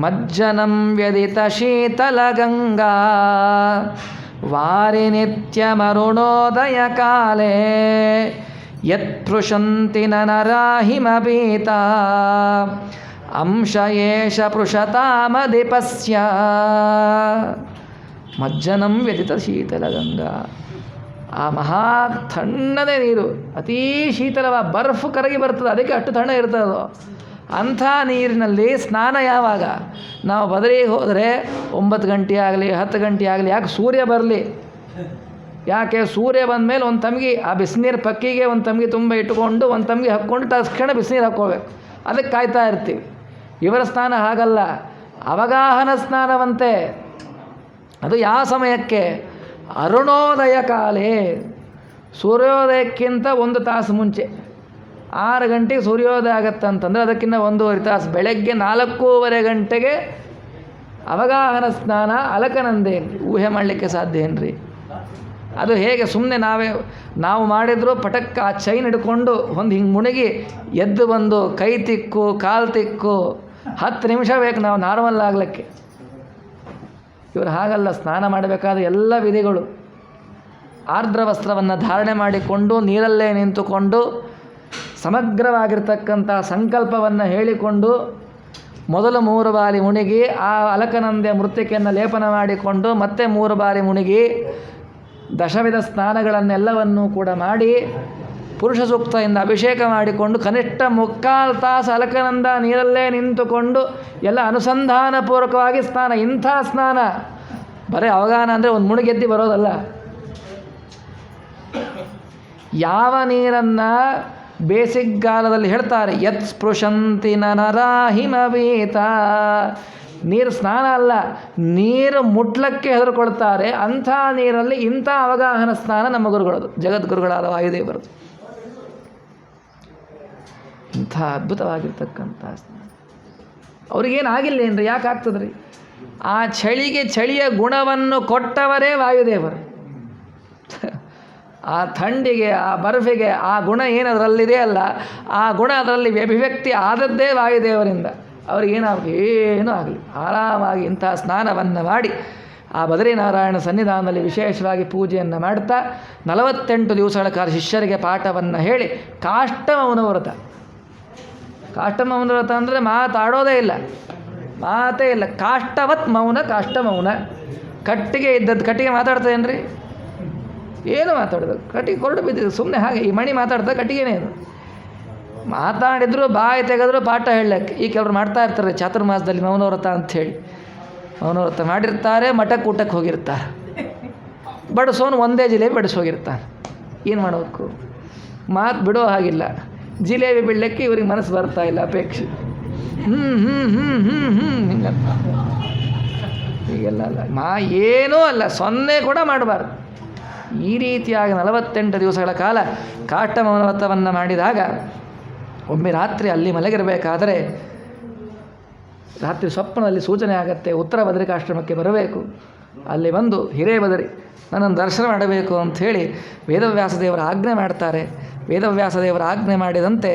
ಮಜ್ಜನಂ ವ್ಯದಿತ ಶೀತಲ ಗಂಗಾ ವಾರಿ ನಿತ್ಯ ಮರುಣೋದಯ ಕಾಲೇ ಯತ್ಪೃಶಂತಿ ನರಾಹಿಮಪೀತ ಅಂಶ ಏಷ ಪೃಷತಾಮಧಿಪಸ್ಯ. ಮಜ್ಜನಂ ವ್ಯದಿತ ಶೀತಲ ಗಂಗಾ. ಆ ಮಹಾ ತಣ್ಣನೆ ನೀರು, ಅತೀ ಶೀತಲವ, ಬರ್ಫ್ ಕರಗಿ ಬರ್ತದೆ, ಅದಕ್ಕೆ ಅಷ್ಟು ತಣ್ಣ ಇರ್ತದೆ. ಅಂಥ ನೀರಿನಲ್ಲಿ ಸ್ನಾನ ಯಾವಾಗ? ನಾವು ಬದರಿಗೆ ಹೋದರೆ 9 ಗಂಟೆ ಆಗಲಿ 10 ಗಂಟೆ ಆಗಲಿ, ಯಾಕೆ ಸೂರ್ಯ ಬರಲಿ. ಯಾಕೆ? ಸೂರ್ಯ ಬಂದ ಮೇಲೆ ಒಂದು ತಮ್ಗೆ ಆ ಬಿಸಿನೀರು ಪಕ್ಕಿಗೆ ಒಂದು ತಮ್ಗೆ ತುಂಬ ಇಟ್ಟುಕೊಂಡು ಒಂದು ತಮ್ಗೆ ಹಾಕ್ಕೊಂಡು ತಕ್ಷಣ ಬಿಸಿನೀರು ಹಾಕ್ಕೋಬೇಕು. ಅದಕ್ಕೆ ಕಾಯ್ತಾ ಇರ್ತೀವಿ. ಇವರ ಸ್ನಾನ ಹಾಗಲ್ಲ, ಅವಗಾಹನ ಸ್ನಾನವಂತೆ. ಅದು ಯಾವ ಸಮಯಕ್ಕೆ? ಅರುಣೋದಯ ಕಾಲೇ, ಸೂರ್ಯೋದಯಕ್ಕಿಂತ 1 ತಾಸು ಮುಂಚೆ. 6 ಗಂಟೆಗೆ ಸೂರ್ಯೋದಯ ಆಗತ್ತಂತಂದರೆ ಅದಕ್ಕಿಂತ 1.5 ತಾಸು. ಬೆಳಗ್ಗೆ 4:15 ಗಂಟೆಗೆ ಅವಗಾಹನ ಸ್ನಾನ ಅಲಕನಂದೇನು. ಊಹೆ ಮಾಡಲಿಕ್ಕೆ ಸಾಧ್ಯ ಏನ್ರಿ? ಅದು ಹೇಗೆ? ಸುಮ್ಮನೆ ನಾವು ಮಾಡಿದ್ರು ಪಟಕ್ಕ ಆ ಚೈನ್ ಹಿಡ್ಕೊಂಡು ಒಂದು ಹಿಂಗೆ ಮುಳುಗಿ ಎದ್ದು ಬಂದು ಕೈ ತಿಕ್ಕು ಕಾಲು ತಿಕ್ಕು 10 ನಿಮಿಷ ಬೇಕು ನಾವು ನಾರ್ಮಲ್ ಆಗಲಿಕ್ಕೆ. ಇವರು ಹಾಗಲ್ಲ. ಸ್ನಾನ ಮಾಡಬೇಕಾದ ಎಲ್ಲ ವಿಧಿಗಳು. ಆರ್ದ್ರ ವಸ್ತ್ರವನ್ನು ಧಾರಣೆ ಮಾಡಿಕೊಂಡು ನೀರಲ್ಲೇ ನಿಂತುಕೊಂಡು ಸಮಗ್ರವಾಗಿರ್ತಕ್ಕಂಥ ಸಂಕಲ್ಪವನ್ನು ಹೇಳಿಕೊಂಡು ಮೊದಲು 3 ಬಾರಿ ಮುಳುಗಿ ಆ ಅಲಕನಂದೆ ಮೃತ್ತಿಕೆಯನ್ನು ಲೇಪನ ಮಾಡಿಕೊಂಡು ಮತ್ತೆ 3 ಬಾರಿ ಮುಳುಗಿ ದಶವಿಧ ಸ್ನಾನಗಳನ್ನೆಲ್ಲವನ್ನೂ ಕೂಡ ಮಾಡಿ ಪುರುಷ ಸೂಕ್ತದಿಂದ ಅಭಿಷೇಕ ಮಾಡಿಕೊಂಡು ಕನಿಷ್ಠ 3/4 ತಾಸು ಅಲಕನಂದ ನೀರಲ್ಲೇ ನಿಂತುಕೊಂಡು ಎಲ್ಲ ಅನುಸಂಧಾನಪೂರ್ವಕವಾಗಿ ಸ್ನಾನ. ಇಂಥ ಸ್ನಾನ ಬರೀ ಅವಗಾಹನ ಅಂದರೆ ಒಂದು ಮುಳುಗೆದ್ದಿ ಬರೋದಲ್ಲ. ಯಾವ ನೀರನ್ನು ಬೇಸಿಗೆಗಾಲದಲ್ಲಿ ಹೇಳ್ತಾರೆ, ಯತ್ ಸ್ಪೃಶಂತಿ ನರಾಹಿಮವೀತ. ನೀರು ಸ್ನಾನ ಅಲ್ಲ, ನೀರು ಮುಟ್ಲಕ್ಕೆ ಹೆದರ್ಕೊಳ್ತಾರೆ. ಅಂಥ ನೀರಲ್ಲಿ ಇಂಥ ಅವಗಾಹನ ಸ್ನಾನ ನಮ್ಮ ಗುರುಗಳದು, ಜಗದ್ಗುರುಗಳಾದ ವಾಯುದೇವರದು. ಇಂಥ ಅದ್ಭುತವಾಗಿರ್ತಕ್ಕಂಥ ಸ್ನಾನ. ಅವ್ರಿಗೇನಾಗಿಲ್ಲೇನ್ರಿ? ಯಾಕೆ ಆಗ್ತದ್ರಿ? ಆ ಚಳಿಗೆ ಚಳಿಯ ಗುಣವನ್ನು ಕೊಟ್ಟವರೇ ವಾಯುದೇವರು. ಆ ಥಂಡಿಗೆ ಆ ಬರ್ಫಿಗೆ ಆ ಗುಣ ಏನದರಲ್ಲಿದೆ ಅಲ್ಲ, ಆ ಗುಣ ಅದರಲ್ಲಿ ಅಭಿವ್ಯಕ್ತಿ ಆದದ್ದೇ ವಾಯುದೇವರಿಂದ. ಅವ್ರಿಗೇನಾಗಲಿ? ಏನೂ ಆಗಲಿ, ಆರಾಮಾಗಿ ಇಂಥ ಸ್ನಾನವನ್ನು ಮಾಡಿ ಆ ಬದರಿನಾರಾಯಣ ಸನ್ನಿಧಾನದಲ್ಲಿ ವಿಶೇಷವಾಗಿ ಪೂಜೆಯನ್ನು ಮಾಡ್ತಾ 48 ದಿವಸಗಳ ಕಾಲ ಶಿಷ್ಯರಿಗೆ ಪಾಠವನ್ನು ಹೇಳಿ ಕಾಷ್ಟಮೌನ ವ್ರತ. ಕಾಷ್ಟಮೌನ ವ್ರತ ಅಂದರೆ ಮಾತಾಡೋದೇ ಇಲ್ಲ, ಮಾತೇ ಇಲ್ಲ. ಕಾಷ್ಟವತ್ ಮೌನ, ಕಾಷ್ಟಮೌನ. ಕಟ್ಟಿಗೆ ಇದ್ದದ್ದು ಕಟ್ಟಿಗೆ ಮಾತಾಡ್ತದೇನ್ರಿ? ಏನು ಮಾತಾಡೋದು? ಕಟ್ಟಿಗೆ ಕೊರಡು ಬಿದ್ದಿದ್ದು ಸುಮ್ಮನೆ ಹಾಗೆ. ಈ ಮಣಿ ಮಾತಾಡ್ತಾ ಕಟ್ಟಿಗೆನೇ ಇದು. ಮಾತಾಡಿದ್ರು ಬಾಯಿ ತೆಗೆದ್ರು ಪಾಠ ಹೇಳಕ್ಕೆ. ಈ ಕೆಲವರು ಮಾಡ್ತಾ ಇರ್ತಾರೆ ಚಾತುರ್ಮಾಸದಲ್ಲಿ ಮೌನ ವ್ರತ ಅಂಥೇಳಿ. ಮೌನವ್ರತ ಮಾಡಿರ್ತಾರೆ, ಮಠಕ್ಕೆ ಊಟಕ್ಕೆ ಹೋಗಿರ್ತಾರೆ, ಬಡಿಸೋನು ಒಂದೇ ಜಿಲೇಬಿ ಬಡಿಸೋಗಿರ್ತಾನೆ. ಏನು ಮಾಡಬೇಕು? ಮಾತು ಬಿಡೋ ಹಾಗಿಲ್ಲ. ಜಿಲೇಬಿ ಬಿಡಲಿಕ್ಕೆ ಇವ್ರಿಗೆ ಮನಸ್ಸು ಬರ್ತಾ ಇಲ್ಲ, ಅಪೇಕ್ಷೆ. ಹಿಂಗಂತ ಹೀಗೆಲ್ಲ ಅಲ್ಲ, ಏನೂ ಅಲ್ಲ, 0 ಕೂಡ ಮಾಡಬಾರ್ದು. ಈ ರೀತಿಯಾಗಿ 48 ದಿವಸಗಳ ಕಾಲ ಕಾಟ ಮೌನವ್ರತವನ್ನು ಮಾಡಿದಾಗ ಒಮ್ಮೆ ರಾತ್ರಿ ಅಲ್ಲಿ ಮಲಗಿರಬೇಕಾದರೆ ರಾತ್ರಿ ಸ್ವಪ್ನದಲ್ಲಿ ಸೂಚನೆ ಆಗತ್ತೆ, ಉತ್ತರ ಬದರಿಕಾಶ್ರಮಕ್ಕೆ ಬರಬೇಕು. ಅಲ್ಲಿ ಬಂದು ಹಿರೇಬದರಿ ನನ್ನನ್ನು ದರ್ಶನ ಮಾಡಬೇಕು ಅಂಥೇಳಿ ವೇದವ್ಯಾಸದೇವರ ಆಜ್ಞೆ ಮಾಡ್ತಾರೆ. ವೇದವ್ಯಾಸದೇವರ ಆಜ್ಞೆ ಮಾಡಿದಂತೆ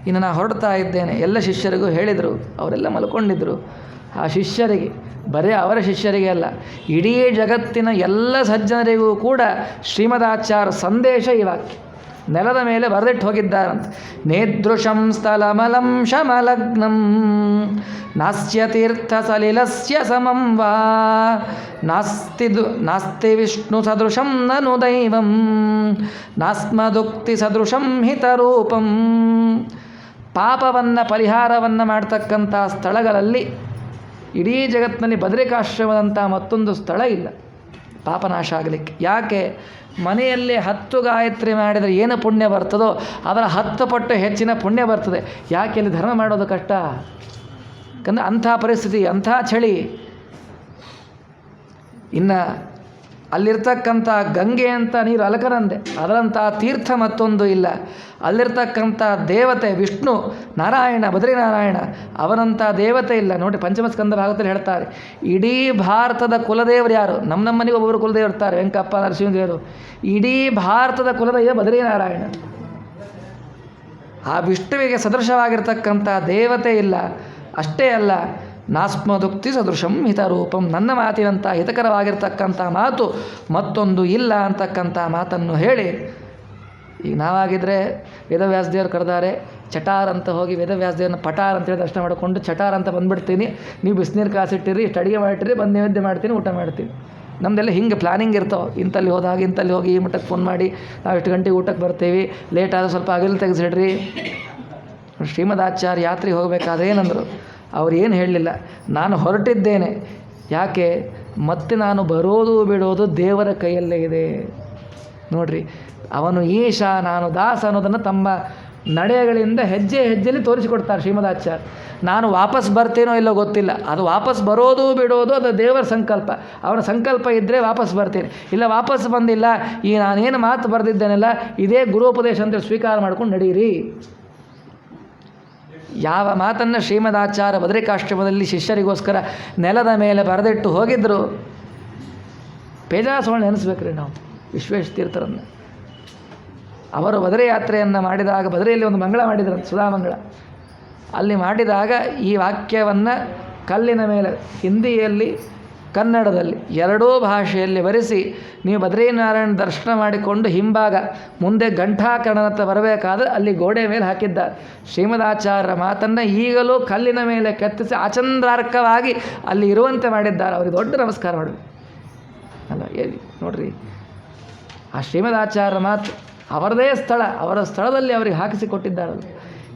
ಇನ್ನು ನಾನು ಹೊರಡ್ತಾ ಇದ್ದೇನೆ. ಎಲ್ಲ ಶಿಷ್ಯರಿಗೂ ಹೇಳಿದರು, ಅವರೆಲ್ಲ ಮಲ್ಕೊಂಡಿದ್ದರು. ಆ ಶಿಷ್ಯರಿಗೆ, ಬರೀ ಅವರ ಶಿಷ್ಯರಿಗೆ ಅಲ್ಲ, ಇಡೀ ಜಗತ್ತಿನ ಎಲ್ಲ ಸಜ್ಜನರಿಗೂ ಕೂಡ ಶ್ರೀಮದಾಚಾರ್ಯ ಸಂದೇಶ ಈ ವಾಕ್ಯ ನೆಲದ ಮೇಲೆ ಬರೆದಿಟ್ಟು ಹೋಗಿದ್ದಾರಂತೆ. ನೇದೃಶಂ ಸ್ಥಲಮಲಂ ಶಮಲಗ್ನಂ ನಾಸ್ಯ ತೀರ್ಥ ಸಲಿಲಸ್ಯ ಸಮಂ ವಾ ನಾಸ್ತಿ ವಿಷ್ಣು ಸದೃಶಂ ನನು ದೈವಂ ನಾಸ್ಮದುಕ್ತಿ ಸದೃಶಂ ಹಿತರೂಪಂ. ಪಾಪವನ್ನು ಪರಿಹಾರವನ್ನು ಮಾಡ್ತಕ್ಕಂಥ ಸ್ಥಳಗಳಲ್ಲಿ ಇಡೀ ಜಗತ್ತಿನಲ್ಲಿ ಬದರಿಕಾಶ್ರಮದಂಥ ಮತ್ತೊಂದು ಸ್ಥಳ ಇಲ್ಲ ಪಾಪನಾಶ ಆಗಲಿಕ್ಕೆ. ಯಾಕೆ? ಮನೆಯಲ್ಲಿ 10 ಗಾಯತ್ರಿ ಮಾಡಿದರೆ ಏನು ಪುಣ್ಯ ಬರ್ತದೋ ಅದರ 10 ಪಟ್ಟು ಹೆಚ್ಚಿನ ಪುಣ್ಯ ಬರ್ತದೆ. ಯಾಕೆ ಇಲ್ಲಿ ಧರ್ಮ ಮಾಡೋದು ಕಷ್ಟ? ಯಾಕಂದರೆ ಅಂಥ ಪರಿಸ್ಥಿತಿ, ಅಂಥ ಚಳಿ. ಇನ್ನು ಅಲ್ಲಿರ್ತಕ್ಕಂಥ ಗಂಗೆ ಅಂತ ನೀರು ಅಲಕನಂದೆ, ಅದರಂಥ ತೀರ್ಥ ಮತ್ತೊಂದು ಇಲ್ಲ. ಅಲ್ಲಿರ್ತಕ್ಕಂಥ ದೇವತೆ ವಿಷ್ಣು ನಾರಾಯಣ, ಬದ್ರಿನಾರಾಯಣ, ಅವನಂಥ ದೇವತೆ ಇಲ್ಲ. ನೋಡಿ, ಪಂಚಮಸ್ಕಂದ ಭಾಗದಲ್ಲಿ ಹೇಳ್ತಾರೆ, ಇಡೀ ಭಾರತದ ಕುಲದೇವರು ಯಾರು? ನಮ್ಮ ಮನೆಗೆ ಒಬ್ಬರು ಕುಲದೇವರು ಇರ್ತಾರೆ, ವೆಂಕಪ್ಪ, ನರಸಿಂಹದೇವರು. ಇಡೀ ಭಾರತದ ಕುಲದೈವ ಬದ್ರಿನಾರಾಯಣ. ಆ ವಿಷ್ಣುವಿಗೆ ಸದೃಶವಾಗಿರ್ತಕ್ಕಂಥ ದೇವತೆ ಇಲ್ಲ. ಅಷ್ಟೇ ಅಲ್ಲ, ನಾಸ್ಮದುಕ್ತಿ ಸದೃಶಂ ಹಿತರೂಪಂ, ನನ್ನ ಮಾತಿನಂಥ ಹಿತಕರವಾಗಿರ್ತಕ್ಕಂಥ ಮಾತು ಮತ್ತೊಂದು ಇಲ್ಲ ಅಂತಕ್ಕಂಥ ಮಾತನ್ನು ಹೇಳಿ, ಈಗ ನಾವಾಗಿದ್ದರೆ ವೇದವ್ಯಾಸದೇವರು ಕರೆದಾರೆ, ಚಟಾರ್ ಅಂತ ಹೋಗಿ ವೇದವ್ಯಾಸದೇವ್ರನ್ನ ಪಟಾರ್ ಅಂತೇಳಿ ದರ್ಶನ ಮಾಡಿಕೊಂಡು ಚಟಾರ್ ಅಂತ ಬಂದುಬಿಡ್ತೀನಿ, ನೀವು ಬಿಸಿನೀರು ಕಾಸಿಟ್ಟಿರಿ, ಇಷ್ಟು ಅಡುಗೆ ಮಾಡಿಟ್ಟಿರಿ, ಬಂದು ನೈವೇದ್ಯ ಮಾಡ್ತೀನಿ, ಊಟ ಮಾಡ್ತೀನಿ. ನಮ್ಮದೆಲ್ಲ ಹಿಂಗೆ ಪ್ಲಾನಿಂಗ್ ಇರ್ತಾವೆ. ಇಂತಲ್ಲಿ ಹೋದಾಗ ಇಂತಲ್ಲಿ ಹೋಗಿ ಈ ಮಟ್ಟಕ್ಕೆ ಫೋನ್ ಮಾಡಿ ನಾವು ಎಷ್ಟು ಗಂಟೆಗೆ ಊಟಕ್ಕೆ ಬರ್ತೀವಿ, ಲೇಟ್ ಆದರೂ ಸ್ವಲ್ಪ ಅಗಲು ತೆಗೆಸಿಡ್ರಿ. ಶ್ರೀಮದಾಚಾರ್ಯ ಯಾತ್ರೆಗೆ ಹೋಗಬೇಕಾದ್ರೆ ಏನಂದರು? ಅವ್ರು ಏನು ಹೇಳಲಿಲ್ಲ, ನಾನು ಹೊರಟಿದ್ದೇನೆ. ಯಾಕೆ? ಮತ್ತೆ ನಾನು ಬರೋದು ಬಿಡೋದು ದೇವರ ಕೈಯಲ್ಲೇ ಇದೆ. ನೋಡ್ರಿ, ಅವನು ಈಶ, ನಾನು ದಾಸ ಅನ್ನೋದನ್ನು ತಮ್ಮ ನಡೆಗಳಿಂದ ಹೆಜ್ಜೆ ಹೆಜ್ಜೆಯಲ್ಲಿ ತೋರಿಸಿಕೊಡ್ತಾರೆ ಶ್ರೀಮದಾಚಾರ್ಯ. ನಾನು ವಾಪಸ್ ಬರ್ತೀನೋ ಇಲ್ಲೋ ಗೊತ್ತಿಲ್ಲ, ಅದು ವಾಪಸ್ ಬರೋದು ಬಿಡೋದು ಅದು ದೇವರ ಸಂಕಲ್ಪ. ಅವನ ಸಂಕಲ್ಪ ಇದ್ದರೆ ವಾಪಸ್ ಬರ್ತೀನಿ, ಇಲ್ಲ ವಾಪಸ್ ಬಂದಿಲ್ಲ, ಈ ನಾನೇನು ಮಾತು ಬರೆದಿದ್ದೇನಲ್ಲ ಇದೇ ಗುರುಪದೇಶ ಅಂತೇಳಿ ಸ್ವೀಕಾರ ಮಾಡ್ಕೊಂಡು ನಡೀರಿ. ಯಾವ ಮಾತನ್ನು ಶ್ರೀಮದಾಚಾರ್ಯ ಬದರಿಕಾಶ್ರಮದಲ್ಲಿ ಶಿಷ್ಯರಿಗೋಸ್ಕರ ನೆಲದ ಮೇಲೆ ಬರೆದಿಟ್ಟು ಹೋಗಿದ್ದರು. ಪೇಜಾಸೋಣ ನೆನೆಸ್ಬೇಕ್ರಿ ನಾವು ವಿಶ್ವೇಶ ತೀರ್ಥರನ್ನು. ಅವರು ಬದರಿ ಯಾತ್ರೆಯನ್ನು ಮಾಡಿದಾಗ ಬದರಿಯಲ್ಲಿ ಒಂದು ಮಂಗಳ ಮಾಡಿದ್ರಂತೆ, ಸುಧಾಮಂಗಳ. ಅಲ್ಲಿ ಮಾಡಿದಾಗ ಈ ವಾಕ್ಯವನ್ನು ಕಲ್ಲಿನ ಮೇಲೆ ಹಿಂದಿಯಲ್ಲಿ ಕನ್ನಡದಲ್ಲಿ ಎರಡೂ ಭಾಷೆಯಲ್ಲಿ ಬರೆಸಿ ನೀವು ಬದ್ರೀನಾರಾಯಣ ದರ್ಶನ ಮಾಡಿಕೊಂಡು ಹಿಂಭಾಗ ಮುಂದೆ ಘಂಟಾಕರ್ಣನತ್ತ ಬರಬೇಕಾದ್ರೆ ಅಲ್ಲಿ ಗೋಡೆ ಮೇಲೆ ಹಾಕಿದ್ದಾರೆ. ಶ್ರೀಮದಾಚಾರ್ಯರ ಮಾತನ್ನು ಈಗಲೂ ಕಲ್ಲಿನ ಮೇಲೆ ಕೆತ್ತಿಸಿ ಆಚಂದ್ರಾರ್ಕವಾಗಿ ಅಲ್ಲಿ ಇರುವಂತೆ ಮಾಡಿದ್ದಾರೆ. ಅವರಿಗೆ ದೊಡ್ಡ ನಮಸ್ಕಾರ ಮಾಡಬೇಕು ಅಲ್ಲ. ನೋಡ್ರಿ, ಆ ಶ್ರೀಮದಾಚಾರ್ಯರ ಮಾತು ಅವರದೇ ಸ್ಥಳ, ಅವರ ಸ್ಥಳದಲ್ಲಿ ಅವರಿಗೆ ಹಾಕಿಸಿಕೊಟ್ಟಿದ್ದಾರಲ್ಲ.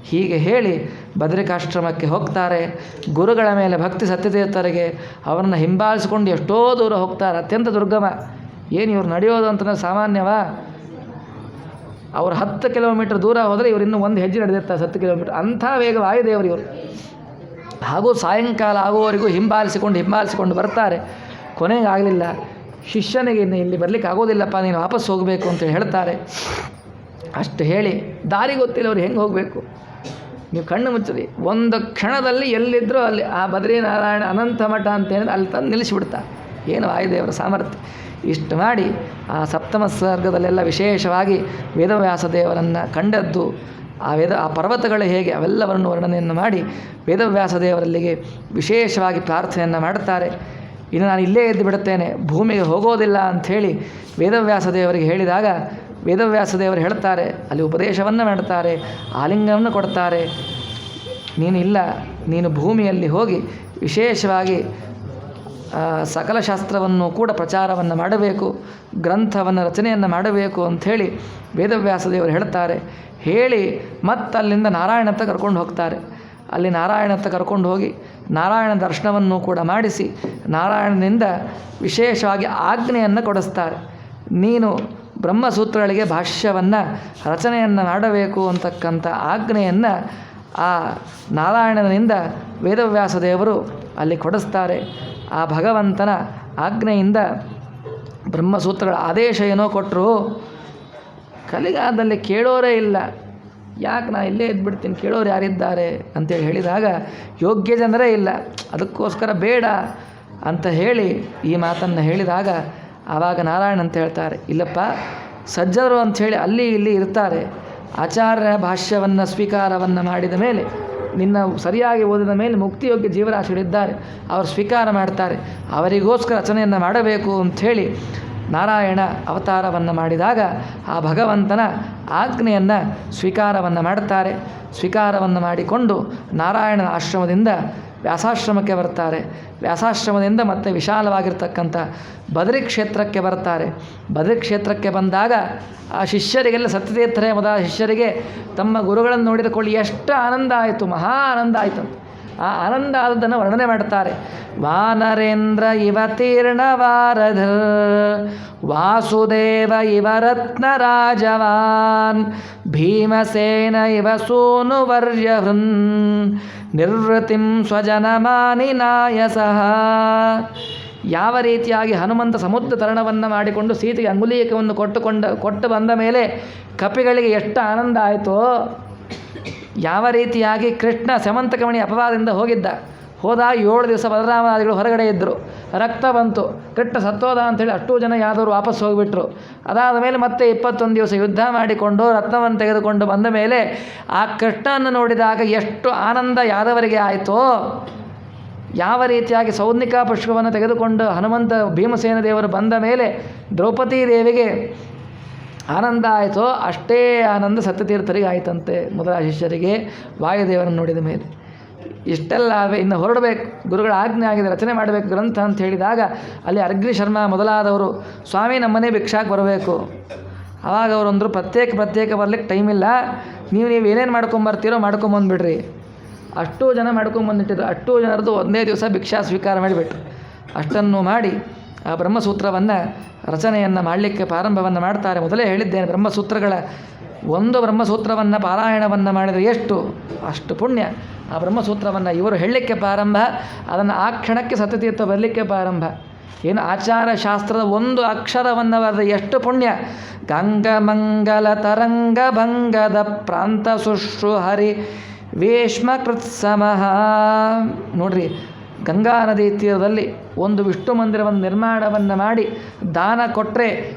ಹೀಗೆ ಹೇಳಿ ಬದರಿಕಾಶ್ರಮಕ್ಕೆ ಹೋಗ್ತಾರೆ. ಗುರುಗಳ ಮೇಲೆ ಭಕ್ತಿ ಸತ್ಯತೀರ್ಥರಿಗೆ ಅವರನ್ನು ಹಿಂಬಾಲಿಸಿಕೊಂಡು ಎಷ್ಟೋ ದೂರ ಹೋಗ್ತಾರೆ. ಅತ್ಯಂತ ದುರ್ಗಮ. ಏನು ಇವ್ರು ನಡೆಯೋದು ಅಂತಂದರೆ ಸಾಮಾನ್ಯವಾ? ಅವ್ರು 10 ಕಿಲೋಮೀಟರ್ ದೂರ ಹೋದರೆ ಇವರು ಇನ್ನೂ 1 ಹೆಜ್ಜೆ ನಡೆದಿರ್ತಾರೆ 10 ಕಿಲೋಮೀಟರ್. ಅಂಥ ವೇಗ ವಾಯುದೇವರು ಇವರು. ಹಾಗೂ ಸಾಯಂಕಾಲ ಆಗುವವರೆಗೂ ಹಿಂಬಾಲಿಸಿಕೊಂಡು ಬರ್ತಾರೆ. ಕೊನೆಗೆ ಆಗಲಿಲ್ಲ, ಶಿಷ್ಯನಿಗೆ ಇನ್ನು ಇಲ್ಲಿ ಬರಲಿಕ್ಕೆ ಆಗೋದಿಲ್ಲಪ್ಪ, ನೀನು ವಾಪಸ್ ಹೋಗಬೇಕು ಅಂತೇಳಿ ಹೇಳ್ತಾರೆ. ಅಷ್ಟು ಹೇಳಿ ದಾರಿ ಗೊತ್ತಿಲ್ಲ ಅವ್ರು ಹೆಂಗೆ ಹೋಗಬೇಕು. ನೀವು ಕಣ್ಣು ಮುಚ್ಚರಿ, ಒಂದು ಕ್ಷಣದಲ್ಲಿ ಎಲ್ಲಿದ್ದರೂ ಅಲ್ಲಿ ಆ ಬದ್ರೀನಾರಾಯಣ ಅನಂತ ಮಠ ಅಂತೇಳಿದ್ರೆ ಅಲ್ಲಿ ತಂದು ನಿಲ್ಲಿಸಿಬಿಡ್ತಾರೆ. ಏನು ವಾಯುದೇವರ ಸಾಮರ್ಥ್ಯ. ಇಷ್ಟು ಮಾಡಿ ಆ ಸಪ್ತಮ ಸರ್ಗದಲ್ಲೆಲ್ಲ ವಿಶೇಷವಾಗಿ ವೇದವ್ಯಾಸ ದೇವರನ್ನು ಕಂಡದ್ದು, ಆ ಪರ್ವತಗಳು ಹೇಗೆ ಅವೆಲ್ಲವನ್ನು ವರ್ಣನೆಯನ್ನು ಮಾಡಿ ವೇದವ್ಯಾಸ ದೇವರಲ್ಲಿಗೆ ವಿಶೇಷವಾಗಿ ಪ್ರಾರ್ಥನೆಯನ್ನು ಮಾಡುತ್ತಾರೆ. ಇನ್ನು ನಾನು ಇಲ್ಲೇ ಎದ್ದು ಬಿಡುತ್ತೇನೆ, ಭೂಮಿಗೆ ಹೋಗೋದಿಲ್ಲ ಅಂಥೇಳಿ ವೇದವ್ಯಾಸ ದೇವರಿಗೆ ಹೇಳಿದಾಗ ವೇದವ್ಯಾಸದೇವರು ಹೇಳ್ತಾರೆ, ಅಲ್ಲಿ ಉಪದೇಶವನ್ನು ಮಾಡ್ತಾರೆ, ಆಲಿಂಗವನ್ನು ಕೊಡ್ತಾರೆ. ನೀನು ಭೂಮಿಯಲ್ಲಿ ಹೋಗಿ ವಿಶೇಷವಾಗಿ ಸಕಲ ಶಾಸ್ತ್ರವನ್ನು ಕೂಡ ಪ್ರಚಾರವನ್ನು ಮಾಡಬೇಕು, ಗ್ರಂಥವನ್ನು ರಚನೆಯನ್ನು ಮಾಡಬೇಕು ಅಂಥೇಳಿ ವೇದವ್ಯಾಸದೇವರು ಹೇಳ್ತಾರೆ. ಹೇಳಿ ಮತ್ತಲ್ಲಿಂದ ನಾರಾಯಣತ್ತ ಕರ್ಕೊಂಡು ಹೋಗ್ತಾರೆ. ಅಲ್ಲಿ ನಾರಾಯಣ ಹತ್ರ ಕರ್ಕೊಂಡು ಹೋಗಿ ನಾರಾಯಣ ದರ್ಶನವನ್ನು ಕೂಡ ಮಾಡಿಸಿ ನಾರಾಯಣನಿಂದ ವಿಶೇಷವಾಗಿ ಆಜ್ಞೆಯನ್ನು ಕೊಡಿಸ್ತಾರೆ. ನೀನು ಬ್ರಹ್ಮಸೂತ್ರಗಳಿಗೆ ಭಾಷ್ಯವನ್ನು ರಚನೆಯನ್ನು ಮಾಡಬೇಕು ಅಂತಕ್ಕಂಥ ಆಜ್ಞೆಯನ್ನು ಆ ನಾರಾಯಣನಿಂದ ವೇದವ್ಯಾಸ ದೇವರು ಅಲ್ಲಿ ಕೊಡಿಸ್ತಾರೆ. ಆ ಭಗವಂತನ ಆಜ್ಞೆಯಿಂದ ಬ್ರಹ್ಮಸೂತ್ರಗಳ ಆದೇಶ ಏನೋ ಕೊಟ್ಟರು, ಕಲಿಗಾಲದಲ್ಲಿ ಕೇಳೋರೇ ಇಲ್ಲ. ಯಾಕೆ ನಾ ಇಲ್ಲೇ ಇದ್ಬಿಡ್ತೀನಿ, ಕೇಳೋರು ಯಾರಿದ್ದಾರೆ ಅಂತೇಳಿ ಹೇಳಿದಾಗ ಯೋಗ್ಯ ಜನರೇ ಇಲ್ಲ, ಅದಕ್ಕೋಸ್ಕರ ಬೇಡ ಅಂತ ಹೇಳಿ ಈ ಮಾತನ್ನು ಹೇಳಿದಾಗ ಆವಾಗ ನಾರಾಯಣ ಅಂತ ಹೇಳ್ತಾರೆ, ಇಲ್ಲಪ್ಪ ಸಜ್ಜನರು ಅಂಥೇಳಿ ಅಲ್ಲಿ ಇಲ್ಲಿ ಇರ್ತಾರೆ. ಆಚಾರ್ಯ ಭಾಷ್ಯವನ್ನು ಸ್ವೀಕಾರವನ್ನು ಮಾಡಿದ ಮೇಲೆ, ನಿನ್ನ ಸರಿಯಾಗಿ ಓದಿದ ಮೇಲೆ ಮುಕ್ತಿಯೋಗ್ಯ ಜೀವರಾಶಿಗಳಿದ್ದಾರೆ, ಅವರು ಸ್ವೀಕಾರ ಮಾಡ್ತಾರೆ. ಅವರಿಗೋಸ್ಕರ ರಚನೆಯನ್ನು ಮಾಡಬೇಕು ಅಂಥೇಳಿ ನಾರಾಯಣ ಅವತಾರವನ್ನು ಮಾಡಿದಾಗ ಆ ಭಗವಂತನ ಆಜ್ಞೆಯನ್ನು ಸ್ವೀಕಾರವನ್ನು ಮಾಡ್ತಾರೆ. ಸ್ವೀಕಾರವನ್ನು ಮಾಡಿಕೊಂಡು ನಾರಾಯಣನ ಆಶ್ರಮದಿಂದ ವ್ಯಾಸಾಶ್ರಮಕ್ಕೆ ಬರ್ತಾರೆ. ವ್ಯಾಸಾಶ್ರಮದಿಂದ ಮತ್ತೆ ವಿಶಾಲವಾಗಿರ್ತಕ್ಕಂಥ ಬದರಿ ಕ್ಷೇತ್ರಕ್ಕೆ ಬರ್ತಾರೆ. ಬದರಿ ಕ್ಷೇತ್ರಕ್ಕೆ ಬಂದಾಗ ಆ ಶಿಷ್ಯರಿಗೆಲ್ಲ ಸತ್ಯತೀರ್ಥರೇ ಮೊದಲ ಶಿಷ್ಯರಿಗೆ ತಮ್ಮ ಗುರುಗಳನ್ನು ನೋಡಿದುಕೊಳ್ಳಿ ಎಷ್ಟು ಆನಂದ ಆಯಿತು, ಮಹಾ ಆನಂದ ಆಯಿತು. ಆ ಆನಂದ ಆದದ್ದನ್ನು ವರ್ಣನೆ ಮಾಡ್ತಾರೆ. ವಾನರೇಂದ್ರ ಇವ ತೀರ್ಣವಾರಧರ್ ವಾಸುದೇವ ಇವ ರತ್ನರಾಜವಾನ್ ಭೀಮಸೇನ ಇವ ಸೂನುವರ್ಯಹೃನ್ ನಿರ್ವೃತಿಂ ಸ್ವಜನಮಾನಿ ನಾಯಸಃ. ಯಾವ ರೀತಿಯಾಗಿ ಹನುಮಂತ ಸಮುದ್ರ ತರಣವನ್ನು ಮಾಡಿಕೊಂಡು ಸೀತೆಗೆ ಅಂಗುಲೀಯಕವನ್ನು ಕೊಟ್ಟು ಬಂದ ಮೇಲೆ ಕಪಿಗಳಿಗೆ ಎಷ್ಟು ಆನಂದ ಆಯಿತೋ, ಯಾವ ರೀತಿಯಾಗಿ ಕೃಷ್ಣ ಸೆಮಂತಕಮಣಿ ಅಪವಾದದಿಂದ ಹೋದಾಗ 7 ದಿವಸ ಬಲರಾಮಾದಿಗಳು ಹೊರಗಡೆ ಇದ್ದರು, ರಕ್ತ ಬಂತು, ಕೃಷ್ಣ ಸತ್ತೋದ ಅಂಥೇಳಿ ಅಷ್ಟೂ ಜನ ಯಾದವರು ವಾಪಸ್ ಹೋಗಿಬಿಟ್ರು. ಅದಾದ ಮೇಲೆ ಮತ್ತೆ 21 ದಿವಸ ಯುದ್ಧ ಮಾಡಿಕೊಂಡು ರತ್ನವನ್ನು ತೆಗೆದುಕೊಂಡು ಬಂದ ಮೇಲೆ ಆ ಕೃಷ್ಣವನ್ನು ನೋಡಿದಾಗ ಎಷ್ಟು ಆನಂದ ಯಾದವರಿಗೆ ಆಯಿತೋ, ಯಾವ ರೀತಿಯಾಗಿ ಸೌನ್ನಿಕಾ ಪುಷ್ಪವನ್ನು ತೆಗೆದುಕೊಂಡು ಹನುಮಂತ ಭೀಮಸೇನ ದೇವರು ಬಂದ ಮೇಲೆ ದ್ರೌಪದಿ ದೇವಿಗೆ ಆನಂದ ಆಯಿತೋ, ಅಷ್ಟೇ ಆನಂದ ಸತ್ಯತೀರ್ಥರಿಗೆ ಆಯಿತಂತೆ, ಮೊದಲ ಶಿಷ್ಯರಿಗೆ ವಾಯುದೇವರನ್ನು ನೋಡಿದ ಮೇಲೆ. ಇಷ್ಟೆಲ್ಲ ಇನ್ನು ಹೊರಡಬೇಕು, ಗುರುಗಳ ಆಜ್ಞೆ ಆಗಿದೆ, ರಚನೆ ಮಾಡಬೇಕು ಗ್ರಂಥ ಅಂತ ಹೇಳಿದಾಗ ಅಲ್ಲಿ ಅರ್ಗ್ನಿ ಶರ್ಮ ಮೊದಲಾದವರು ಸ್ವಾಮಿ ನಮ್ಮನೆ ಭಿಕ್ಷಾಕ್ಕೆ ಬರಬೇಕು. ಆವಾಗ ಅವರೊಂದರು ಪ್ರತ್ಯೇಕ ಬರಲಿಕ್ಕೆ ಟೈಮ್ ಇಲ್ಲ, ನೀವು ಏನೇನು ಮಾಡ್ಕೊಂಬರ್ತೀರೋ ಮಾಡ್ಕೊಂಬಂದುಬಿಡ್ರಿ. ಅಷ್ಟೂ ಜನ ಮಾಡ್ಕೊಂಬಂದಿಟ್ಟಿದ್ರು. ಅಷ್ಟೂ ಜನರದ್ದು ಒಂದೇ ದಿವಸ ಭಿಕ್ಷಾ ಸ್ವೀಕಾರ ಮಾಡಿಬಿಟ್ರು. ಅಷ್ಟನ್ನು ಮಾಡಿ ಆ ಬ್ರಹ್ಮಸೂತ್ರವನ್ನು ರಚನೆಯನ್ನು ಮಾಡಲಿಕ್ಕೆ ಪ್ರಾರಂಭವನ್ನು ಮಾಡ್ತಾರೆ. ಮೊದಲೇ ಹೇಳಿದ್ದೇನೆ, ಬ್ರಹ್ಮಸೂತ್ರಗಳ ಒಂದು ಬ್ರಹ್ಮಸೂತ್ರವನ್ನು ಪಾರಾಯಣವನ್ನು ಮಾಡಿದರೆ ಅಷ್ಟು ಪುಣ್ಯ. ಆ ಬ್ರಹ್ಮಸೂತ್ರವನ್ನು ಇವರು ಹೇಳಲಿಕ್ಕೆ ಪ್ರಾರಂಭ, ಅದನ್ನು ಆ ಕ್ಷಣಕ್ಕೆ ಸತ್ಯತೀರ್ಥ ಬರಲಿಕ್ಕೆ ಪ್ರಾರಂಭ. ಏನು ಆಚಾರ ಶಾಸ್ತ್ರದ ಒಂದು ಅಕ್ಷರವನ್ನು ಬರೆದ ಎಷ್ಟು ಪುಣ್ಯ. ಗಂಗಮಂಗಲ ತರಂಗ ಭಂಗದ ಪ್ರಾಂತ ಸುಶ್ರು ಹರಿ ವೇಶ್ಮ ಕೃತ್ಸಮಃ. ನೋಡ್ರಿ, ಗಂಗಾ ನದಿ ತೀರದಲ್ಲಿ ಒಂದು ವಿಷ್ಣು ಮಂದಿರವನ್ನು ನಿರ್ಮಾಣವನ್ನು ಮಾಡಿ ದಾನ ಕೊಟ್ಟರೆ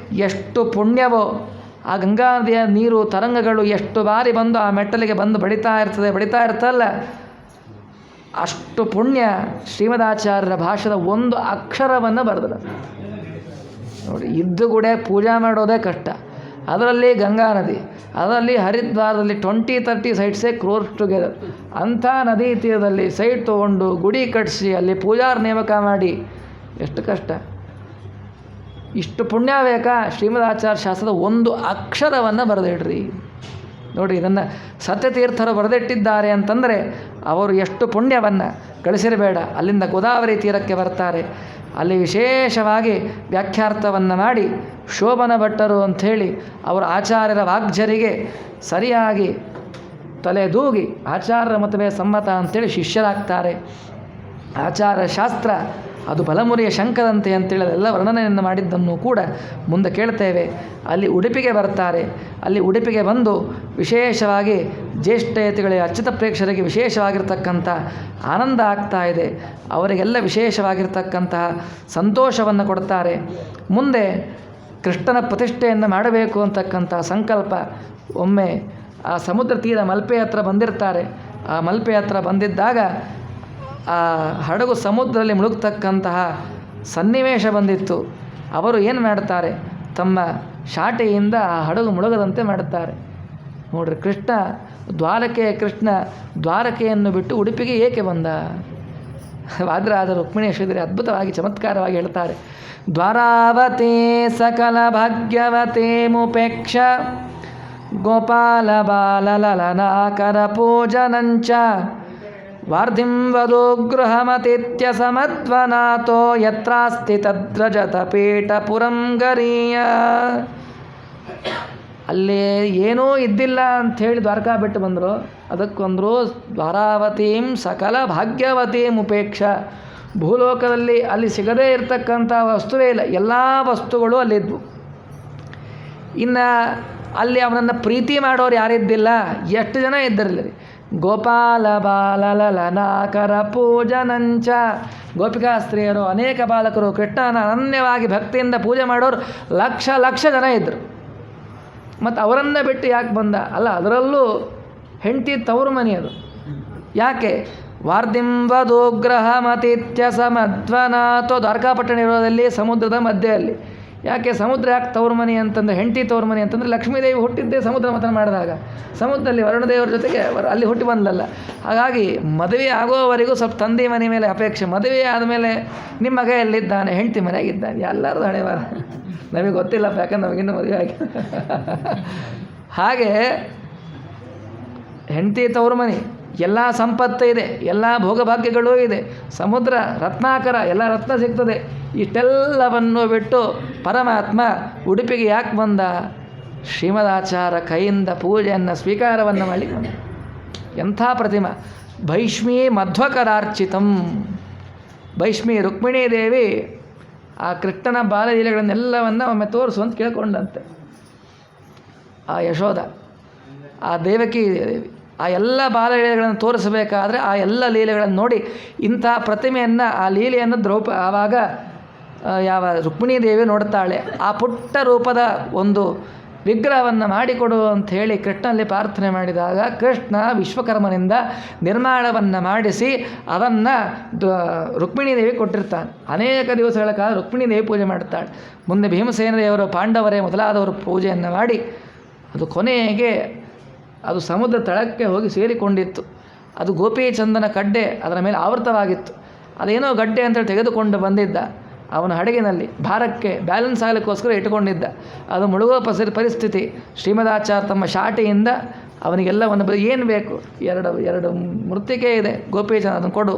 ಎಷ್ಟು ಪುಣ್ಯವೋ. ಆ ಗಂಗಾ ನದಿಯ ನೀರು ತರಂಗಗಳು ಎಷ್ಟು ಬಾರಿ ಬಂದು ಆ ಮೆಟ್ಟಲಿಗೆ ಬಂದು ಬಡಿತಾ ಇರ್ತಲ್ಲ, ಅಷ್ಟು ಪುಣ್ಯ ಶ್ರೀಮದಾಚಾರ್ಯರ ಭಾಷೆದ ಒಂದು ಅಕ್ಷರವನ್ನು ಬರೆದರು. ನೋಡಿ, ಇದ್ದುಗೂಡೆ ಪೂಜೆ ಮಾಡೋದೇ ಕಷ್ಟ, ಅದರಲ್ಲಿ ಗಂಗಾ ನದಿ, ಅದರಲ್ಲಿ ಹರಿದ್ವಾರದಲ್ಲಿ 20-30 ಸೈಟ್ಸೇ ಕ್ರೋರ್ಸ್ ಟುಗೆದರ್. ಅಂಥ ನದಿ ತೀರದಲ್ಲಿ ಸೈಟ್ ತೊಗೊಂಡು ಗುಡಿ ಕಟ್ಟಿಸಿ ಅಲ್ಲಿ ಪೂಜಾರ ನೇಮಕ ಮಾಡಿ ಎಷ್ಟು ಕಷ್ಟ. ಇಷ್ಟು ಪುಣ್ಯ ಬೇಕಾ? ಶ್ರೀಮದಾಚಾರ್ಯ ಶಾಸ್ತ್ರದ ಒಂದು ಅಕ್ಷರವನ್ನು ಬರೆದಿಡ್ರಿ. ನೋಡಿ, ಇದನ್ನು ಸತ್ಯತೀರ್ಥರು ಬರೆದಿಟ್ಟಿದ್ದಾರೆ ಅಂತಂದರೆ ಅವರು ಎಷ್ಟು ಪುಣ್ಯವನ್ನು ಗಳಿಸಿರಬೇಡ. ಅಲ್ಲಿಂದ ಗೋದಾವರಿ ತೀರಕ್ಕೆ ಬರ್ತಾರೆ. ಅಲ್ಲಿ ವಿಶೇಷವಾಗಿ ವ್ಯಾಖ್ಯಾರ್ಥವನ್ನು ಮಾಡಿ ಶೋಭನ ಭಟ್ಟರು ಅಂಥೇಳಿ ಅವರು ಆಚಾರ್ಯರ ವಾಗ್ಜರಿಗೆ ಸರಿಯಾಗಿ ತಲೆದೂಗಿ ಆಚಾರ್ಯರ ಮತವೇ ಸಮ್ಮತ ಅಂಥೇಳಿ ಶಿಷ್ಯರಾಗ್ತಾರೆ. ಆಚಾರ ಶಾಸ್ತ್ರ ಅದು ಬಲಮುರಿಯ ಶಂಕದಂತೆ ಅಂತೇಳಿ ಅದೆಲ್ಲ ವರ್ಣನೆಯನ್ನು ಮಾಡಿದ್ದನ್ನು ಕೂಡ ಮುಂದೆ ಕೇಳ್ತೇವೆ. ಅಲ್ಲಿ ಉಡುಪಿಗೆ ಬರ್ತಾರೆ. ಅಲ್ಲಿ ಉಡುಪಿಗೆ ಬಂದು ವಿಶೇಷವಾಗಿ ಜ್ಯೇಷ್ಠಯತಿಗಳಿಗೆ ಅಚ್ಯುತ ಪ್ರೇಕ್ಷರಿಗೆ ವಿಶೇಷವಾಗಿರ್ತಕ್ಕಂಥ ಆನಂದ ಆಗ್ತಾ ಇದೆ. ಅವರಿಗೆಲ್ಲ ವಿಶೇಷವಾಗಿರ್ತಕ್ಕಂತಹ ಸಂತೋಷವನ್ನು ಕೊಡ್ತಾರೆ. ಮುಂದೆ ಕೃಷ್ಣನ ಪ್ರತಿಷ್ಠೆಯನ್ನು ಮಾಡಬೇಕು ಅಂತಕ್ಕಂಥ ಸಂಕಲ್ಪ. ಒಮ್ಮೆ ಆ ಸಮುದ್ರ ತೀರ ಮಲ್ಪೆ ಹತ್ರ ಬಂದಿರ್ತಾರೆ. ಆ ಮಲ್ಪೆ ಹತ್ರ ಬಂದಿದ್ದಾಗ ಆ ಹಡಗು ಸಮುದ್ರದಲ್ಲಿ ಮುಳುಗ್ತಕ್ಕಂತಹ ಸನ್ನಿವೇಶ ಬಂದಿತ್ತು. ಅವರು ಏನು ಮಾಡ್ತಾರೆ, ತಮ್ಮ ಶಾಟೆಯಿಂದ ಆ ಹಡಗು ಮುಳುಗದಂತೆ ಮಾಡುತ್ತಾರೆ. ನೋಡ್ರಿ, ಕೃಷ್ಣ ದ್ವಾರಕೆಯನ್ನು ಬಿಟ್ಟು ಉಡುಪಿಗೆ ಏಕೆ ಬಂದ? ವಾದ್ರಾದ ರುಕ್ಮಿಣೇಶ್ವರಿ ಅದ್ಭುತವಾಗಿ ಚಮತ್ಕಾರವಾಗಿ ಹೇಳ್ತಾರೆ. ದ್ವಾರಾವತೆ ಸಕಲ ಭಾಗ್ಯವತೆ ಮುಪೇಕ್ಷ ಗೋಪಾಲ ಬಾಲಲಲನಾಕರ ಪೂಜನಂಚ ವಾರ್ಧಿಂ ವಧೋ ಗೃಹಮತಿತ್ಯ ಸಮಧ್ವನಾಥೋ ಯತ್ರಾಸ್ತಿ ತದ್ರಜತ ಪೀಠಪುರಂ ಗರೀಯ. ಅಲ್ಲಿ ಏನೂ ಇದ್ದಿಲ್ಲ ಅಂಥೇಳಿ ದ್ವಾರಕಾ ಬಿಟ್ಟು ಬಂದರು. ಅದಕ್ಕೊಂದರು ದ್ವಾರಾವತೀಂ ಸಕಲ ಭಾಗ್ಯವತೀಂ ಉಪೇಕ್ಷ. ಭೂಲೋಕದಲ್ಲಿ ಅಲ್ಲಿ ಸಿಗದೇ ಇರತಕ್ಕಂಥ ವಸ್ತುವೇ ಇಲ್ಲ, ಎಲ್ಲ ವಸ್ತುಗಳು ಅಲ್ಲಿದ್ವು. ಇನ್ನು ಅಲ್ಲಿ ಅವನನ್ನು ಪ್ರೀತಿ ಮಾಡೋರು ಯಾರಿದ್ದಿಲ್ಲ, ಎಷ್ಟು ಜನ ಇದ್ದರಲ್ಲಿ. ಗೋಪಾಲ ಬಾಲಲಲನಾಕರ ಪೂಜನಂಚ. ಗೋಪಿಕಾ ಸ್ತ್ರೀಯರು, ಅನೇಕ ಬಾಲಕರು ಕೃಷ್ಣನ ಅನನ್ಯವಾಗಿ ಭಕ್ತಿಯಿಂದ ಪೂಜೆ ಮಾಡೋರು ಲಕ್ಷ ಲಕ್ಷ ಜನ ಇದ್ದರು. ಮತ್ತು ಅವರನ್ನು ಬಿಟ್ಟು ಯಾಕೆ ಬಂದ? ಅಲ್ಲ, ಅದರಲ್ಲೂ ಹೆಂಡತಿ ತವರು ಮನೆ ಅದು. ಯಾಕೆ? ವಾರ್ಧಿಂ ವಧೋ ಗೃಹಮತಿತ್ಯ ಸಮಧ್ವನಾಥೋ. ದ್ವಾರಕಾಪಟ್ಟಣ ಇರೋದಲ್ಲಿ ಸಮುದ್ರದ ಮಧ್ಯೆಯಲ್ಲಿ. ಯಾಕೆ ಸಮುದ್ರ ಯಾಕೆ ತವರು ಮನೆ ಅಂತಂದರೆ, ಹೆಂಡತಿ ತವರು ಮನೆ ಅಂತಂದರೆ ಲಕ್ಷ್ಮೀದೇವಿ ಹುಟ್ಟಿದ್ದೇ ಸಮುದ್ರ ಮಥನ ಮಾಡಿದಾಗ. ಸಮುದ್ರದಲ್ಲಿ ವರುಣದೇವರ ಜೊತೆಗೆ ಅಲ್ಲಿ ಹುಟ್ಟಿ ಬಂದಲ್ಲ. ಹಾಗಾಗಿ ಮದುವೆ ಆಗೋವರೆಗೂ ಸ್ವಲ್ಪ ತಂದೆ ಮನೆ ಮೇಲೆ ಅಪೇಕ್ಷೆ. ಮದುವೆ ಆದಮೇಲೆ ನಿಮ್ಮ ಮಗ ಎಲ್ಲಿದ್ದಾನೆ? ಹೆಂಡತಿ ಮನೆಯಾಗಿದ್ದಾನೆ. ಎಲ್ಲರದು ಹಣೆವಾರ. ನಮಗೆ ಗೊತ್ತಿಲ್ಲಪ್ಪ, ಯಾಕಂದ್ರೆ ನಮಗಿನ್ನೂ ಮದುವೆ ಆಗಿ. ಹಾಗೆ ಹೆಂಡತಿ ತವರು ಮನೆ, ಎಲ್ಲ ಸಂಪತ್ತು ಇದೆ, ಎಲ್ಲ ಭೋಗಭಾಗ್ಯಗಳೂ ಇದೆ, ಸಮುದ್ರ ರತ್ನಾಕರ, ಎಲ್ಲ ರತ್ನ ಸಿಗ್ತದೆ. ಇಷ್ಟೆಲ್ಲವನ್ನು ಬಿಟ್ಟು ಪರಮಾತ್ಮ ಉಡುಪಿಗೆ ಯಾಕೆ ಬಂದ? ಶ್ರೀಮದಾಚಾರ ಕೈಯಿಂದ ಪೂಜೆಯನ್ನು ಸ್ವೀಕಾರವನ್ನು ಮಾಡಲಿಕ್ಕೆ ಬಂದ. ಎಂಥ ಪ್ರತಿಮಾ! ಭೈಷ್ಮೀ ಮಧ್ವಕರಾರ್ಚಿತಂ. ಭೈಷ್ಮಿ ರುಕ್ಮಿಣೀ ದೇವಿ ಆ ಕೃಷ್ಣನ ಬಾಲಲೀಲೆಗಳನ್ನೆಲ್ಲವನ್ನು ಒಮ್ಮೆ ತೋರಿಸು ಅಂತ ಕೇಳ್ಕೊಂಡಂತೆ. ಆ ಯಶೋಧ, ಆ ದೇವಕಿ ದೇವಿ ಆ ಎಲ್ಲ ಬಾಲಲೀಲೆಗಳನ್ನು ತೋರಿಸಬೇಕಾದ್ರೆ ಆ ಎಲ್ಲ ಲೀಲೆಗಳನ್ನು ನೋಡಿ ಇಂಥ ಪ್ರತಿಮೆಯನ್ನು, ಆ ಲೀಲೆಯನ್ನು ಆವಾಗ ಯಾವ ರುಕ್ಮಿಣೀ ದೇವಿ ನೋಡ್ತಾಳೆ. ಆ ಪುಟ್ಟ ರೂಪದ ಒಂದು ವಿಗ್ರಹವನ್ನು ಮಾಡಿಕೊಡು ಅಂಥೇಳಿ ಕೃಷ್ಣನಲ್ಲಿ ಪ್ರಾರ್ಥನೆ ಮಾಡಿದಾಗ ಕೃಷ್ಣ ವಿಶ್ವಕರ್ಮನಿಂದ ನಿರ್ಮಾಣವನ್ನು ಮಾಡಿಸಿ ಅದನ್ನು ರುಕ್ಮಿಣೀ ದೇವಿ ಕೊಟ್ಟಿರ್ತಾನೆ. ಅನೇಕ ದಿವಸಗಳ ಕಾಲ ರುಕ್ಮಿಣೀ ದೇವಿ ಪೂಜೆ ಮಾಡ್ತಾಳೆ. ಮುಂದೆ ಭೀಮಸೇನ ದೇವರು, ಪಾಂಡವರೇ ಮೊದಲಾದವರು ಪೂಜೆಯನ್ನು ಮಾಡಿ ಅದು ಕೊನೆಗೆ ಅದು ಸಮುದ್ರ ತಳಕ್ಕೆ ಹೋಗಿ ಸೇರಿಕೊಂಡಿತ್ತು. ಅದು ಗೋಪೀಚಂದನ ಕಡ್ಡೆ ಅದರ ಮೇಲೆ ಆವೃತವಾಗಿತ್ತು. ಅದೇನೋ ಗಡ್ಡೆ ಅಂತೇಳಿ ತೆಗೆದುಕೊಂಡು ಬಂದಿದ್ದ. ಅವನ ಹಡಗಿನಲ್ಲಿ ಭಾರಕ್ಕೆ ಬ್ಯಾಲೆನ್ಸ್ ಆಗಲಿಕ್ಕೋಸ್ಕರ ಇಟ್ಟುಕೊಂಡಿದ್ದ. ಅದು ಮುಳುಗೋ ಪರಿಸ್ಥಿತಿ. ಶ್ರೀಮದಾಚಾರ್ಯ ತಮ್ಮ ಶಾಟಿಯಿಂದ ಅವನಿಗೆಲ್ಲವನ್ನು ಏನು ಬೇಕು, ಎರಡು ಮೃತ್ತಿಕೆ ಇದೆ, ಗೋಪೀಚಂದ ಅದನ್ನು ಕೊಡು,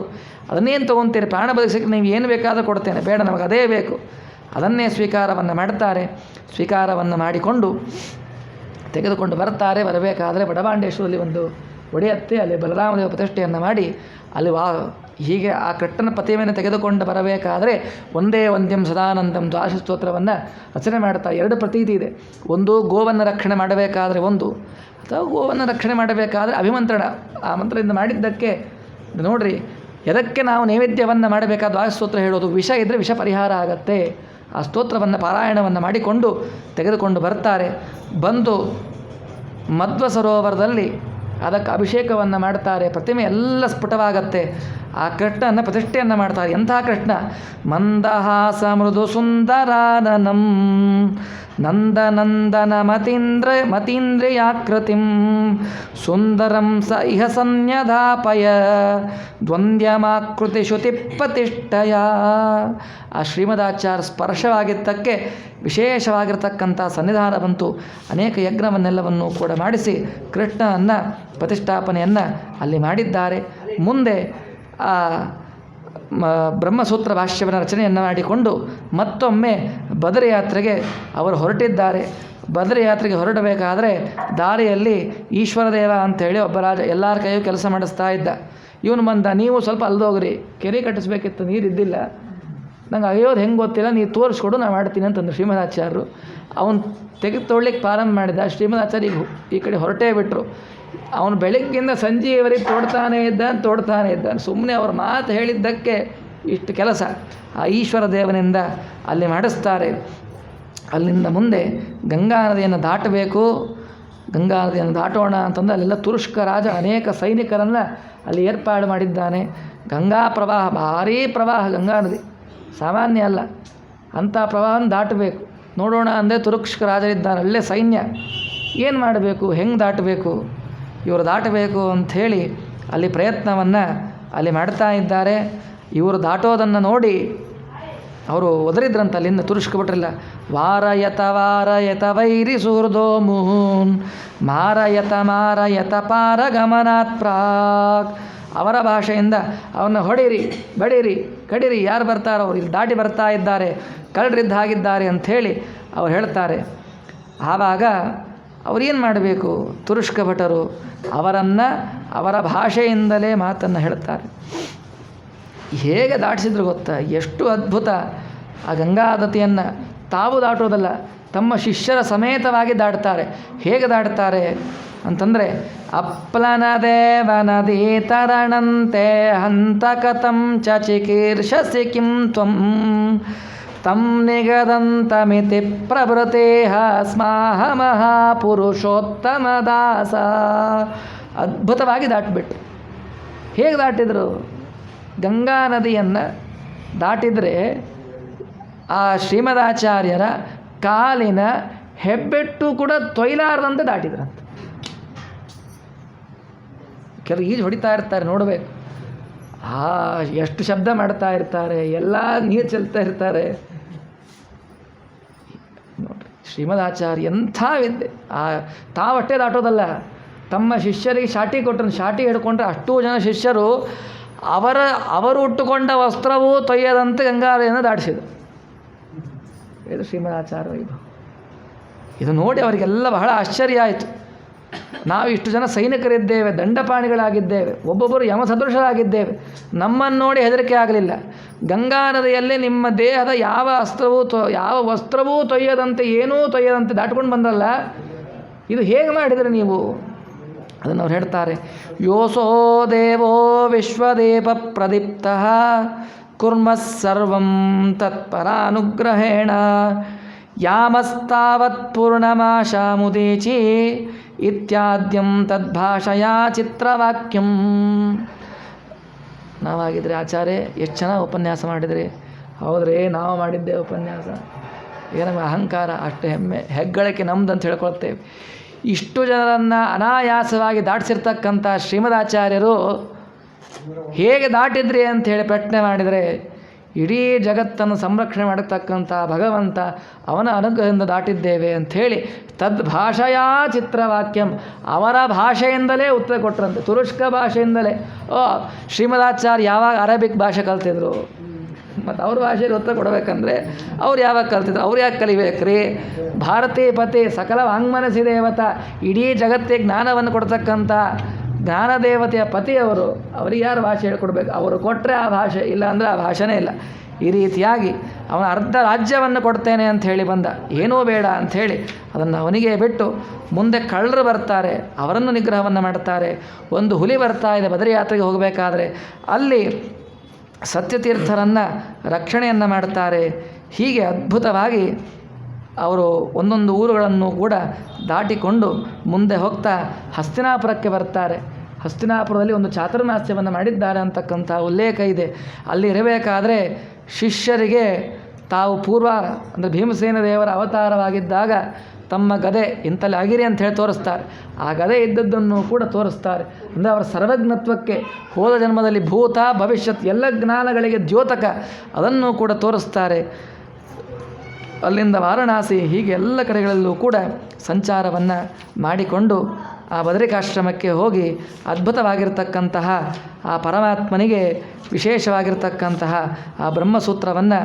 ಅದನ್ನೇನು ತೊಗೊತೀರಿ, ಪ್ರಾಣ ಬದುಕಿಸಕ್ಕೆ ನೀವು ಏನು ಬೇಕಾದರೂ ಕೊಡ್ತೇನೆ, ಬೇಡ ನಮಗೆ ಅದೇ ಬೇಕು. ಅದನ್ನೇ ಸ್ವೀಕಾರವನ್ನು ಮಾಡ್ತಾರೆ. ಸ್ವೀಕಾರವನ್ನು ಮಾಡಿಕೊಂಡು ತೆಗೆದುಕೊಂಡು ಬರ್ತಾರೆ. ಬರಬೇಕಾದರೆ ಬಡಬಾಂಡೇಶ್ವರಲ್ಲಿ ಒಂದು ಒಡೆಯತ್ತೆ, ಅಲ್ಲಿ ಬಲರಾಮದೇವ ಪ್ರತಿಷ್ಠೆಯನ್ನು ಮಾಡಿ ಅಲ್ಲಿ ಹೀಗೆ ಆ ಕೃಷ್ಣನ ಪ್ರತಿಮೆಯನ್ನು ತೆಗೆದುಕೊಂಡು ಬರಬೇಕಾದರೆ ಒಂದೇ ವಂದ್ಯಂ ಸದಾನಂದಂ ದ್ವಾದಶ ಸ್ತೋತ್ರವನ್ನು ರಚನೆ ಮಾಡ್ತಾರೆ. ಎರಡು ಪ್ರತೀತಿ ಇದೆ. ಒಂದು ಗೋವನ್ನು ರಕ್ಷಣೆ ಮಾಡಬೇಕಾದರೆ ಒಂದು, ಅಥವಾ ಗೋವನ್ನು ರಕ್ಷಣೆ ಮಾಡಬೇಕಾದ್ರೆ ಅಭಿಮಂತ್ರಣ. ಆ ಮಂತ್ರದಿಂದ ಮಾಡಿದ್ದಕ್ಕೆ ನೋಡ್ರಿ, ಎದಕ್ಕೆ ನಾವು ನೈವೇದ್ಯವನ್ನು ಮಾಡಬೇಕಾದ ದ್ವಾದಶ ಸ್ತೋತ್ರ ಹೇಳೋದು? ವಿಷ ಇದ್ದರೆ ವಿಷ ಪರಿಹಾರ ಆಗತ್ತೆ. ಆ ಸ್ತೋತ್ರವನ್ನು ಪಾರಾಯಣವನ್ನು ಮಾಡಿಕೊಂಡು ತೆಗೆದುಕೊಂಡು ಬರ್ತಾರೆ. ಬಂದು ಮಧ್ವ ಸರೋವರದಲ್ಲಿ ಅದಕ್ಕೆ ಅಭಿಷೇಕವನ್ನು ಮಾಡ್ತಾರೆ. ಪ್ರತಿಮೆ ಎಲ್ಲ ಸ್ಫುಟವಾಗತ್ತೆ. ಆ ಕೃಷ್ಣನ ಪ್ರತಿಷ್ಠೆಯನ್ನು ಮಾಡ್ತಾರೆ. ಎಂಥ ಕೃಷ್ಣ! ಮಂದಹಾಸ ಮೃದು ಸುಂದರಾನನಂ ನಂದನಂದನ ಮತೀಂದ್ರಿಯಾಕೃತಿಂ ಸುಂದರಂ ಸ ಇಹ ಸನ್ಯಧಾಪಯ ದ್ವಂದ್ಯಮಾಕೃತಿ ಶ್ರುತಿ ಪ್ರತಿಷ್ಠಯ. ಆ ಶ್ರೀಮದಾಚಾರ್ಯ ಸ್ಪರ್ಶವಾಗಿದ್ದಕ್ಕೆ ವಿಶೇಷವಾಗಿರ್ತಕ್ಕಂಥ ಸನ್ನಿಧಾನ ಬಂತು. ಅನೇಕ ಯಜ್ಞವನ್ನೆಲ್ಲವನ್ನು ಕೂಡ ಮಾಡಿಸಿ ಕೃಷ್ಣನನ್ನು ಪ್ರತಿಷ್ಠಾಪನೆಯನ್ನು ಅಲ್ಲಿ ಮಾಡಿದ್ದಾರೆ. ಮುಂದೆ ಆ ಬ್ರಹ್ಮಸೂತ್ರ ಭಾಷ್ಯವನ್ನು ರಚನೆಯನ್ನು ಮಾಡಿಕೊಂಡು ಮತ್ತೊಮ್ಮೆ ಬದರಿಯಾತ್ರೆಗೆ ಅವರು ಹೊರಟಿದ್ದಾರೆ. ಬದರಿಯಾತ್ರೆಗೆ ಹೊರಡಬೇಕಾದ್ರೆ ದಾರಿಯಲ್ಲಿ ಈಶ್ವರದೇವ ಅಂಥೇಳಿ ಒಬ್ಬ ರಾಜ ಎಲ್ಲರ ಕೈಯೂ ಕೆಲಸ ಮಾಡಿಸ್ತಾ ಇದ್ದ. ಇವನು ಬಂದ, ನೀವು ಸ್ವಲ್ಪ ಅಲ್ದೋಗ್ರಿ, ಕೆರೆ ಕಟ್ಟಿಸ್ಬೇಕಿತ್ತು, ನೀರಿದ್ದಿಲ್ಲ, ನಂಗೆ ಅಯ್ಯೋದು ಹೆಂಗೆ ಗೊತ್ತಿಲ್ಲ, ನೀವು ತೋರಿಸ್ಕೊಡು, ನಾನು ಮಾಡ್ತೀನಿ ಅಂತಂದು ಶ್ರೀಮದಾಚಾರ್ಯರು. ಅವನು ತೆಗೆದು ತೊಗೊಳ್ಳಿಕ್ಕೆ ಪ್ರಾರಂಭ ಮಾಡಿದ. ಶ್ರೀಮದಾಚಾರ್ಯ ಈ ಕಡೆ ಹೊರಟೇ ಬಿಟ್ಟರು. ಅವನು ಬೆಳಗ್ಗಿಂದ ಸಂಜೆಯವರೆಗೆ ತೋಡ್ತಾನೇ ಇದ್ದಾನೆ. ಸುಮ್ಮನೆ ಅವ್ರ ಮಾತು ಹೇಳಿದ್ದಕ್ಕೆ ಇಷ್ಟು ಕೆಲಸ ಆ ಈಶ್ವರ ದೇವನಿಂದ ಅಲ್ಲಿ ಮಾಡಿಸ್ತಾರೆ. ಅಲ್ಲಿಂದ ಮುಂದೆ ಗಂಗಾ ನದಿಯನ್ನು ದಾಟಬೇಕು. ಗಂಗಾ ನದಿಯನ್ನು ದಾಟೋಣ ಅಂತಂದು ಅಲ್ಲೆಲ್ಲ ತುರುಷ್ಕ ರಾಜ ಅನೇಕ ಸೈನಿಕರನ್ನು ಅಲ್ಲಿ ಏರ್ಪಾಡು ಮಾಡಿದ್ದಾನೆ. ಗಂಗಾ ಪ್ರವಾಹ, ಭಾರೀ ಪ್ರವಾಹ ಗಂಗಾ ನದಿ, ಸಾಮಾನ್ಯ ಅಲ್ಲ. ಅಂಥ ಪ್ರವಾಹನ ದಾಟಬೇಕು. ನೋಡೋಣ ಅಂದರೆ ತುರುಷ್ಕ ರಾಜರಿದ್ದಾನೆ, ಅಲ್ಲೇ ಸೈನ್ಯ. ಏನು ಮಾಡಬೇಕು, ಹೆಂಗೆ ದಾಟಬೇಕು, ಇವರು ದಾಟಬೇಕು ಅಂಥೇಳಿ ಅಲ್ಲಿ ಪ್ರಯತ್ನವನ್ನು ಅಲ್ಲಿ ಮಾಡ್ತಾ ಇದ್ದಾರೆ. ಇವರು ದಾಟೋದನ್ನು ನೋಡಿ ಅವರು ಒದರಿದ್ರಂತ ಅಲ್ಲಿಂದ ತುರುಷ್ಕ ಬಿಟ್ರಿಲ್ಲ. ವಾರಯತ ವೈರಿ ಸುಹೃದೋ ಮುಹೂನ್ ಮಾರಯತ ಪಾರಗಮನಾತ್ ಪ್ರಾಕ್ ಅವರ ಭಾಷೆಯಿಂದ ಅವನ್ನ ಹೊಡೀರಿ, ಬಡೀರಿ, ಕಡೀರಿ, ಯಾರು ಬರ್ತಾರೋ ಅವ್ರು ಇಲ್ಲಿ ದಾಟಿ ಬರ್ತಾ ಇದ್ದಾರೆ, ಕಳ್ಳರಿದ್ದ ಹಾಗಿದ್ದಾರೆ ಅಂಥೇಳಿ ಅವ್ರು ಹೇಳ್ತಾರೆ. ಆವಾಗ ಅವರೇನು ಮಾಡಬೇಕು? ತುರುಷ್ಕ ಭಟರು ಅವರನ್ನು ಅವರ ಭಾಷೆಯಿಂದಲೇ ಮಾತನ್ನು ಹೇಳ್ತಾರೆ. ಹೇಗೆ ದಾಟಿಸಿದ್ರು ಗೊತ್ತಾ? ಎಷ್ಟು ಅದ್ಭುತ! ಆ ಗಂಗಾದತಿಯನ್ನು ತಾವು ದಾಟೋದಲ್ಲ, ತಮ್ಮ ಶಿಷ್ಯರ ಸಮೇತವಾಗಿ ದಾಟ್ತಾರೆ. ಹೇಗೆ ದಾಟ್ತಾರೆ ಅಂತಂದರೆ, ಅಪ್ಲನ ದೇವನದಿ ತರಣಂತೆ ಹಂತಕತಂ ಚ ಚಿಕೀರ್ಷಸಿ ಕಿಂ ತ್ವಂ ತಂ ನಿಗದಂತಮಿತಿ ಪ್ರಭೃತೇಹ ಸ್ಮಾಹ ಮಹಾಪುರುಷೋತ್ತಮ ದಾಸ. ಅದ್ಭುತವಾಗಿ ದಾಟಿಬಿಟ್ಟು. ಹೇಗೆ ದಾಟಿದರು? ಗಂಗಾ ನದಿಯನ್ನು ದಾಟಿದರೆ ಆ ಶ್ರೀಮದಾಚಾರ್ಯರ ಕಾಲಿನ ಹೆಬ್ಬೆಟ್ಟು ಕೂಡ ತೊಯ್ಲಾರದಂತೆ ದಾಟಿದ್ರಂತೆ. ಕೆಲವು ಈಜು ಹೊಡಿತಾ ಇರ್ತಾರೆ, ನೋಡಬೇಕು. ಎಷ್ಟು ಶಬ್ದ ಮಾಡ್ತಾ ಇರ್ತಾರೆ, ಎಲ್ಲ ನೀರು ಚೆಲ್ತಾ ಇರ್ತಾರೆ. ನೋಡ್ರಿ, ಶ್ರೀಮದಾಚಾರ್ಯ ಎಂಥ ವಿದ್ಯೆ! ತಾವಷ್ಟೇ ದಾಟೋದಲ್ಲ, ತಮ್ಮ ಶಿಷ್ಯರಿಗೆ ಶಾಟಿ ಕೊಟ್ಟರು. ಶಾಟಿ ಹಿಡ್ಕೊಂಡ್ರೆ ಅಷ್ಟೂ ಜನ ಶಿಷ್ಯರು ಅವರು ಉಟ್ಟುಕೊಂಡ ವಸ್ತ್ರವೂ ತೊಯ್ಯದಂತೆ ಗಂಗಾನದಿಯನ್ನು ದಾಟಿಸಿದರು. ಇದು ಶ್ರೀಮದಾಚಾರ್ಯ ವೈಭವ. ಇದು ನೋಡಿ ಅವರಿಗೆಲ್ಲ ಬಹಳ ಆಶ್ಚರ್ಯ ಆಯಿತು. ನಾವು ಇಷ್ಟು ಜನ ಸೈನಿಕರಿದ್ದೇವೆ, ದಂಡಪಾಣಿಗಳಾಗಿದ್ದೇವೆ, ಒಬ್ಬೊಬ್ಬರು ಯಮಸದೃಶರಾಗಿದ್ದೇವೆ, ನಮ್ಮನ್ನು ನೋಡಿ ಹೆದರಿಕೆ ಆಗಲಿಲ್ಲ. ಗಂಗಾ ನದಿಯಲ್ಲಿ ನಿಮ್ಮ ದೇಹದ ಯಾವ ವಸ್ತ್ರವೂ ತೊಯ್ಯದಂತೆ, ಏನೂ ತೊಯ್ಯದಂತೆ ದಾಟ್ಕೊಂಡು ಬಂದಲ್ಲ, ಇದು ಹೇಗೆ ಮಾಡಿದರೆ ನೀವು? ಅದನ್ನು ಅವ್ರು ಹೇಳ್ತಾರೆ. ಯೋಸೋ ದೇವೋ ವಿಶ್ವದೇವ ಪ್ರದೀಪ್ತ ಕುರ್ಮಃ ಸರ್ವಂ ತತ್ಪರಾನುಗ್ರಹೇಣ ಯಾಮಸ್ತಾವತ್ ಪೂರ್ಣಮಾಶಾಮುದೀಚಿ ಇತ್ಯಾದ್ಯಂ ತದ್ಭಾಷೆಯ ಚಿತ್ರವಾಕ್ಯಂ. ನಾವಾಗಿದ್ರೆ ಆಚಾರ್ಯ ಎಷ್ಟು ಚೆನ್ನಾಗಿ ಉಪನ್ಯಾಸ ಮಾಡಿದ್ರಿ. ಹೌದ್ರಿ, ನಾವು ಮಾಡಿದ್ದೆ ಉಪನ್ಯಾಸ. ಏನಮ್ಮ ಅಹಂಕಾರ, ಅಷ್ಟು ಹೆಮ್ಮೆ, ಹೆಗ್ಗಳಿಕೆ ನಮ್ದು ಅಂತ ಹೇಳ್ಕೊಳ್ತೇವೆ. ಇಷ್ಟು ಜನರನ್ನು ಅನಾಯಾಸವಾಗಿ ದಾಟಿಸಿರ್ತಕ್ಕಂಥ ಶ್ರೀಮದಾಚಾರ್ಯರು ಹೇಗೆ ದಾಟಿದ್ರಿ ಅಂಥೇಳಿ ಪ್ರಶ್ನೆ ಮಾಡಿದರೆ, ಇಡೀ ಜಗತ್ತನ್ನು ಸಂರಕ್ಷಣೆ ಮಾಡತಕ್ಕಂಥ ಭಗವಂತ ಅವನ ಅನುಗ್ರಹದಿಂದ ದಾಟಿದ್ದೇವೆ ಅಂಥೇಳಿ ತದ್ಭಾಷೆಯ ಚಿತ್ರವಾಕ್ಯಂ, ಅವರ ಭಾಷೆಯಿಂದಲೇ ಉತ್ತರ ಕೊಟ್ಟರಂತೆ, ತುರುಷ್ಕ ಭಾಷೆಯಿಂದಲೇ. ಶ್ರೀಮದಾಚಾರ್ಯ ಯಾವಾಗ ಅರೇಬಿಕ್ ಭಾಷೆ ಕಲ್ತಿದ್ರು? ಮತ್ತು ಅವ್ರ ಭಾಷೆಯಲ್ಲಿ ಉತ್ತರ ಕೊಡಬೇಕಂದ್ರೆ ಅವ್ರು ಯಾವಾಗ ಕಲ್ತಿದ್ರು? ಅವ್ರು ಯಾಕೆ ಕಲಿಬೇಕ್ರಿ? ಭಾರತೀ ಪತಿ ಸಕಲ ವಾಂಗ್ಮನಸಿ ದೇವತ, ಇಡೀ ಜಗತ್ತಿಗೆ ಜ್ಞಾನವನ್ನು ಕೊಡ್ತಕ್ಕಂಥ ಜ್ಞಾನದೇವತೆಯ ಪತಿಯವರು, ಅವರಿಗೆ ಯಾರು ಭಾಷೆ ಹೇಳ್ಕೊಡ್ಬೇಕು? ಅವರು ಕೊಟ್ಟರೆ ಆ ಭಾಷೆ, ಇಲ್ಲ ಅಂದರೆ ಆ ಭಾಷೆನೇ ಇಲ್ಲ. ಈ ರೀತಿಯಾಗಿ ಅವನ ಅರ್ಧ ರಾಜ್ಯವನ್ನು ಕೊಡ್ತೇನೆ ಅಂತ ಹೇಳಿ ಬಂದ, ಏನೂ ಬೇಡ ಅಂಥೇಳಿ ಅದನ್ನು ಅವನಿಗೆ ಬಿಟ್ಟು ಮುಂದೆ ಕಳ್ಳರು ಬರ್ತಾರೆ, ಅವರನ್ನು ನಿಗ್ರಹವನ್ನು ಮಾಡ್ತಾರೆ. ಒಂದು ಹುಲಿ ಬರ್ತಾ ಇದೆ ಬದರಿ ಯಾತ್ರೆಗೆ ಹೋಗಬೇಕಾದ್ರೆ, ಅಲ್ಲಿ ಸತ್ಯತೀರ್ಥರನ್ನು ರಕ್ಷಣೆಯನ್ನು ಮಾಡ್ತಾರೆ. ಹೀಗೆ ಅದ್ಭುತವಾಗಿ ಅವರು ಒಂದೊಂದು ಊರುಗಳನ್ನು ಕೂಡ ದಾಟಿಕೊಂಡು ಮುಂದೆ ಹೋಗ್ತಾ ಹಸ್ತಿನಾಪುರಕ್ಕೆ ಬರ್ತಾರೆ. ಹಸ್ತಿನಾಪುರದಲ್ಲಿ ಒಂದು ಚಾತುರ್ಮಾಸ್ಯವನ್ನು ಮಾಡಿದ್ದಾರೆ ಅಂತಕ್ಕಂಥ ಉಲ್ಲೇಖ ಇದೆ. ಅಲ್ಲಿ ಇರಬೇಕಾದ್ರೆ ಶಿಷ್ಯರಿಗೆ ತಾವು ಪೂರ್ವ ಅಂದರೆ ಭೀಮಸೇನ ದೇವರ ಅವತಾರವಾಗಿದ್ದಾಗ ತಮ್ಮ ಗದೆ ಇಂತಲ್ಲಿ ಆಗಿರಿ ಅಂತ ಹೇಳಿ ತೋರಿಸ್ತಾರೆ. ಆ ಗದೆ ಇದ್ದದ್ದನ್ನು ಕೂಡ ತೋರಿಸ್ತಾರೆ. ಅಂದರೆ ಅವರ ಸರ್ವಜ್ಞತ್ವಕ್ಕೆ, ಹೋದ ಜನ್ಮದಲ್ಲಿ ಭೂತ ಭವಿಷ್ಯತ್ ಎಲ್ಲ ಜ್ಞಾನಗಳಿಗೆ ದ್ಯೋತಕ, ಅದನ್ನು ಕೂಡ ತೋರಿಸ್ತಾರೆ. ಅಲ್ಲಿಂದ ವಾರಣಾಸಿ, ಹೀಗೆ ಎಲ್ಲ ಕಡೆಗಳಲ್ಲೂ ಕೂಡ ಸಂಚಾರವನ್ನು ಮಾಡಿಕೊಂಡು ಆ ಬದರಿಕಾಶ್ರಮಕ್ಕೆ ಹೋಗಿ ಅದ್ಭುತವಾಗಿರ್ತಕ್ಕಂತಹ ಆ ಪರಮಾತ್ಮನಿಗೆ ವಿಶೇಷವಾಗಿರ್ತಕ್ಕಂತಹ ಆ ಬ್ರಹ್ಮಸೂತ್ರವನ್ನು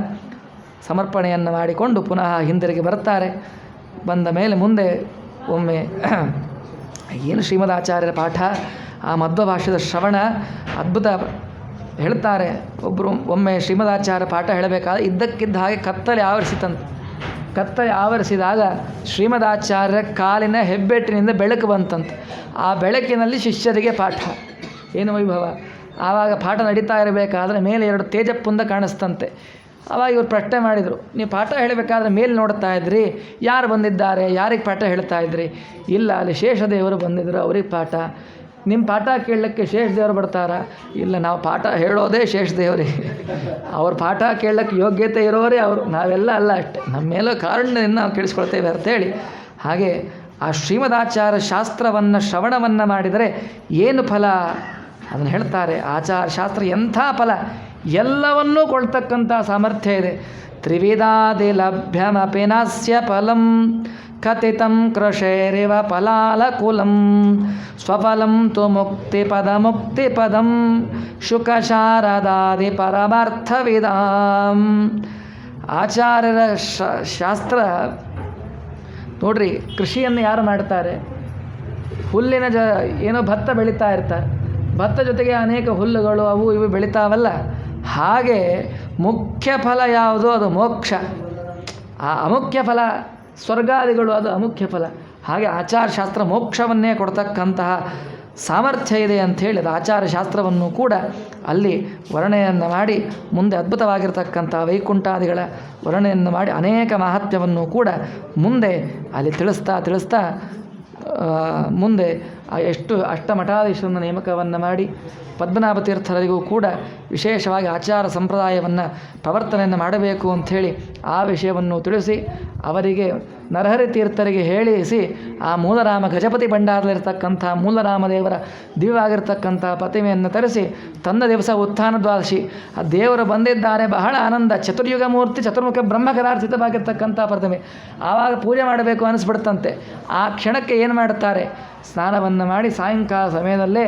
ಸಮರ್ಪಣೆಯನ್ನು ಮಾಡಿಕೊಂಡು ಪುನಃ ಹಿಂದಿರುಗಿ ಬರ್ತಾರೆ. ಬಂದ ಮೇಲೆ ಮುಂದೆ ಒಮ್ಮೆ ಏನು ಶ್ರೀಮದಾಚಾರ್ಯರ ಪಾಠ, ಆ ಮಧ್ವಭಾಷ್ಯದ ಶ್ರವಣ ಅದ್ಭುತ ಹೇಳ್ತಾರೆ. ಒಮ್ಮೆ ಶ್ರೀಮದಾಚಾರ್ಯ ಪಾಠ ಹೇಳಬೇಕಾದ್ರೆ ಇದ್ದಕ್ಕಿದ್ದ ಹಾಗೆ ಕತ್ತಲೆ ಆವರಿಸಿತಂತೆ. ಕತ್ತಲೆ ಆವರಿಸಿದಾಗ ಶ್ರೀಮದಾಚಾರ್ಯರ ಕಾಲಿನ ಹೆಬ್ಬೆಟ್ಟಿನಿಂದ ಬೆಳಕು ಬಂತಂತೆ. ಆ ಬೆಳಕಿನಲ್ಲಿ ಶಿಷ್ಯರಿಗೆ ಪಾಠ. ಏನು ವೈಭವ! ಆವಾಗ ಪಾಠ ನಡೀತಾ ಇರಬೇಕಾದ್ರೆ ಮೇಲೆ 2 ತೇಜಪ್ಪುಂದ ಕಾಣಿಸ್ತಂತೆ. ಆವಾಗ ಇವರು ಪ್ರಶ್ನೆ ಮಾಡಿದರು, ನೀವು ಪಾಠ ಹೇಳಬೇಕಾದ್ರೆ ಮೇಲೆ ನೋಡ್ತಾ ಇದ್ರಿ, ಯಾರು ಬಂದಿದ್ದಾರೆ, ಯಾರಿಗೆ ಪಾಠ ಹೇಳ್ತಾ ಇದ್ರಿ? ಇಲ್ಲ, ಅಲ್ಲಿ ಶೇಷದೇವರು ಬಂದಿದ್ದರು, ಅವ್ರಿಗೆ ಪಾಠ. ನಿಮ್ಮ ಪಾಠ ಕೇಳಲಿಕ್ಕೆ ಶೇಷದೇವರು ಬರ್ತಾರಾ? ಇಲ್ಲ, ನಾವು ಪಾಠ ಹೇಳೋದೇ ಶೇಷದೇವರಿಗೆ, ಅವ್ರ ಪಾಠ ಕೇಳಲಿಕ್ಕೆ ಯೋಗ್ಯತೆ ಇರೋರೇ ಅವರು, ನಾವೆಲ್ಲ ಅಲ್ಲ ಅಷ್ಟೆ, ನಮ್ಮ ಮೇಲೂ ಕಾರಣದಿಂದ ನಾವು ಕೇಳಿಸ್ಕೊಳ್ತೇವೆ ಅಂತೇಳಿ. ಹಾಗೆ ಆ ಶ್ರೀಮದಾಚಾರ್ಯ ಶಾಸ್ತ್ರವನ್ನು ಶ್ರವಣವನ್ನು ಮಾಡಿದರೆ ಏನು ಫಲ ಅದನ್ನು ಹೇಳ್ತಾರೆ. ಆಚಾರ ಶಾಸ್ತ್ರ ಎಂಥ ಫಲ, ಎಲ್ಲವನ್ನೂ ಕೊಳ್ತಕ್ಕಂಥ ಸಾಮರ್ಥ್ಯ ಇದೆ. ತ್ರಿವಿಧಾದಿ ಲಭ್ಯಮಪಿ ನಾಸ್ಯ ಫಲಂ ಕಥಿತಂ ಕೃಷೇರಿವ ಫಲಾಲಕುಲಂ ಸ್ವಫಲಂ ತು ಮುಕ್ತಿಪದಂ ಶುಕಶಾರದಾದಿ ಪರಮಾರ್ಥವಿದಾಂ. ಆಚಾರ್ಯರ ಶಾಸ್ತ್ರ ನೋಡ್ರಿ. ಕೃಷಿಯನ್ನು ಯಾರು ಮಾಡ್ತಾರೆ? ಹುಲ್ಲಿನ ಏನೋ ಭತ್ತ ಬೆಳೀತಾ ಇರ್ತಾರೆ. ಭತ್ತ ಜೊತೆಗೆ ಅನೇಕ ಹುಲ್ಲುಗಳು ಅವು ಇವು ಬೆಳೀತಾವಲ್ಲ. ಹಾಗೆ ಮುಖ್ಯ ಫಲ ಯಾವುದು? ಅದು ಮೋಕ್ಷ. ಆ ಅಮುಖ್ಯ ಫಲ ಸ್ವರ್ಗಾದಿಗಳು ಅದು ಅಮುಖ್ಯ ಫಲ. ಹಾಗೆ ಆಚಾರಶಾಸ್ತ್ರ ಮೋಕ್ಷವನ್ನೇ ಕೊಡ್ತಕ್ಕಂತಹ ಸಾಮರ್ಥ್ಯ ಇದೆ ಅಂಥೇಳಿ ಅದು ಆಚಾರಶಾಸ್ತ್ರವನ್ನು ಕೂಡ ಅಲ್ಲಿ ವರ್ಣನೆಯನ್ನು ಮಾಡಿ ಮುಂದೆ ಅದ್ಭುತವಾಗಿರ್ತಕ್ಕಂಥ ವೈಕುಂಠಾದಿಗಳ ವರ್ಣನೆಯನ್ನು ಮಾಡಿ ಅನೇಕ ಮಹಾತ್ಮ್ಯವನ್ನು ಕೂಡ ಮುಂದೆ ಅಲ್ಲಿ ತಿಳಿಸ್ತಾ ಮುಂದೆ ಎಷ್ಟು ಅಷ್ಟಮಠಾಧೀಶರನ್ನು ನೇಮಕವನ್ನು ಮಾಡಿ ಪದ್ಮನಾಭ ತೀರ್ಥರಿಗೂ ಕೂಡ ವಿಶೇಷವಾಗಿ ಆಚಾರ ಸಂಪ್ರದಾಯವನ್ನು ಪ್ರವರ್ತನೆಯನ್ನು ಮಾಡಬೇಕು ಅಂಥೇಳಿ ಆ ವಿಷಯವನ್ನು ತಿಳಿಸಿ ಅವರಿಗೆ ನರಹರಿ ತೀರ್ಥರಿಗೆ ಹೇಳಿಸಿ ಆ ಮೂಲರಾಮ ಗಜಪತಿ ಭಂಡಾರದಲ್ಲಿರ್ತಕ್ಕಂಥ ಮೂಲರಾಮದೇವರ ದಿವ್ಯವಾಗಿರ್ತಕ್ಕಂಥ ಪ್ರತಿಮೆಯನ್ನು ತರಿಸಿ ತನ್ನ ದಿವಸ ಉತ್ಥಾನ ದ್ವಾದಶಿ ಆ ದೇವರು ಬಂದಿದ್ದಾರೆ, ಬಹಳ ಆನಂದ. ಚತುರ್ಯುಗ ಮೂರ್ತಿ ಚತುರ್ಮುಖ ಬ್ರಹ್ಮಕರಾರ್ಚಿತವಾಗಿರ್ತಕ್ಕಂಥ ಪ್ರತಿಮೆ. ಆವಾಗ ಪೂಜೆ ಮಾಡಬೇಕು ಅನಿಸ್ಬಿಡ್ತಂತೆ. ಆ ಕ್ಷಣಕ್ಕೆ ಏನು ಮಾಡುತ್ತಾರೆ? ಸ್ನಾನವನ್ನು ಮಾಡಿ ಸಾಯಂಕಾಲ ಸಮಯದಲ್ಲೇ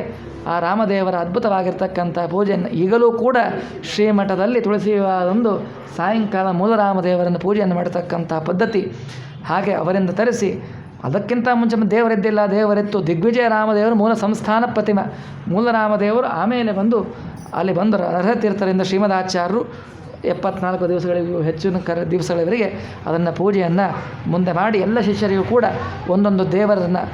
ಆ ರಾಮದೇವರ ಅದ್ಭುತವಾಗಿರ್ತಕ್ಕಂಥ ಪೂಜೆಯನ್ನು ಈಗಲೂ ಕೂಡ ಶ್ರೀಮಠದಲ್ಲಿ ತುಳಸಿವಾದೊಂದು ಸಾಯಂಕಾಲ ಮೂಲರಾಮದೇವರನ್ನು ಪೂಜೆಯನ್ನು ಮಾಡತಕ್ಕಂಥ ಪದ್ಧತಿ. ಹಾಗೆ ಅವರಿಂದ ತರಿಸಿ ಅದಕ್ಕಿಂತ ಮುಂಚೆ ದೇವರಿದ್ದಿಲ್ಲ, ದೇವರಿತ್ತು. ದಿಗ್ವಿಜಯ ರಾಮದೇವರು ಮೂಲ ಸಂಸ್ಥಾನ ಪ್ರತಿಮೆ. ಮೂಲರಾಮದೇವರು ಆಮೇಲೆ ಅಲ್ಲಿ ಬಂದು ನರಹತೀರ್ಥರಿಂದ ಶ್ರೀಮದಾಚಾರ್ಯರು 74 ದಿವಸಗಳಿಗೂ ಹೆಚ್ಚಿನ ದಿವಸಗಳವರೆಗೆ ಅದನ್ನು ಪೂಜೆಯನ್ನು ಮುಂದೆ ಮಾಡಿ ಎಲ್ಲ ಶಿಷ್ಯರಿಗೂ ಕೂಡ ಒಂದೊಂದು ದೇವರನ್ನು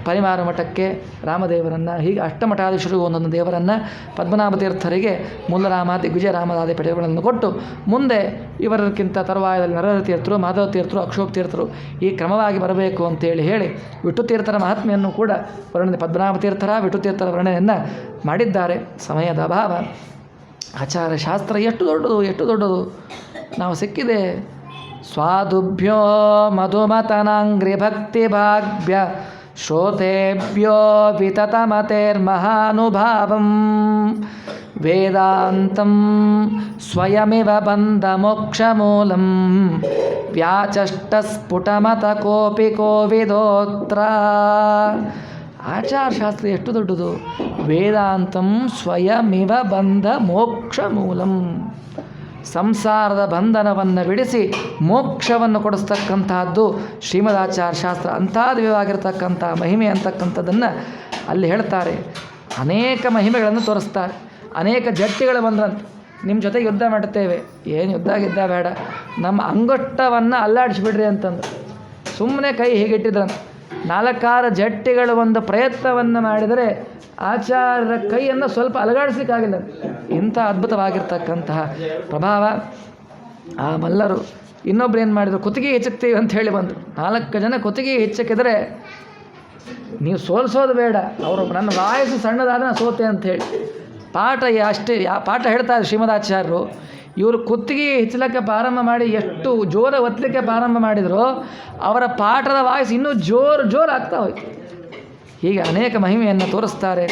ಪರಿಮಾರ ಮಠಕ್ಕೆ ರಾಮದೇವರನ್ನು ಹೀಗೆ ಅಷ್ಟಮಠಾಧೀಶರಿಗೂ ಒಂದೊಂದು ದೇವರನ್ನು ಪದ್ಮನಾಭ ತೀರ್ಥರಿಗೆ ಮೂಲರಾಮ ದಿಗ್ವಿಜಯರಾಮದಾದಿ ಪಡೆಗಳನ್ನು ಕೊಟ್ಟು ಮುಂದೆ ಇವರಕ್ಕಿಂತ ತರುವಾಯದಲ್ಲಿ ನರಹರಿ ತೀರ್ಥರು, ಮಾಧವ ತೀರ್ಥರು, ಅಕ್ಷೋಭ ತೀರ್ಥರು ಈ ಕ್ರಮವಾಗಿ ಬರಬೇಕು ಅಂತೇಳಿ ಹೇಳಿ ವಿಠುತೀರ್ಥರ ಮಹಾತ್ಮೆಯನ್ನು ಕೂಡ ವರ್ಣನೆ ಪದ್ಮನಾಭ ತೀರ್ಥರ ವಿಠುತೀರ್ಥರ ವರ್ಣನೆಯನ್ನು ಮಾಡಿದ್ದಾರೆ. ಸಮಯದ ಅಭಾವ. ಆಚಾರಶಾಸ್ತ್ರ ಎಷ್ಟು ದೊಡ್ಡದು ನಾವು ಸಿಕ್ಕಿದೆ. ಸ್ವಾದುಭ್ಯೋ ಮಧುಮತನಾಂಗ್ರಿ ಭಕ್ತಿ ಭಾಗ್ಯ ಶ್ರೋತೇಭ್ಯೋ ವಿತತಮತೇರ್ಮಹಾನುಭಾವಂ ವೇದಾಂತಂ ಸ್ವಯಮಿವ ಬಂಧ ಮೋಕ್ಷಮೂಲಂ ವ್ಯಾಚಷ್ಟಸ್ಫುಟಮತ ಕೋಪಿ ಕೋವಿದೋತ್ರ. ಆಚಾರಶಾಸ್ತ್ರ ಎಷ್ಟು ದೊಡ್ಡದು. ವೇದಾಂತಂ ಸ್ವಯಮಿವ ಬಂಧ ಮೋಕ್ಷಮೂಲಂ. ಸಂಸಾರದ ಬಂಧನವನ್ನು ಬಿಡಿಸಿ ಮೋಕ್ಷವನ್ನು ಕೊಡಿಸ್ತಕ್ಕಂತಹದ್ದು ಶ್ರೀಮದಾಚಾರ್ಯ ಶಾಸ್ತ್ರ. ಅಂಥ ದಿವ್ಯವಾಗಿರ್ತಕ್ಕಂಥ ಮಹಿಮೆ ಅಂತಕ್ಕಂಥದ್ದನ್ನು ಅಲ್ಲಿ ಹೇಳ್ತಾರೆ. ಅನೇಕ ಮಹಿಮೆಗಳನ್ನು ತೋರಿಸ್ತಾರೆ. ಅನೇಕ ಜಟ್ಟಿಗಳು ಬಂದ್ರಂತೆ, ನಿಮ್ಮ ಜೊತೆ ಯುದ್ಧ ಮಾಡುತ್ತೇವೆ. ಏನು ಯುದ್ಧ ಬೇಡ, ನಮ್ಮ ಅಂಗಷ್ಟವನ್ನು ಅಲ್ಲಾಡಿಸಿಬಿಡ್ರಿ ಅಂತಂದು ಸುಮ್ಮನೆ ಕೈ ಹೀಗಿಟ್ಟಿದ್ರಂತೆ. 4 ಜಟ್ಟಿಗಳು ಒಂದು ಪ್ರಯತ್ನವನ್ನು ಮಾಡಿದರೆ ಆಚಾರ್ಯರ ಕೈಯನ್ನು ಸ್ವಲ್ಪ ಅಲಗಾಡಿಸ್ಲಿಕ್ಕಾಗಿಲ್ಲ. ಇಂಥ ಅದ್ಭುತವಾಗಿರ್ತಕ್ಕಂತಹ ಪ್ರಭಾವ ಆ ಮಲ್ಲರು. ಇನ್ನೊಬ್ರು ಏನು ಮಾಡಿದರು? ಕುತ್ತಿಗೆ ಹೆಚ್ಚುತ್ತೀವಿ ಅಂತ ಹೇಳಿ ಬಂದರು. 4 ಜನ ಕುತ್ತಿಗೆ ಹೆಚ್ಚಕ್ಕಿದ್ರೆ ನೀವು ಸೋಲಿಸೋದು ಬೇಡ, ಅವರು ನನ್ನ ವಾಯಸ್ಸು ಸಣ್ಣದಾದ ನಾನು ಸೋತೆ ಅಂಥೇಳಿ ಪಾಠ ಹೇಳ್ತಾರೆ ಶ್ರೀಮದಾಚಾರ್ಯರು. ಇವರು ಕುತ್ತಿಗೆ ಹೆಚ್ಚಲಿಕ್ಕೆ ಪ್ರಾರಂಭ ಮಾಡಿ ಎಷ್ಟು ಜೋರ ಒತ್ತಲಿಕ್ಕೆ ಪ್ರಾರಂಭ ಮಾಡಿದ್ರು, ಅವರ ಪಾಠದ ವಾಯಸ್ಸು ಇನ್ನೂ ಜೋರು ಆಗ್ತಾ ಹೋಯ್ತು. ಹೀಗೆ ಅನೇಕ ಮಹಿಮೆಯನ್ನು ತೋರಿಸ್ತಾರೆ.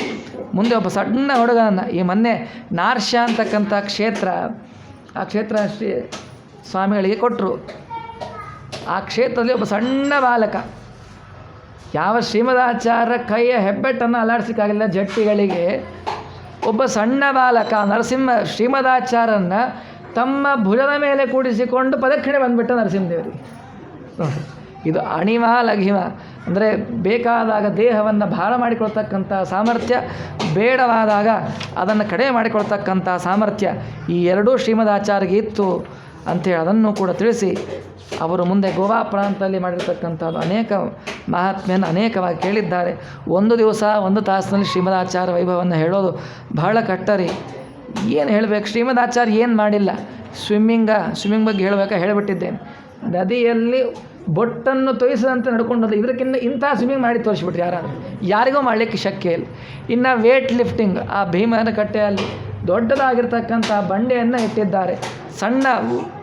ಮುಂದೆ ಒಬ್ಬ ಸಣ್ಣ ಹುಡುಗನನ್ನು ಈ ಮೊನ್ನೆ ನಾರ್ಷ ಅಂತಕ್ಕಂಥ ಕ್ಷೇತ್ರ, ಆ ಕ್ಷೇತ್ರ ಶ್ರೀ ಸ್ವಾಮಿಗಳಿಗೆ ಕೊಟ್ಟರು. ಆ ಕ್ಷೇತ್ರದಲ್ಲಿ ಒಬ್ಬ ಸಣ್ಣ ಬಾಲಕ, ಯಾವ ಶ್ರೀಮದಾಚಾರ್ಯರ ಕೈಯ ಹೆಬ್ಬೆಟ್ಟನ್ನು ಅಲ್ಲಾಡಿಸಲಿಕ್ಕಾಗಿಲ್ಲ ಜಟ್ಟಿಗಳಿಗೆ, ಒಬ್ಬ ಸಣ್ಣ ಬಾಲಕ ನರಸಿಂಹ ಶ್ರೀಮದಾಚಾರ್ಯರನ್ನು ತಮ್ಮ ಭುಜದ ಮೇಲೆ ಕೂಡಿಸಿಕೊಂಡು ಪ್ರದಕ್ಷಿಣೆ ಬಂದುಬಿಟ್ಟ ನರಸಿಂಹದೇವರಿಗೆ. ಇದು ಅಣಿಮ ಲಘಿಮ ಅಂದರೆ ಬೇಕಾದಾಗ ದೇಹವನ್ನು ಭಾರ ಮಾಡಿಕೊಳ್ತಕ್ಕಂಥ ಸಾಮರ್ಥ್ಯ, ಬೇಡವಾದಾಗ ಅದನ್ನು ಕಡಿಮೆ ಮಾಡಿಕೊಳ್ತಕ್ಕಂಥ ಸಾಮರ್ಥ್ಯ ಈ ಎರಡೂ ಶ್ರೀಮದಾಚಾರ್ಯರಿಗೆ ಇತ್ತು ಅಂಥೇಳಿ ಅದನ್ನು ಕೂಡ ತಿಳಿಸಿ ಅವರು ಮುಂದೆ ಗೋವಾ ಪ್ರಾಂತದಲ್ಲಿ ಮಾಡಿರ್ತಕ್ಕಂಥದ್ದು ಅನೇಕ ಮಹಾತ್ಮೆಯನ್ನು ಅನೇಕವಾಗಿ ಕೇಳಿದ್ದಾರೆ. ಒಂದು ದಿವಸ 1 ತಾಸಿನಲ್ಲಿ ಶ್ರೀಮದಾಚಾರ್ಯ ವೈಭವವನ್ನು ಹೇಳೋದು ಬಹಳ ಕಟ್ಟರಿ. ಏನು ಹೇಳಬೇಕು? ಶ್ರೀಮದಾಚಾರ್ಯ ಏನು ಮಾಡಿಲ್ಲ. ಸ್ವಿಮ್ಮಿಂಗ್ ಬಗ್ಗೆ ಹೇಳಿಬಿಟ್ಟಿದ್ದೇನೆ. ನದಿಯಲ್ಲಿ ಬೊಟ್ಟನ್ನು ತೊಯಿಸದಂತೆ ನಡ್ಕೊಂಡದ್ದು. ಇದಕ್ಕಿಂತ ಇಂಥ ಸ್ವಿಮ್ಮಿಂಗ್ ಮಾಡಿ ತೋರಿಸ್ಬಿಟ್ರು ಯಾರಿಗೂ ಮಾಡಲಿಕ್ಕೆ ಶಕ್ಯ ಇಲ್ಲ. ಇನ್ನು ವೇಟ್ ಲಿಫ್ಟಿಂಗ್, ಆ ಭೀಮನ ಕಟ್ಟೆಯಲ್ಲಿ ದೊಡ್ಡದಾಗಿರ್ತಕ್ಕಂಥ ಬಂಡೆಯನ್ನು ಇಟ್ಟಿದ್ದಾರೆ. ಸಣ್ಣ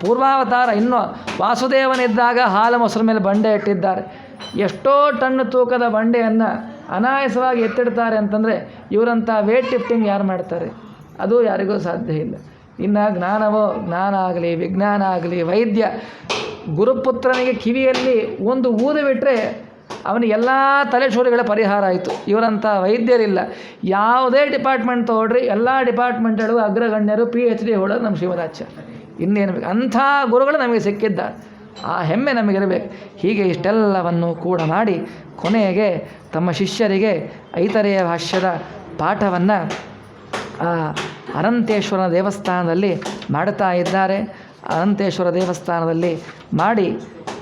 ಪೂರ್ವಾವತಾರ ಇನ್ನೂ ವಾಸುದೇವನಿದ್ದಾಗ ಹಾಲು ಮೊಸರು ಮೇಲೆ ಬಂಡೆ ಇಟ್ಟಿದ್ದಾರೆ. ಎಷ್ಟೋ ಟನ್ ತೂಕದ ಬಂಡೆಯನ್ನು ಅನಾಯಾಸವಾಗಿ ಎತ್ತಿಡ್ತಾರೆ ಅಂತಂದರೆ ಇವರಂಥ ವೇಟ್ ಲಿಫ್ಟಿಂಗ್ ಯಾರು ಮಾಡ್ತಾರೆ? ಅದು ಯಾರಿಗೂ ಸಾಧ್ಯ ಇಲ್ಲ. ಇನ್ನು ಜ್ಞಾನ ಆಗಲಿ ವಿಜ್ಞಾನ ಆಗಲಿ ವೈದ್ಯ ಗುರುಪುತ್ರನಿಗೆ ಕಿವಿಯಲ್ಲಿ ಒಂದು ಊದು ಬಿಟ್ಟರೆ ಅವನಿಗೆ ಎಲ್ಲ ತಲೆಶೂರಿಗಳ ಪರಿಹಾರ ಆಯಿತು. ಇವರಂಥ ವೈದ್ಯರಿಲ್ಲ. ಯಾವುದೇ ಡಿಪಾರ್ಟ್ಮೆಂಟ್ ತೊಗೊಳ್ರಿ, ಎಲ್ಲ ಡಿಪಾರ್ಟ್ಮೆಂಟ್ಗಳು ಅಗ್ರಗಣ್ಯರು PhD ಹೊಡೋದು ನಮ್ಮ ಶ್ರೀಮದಾಚಾರ್ಯ. ಇನ್ನೇನು ಬೇಕು, ಅಂಥ ಗುರುಗಳು ನಮಗೆ ಸಿಕ್ಕಿದ್ದಾರೆ. ಆ ಹೆಮ್ಮೆ ನಮಗಿರಬೇಕು. ಹೀಗೆ ಇಷ್ಟೆಲ್ಲವನ್ನು ಕೂಡ ಮಾಡಿ ಕೊನೆಗೆ ತಮ್ಮ ಶಿಷ್ಯರಿಗೆ ಐತರೇಯ ಭಾಷ್ಯದ ಪಾಠವನ್ನು ಅನಂತೇಶ್ವರ ದೇವಸ್ಥಾನದಲ್ಲಿ ಮಾಡ್ತಾ ಇದ್ದಾರೆ. ಅನಂತೇಶ್ವರ ದೇವಸ್ಥಾನದಲ್ಲಿ ಮಾಡಿ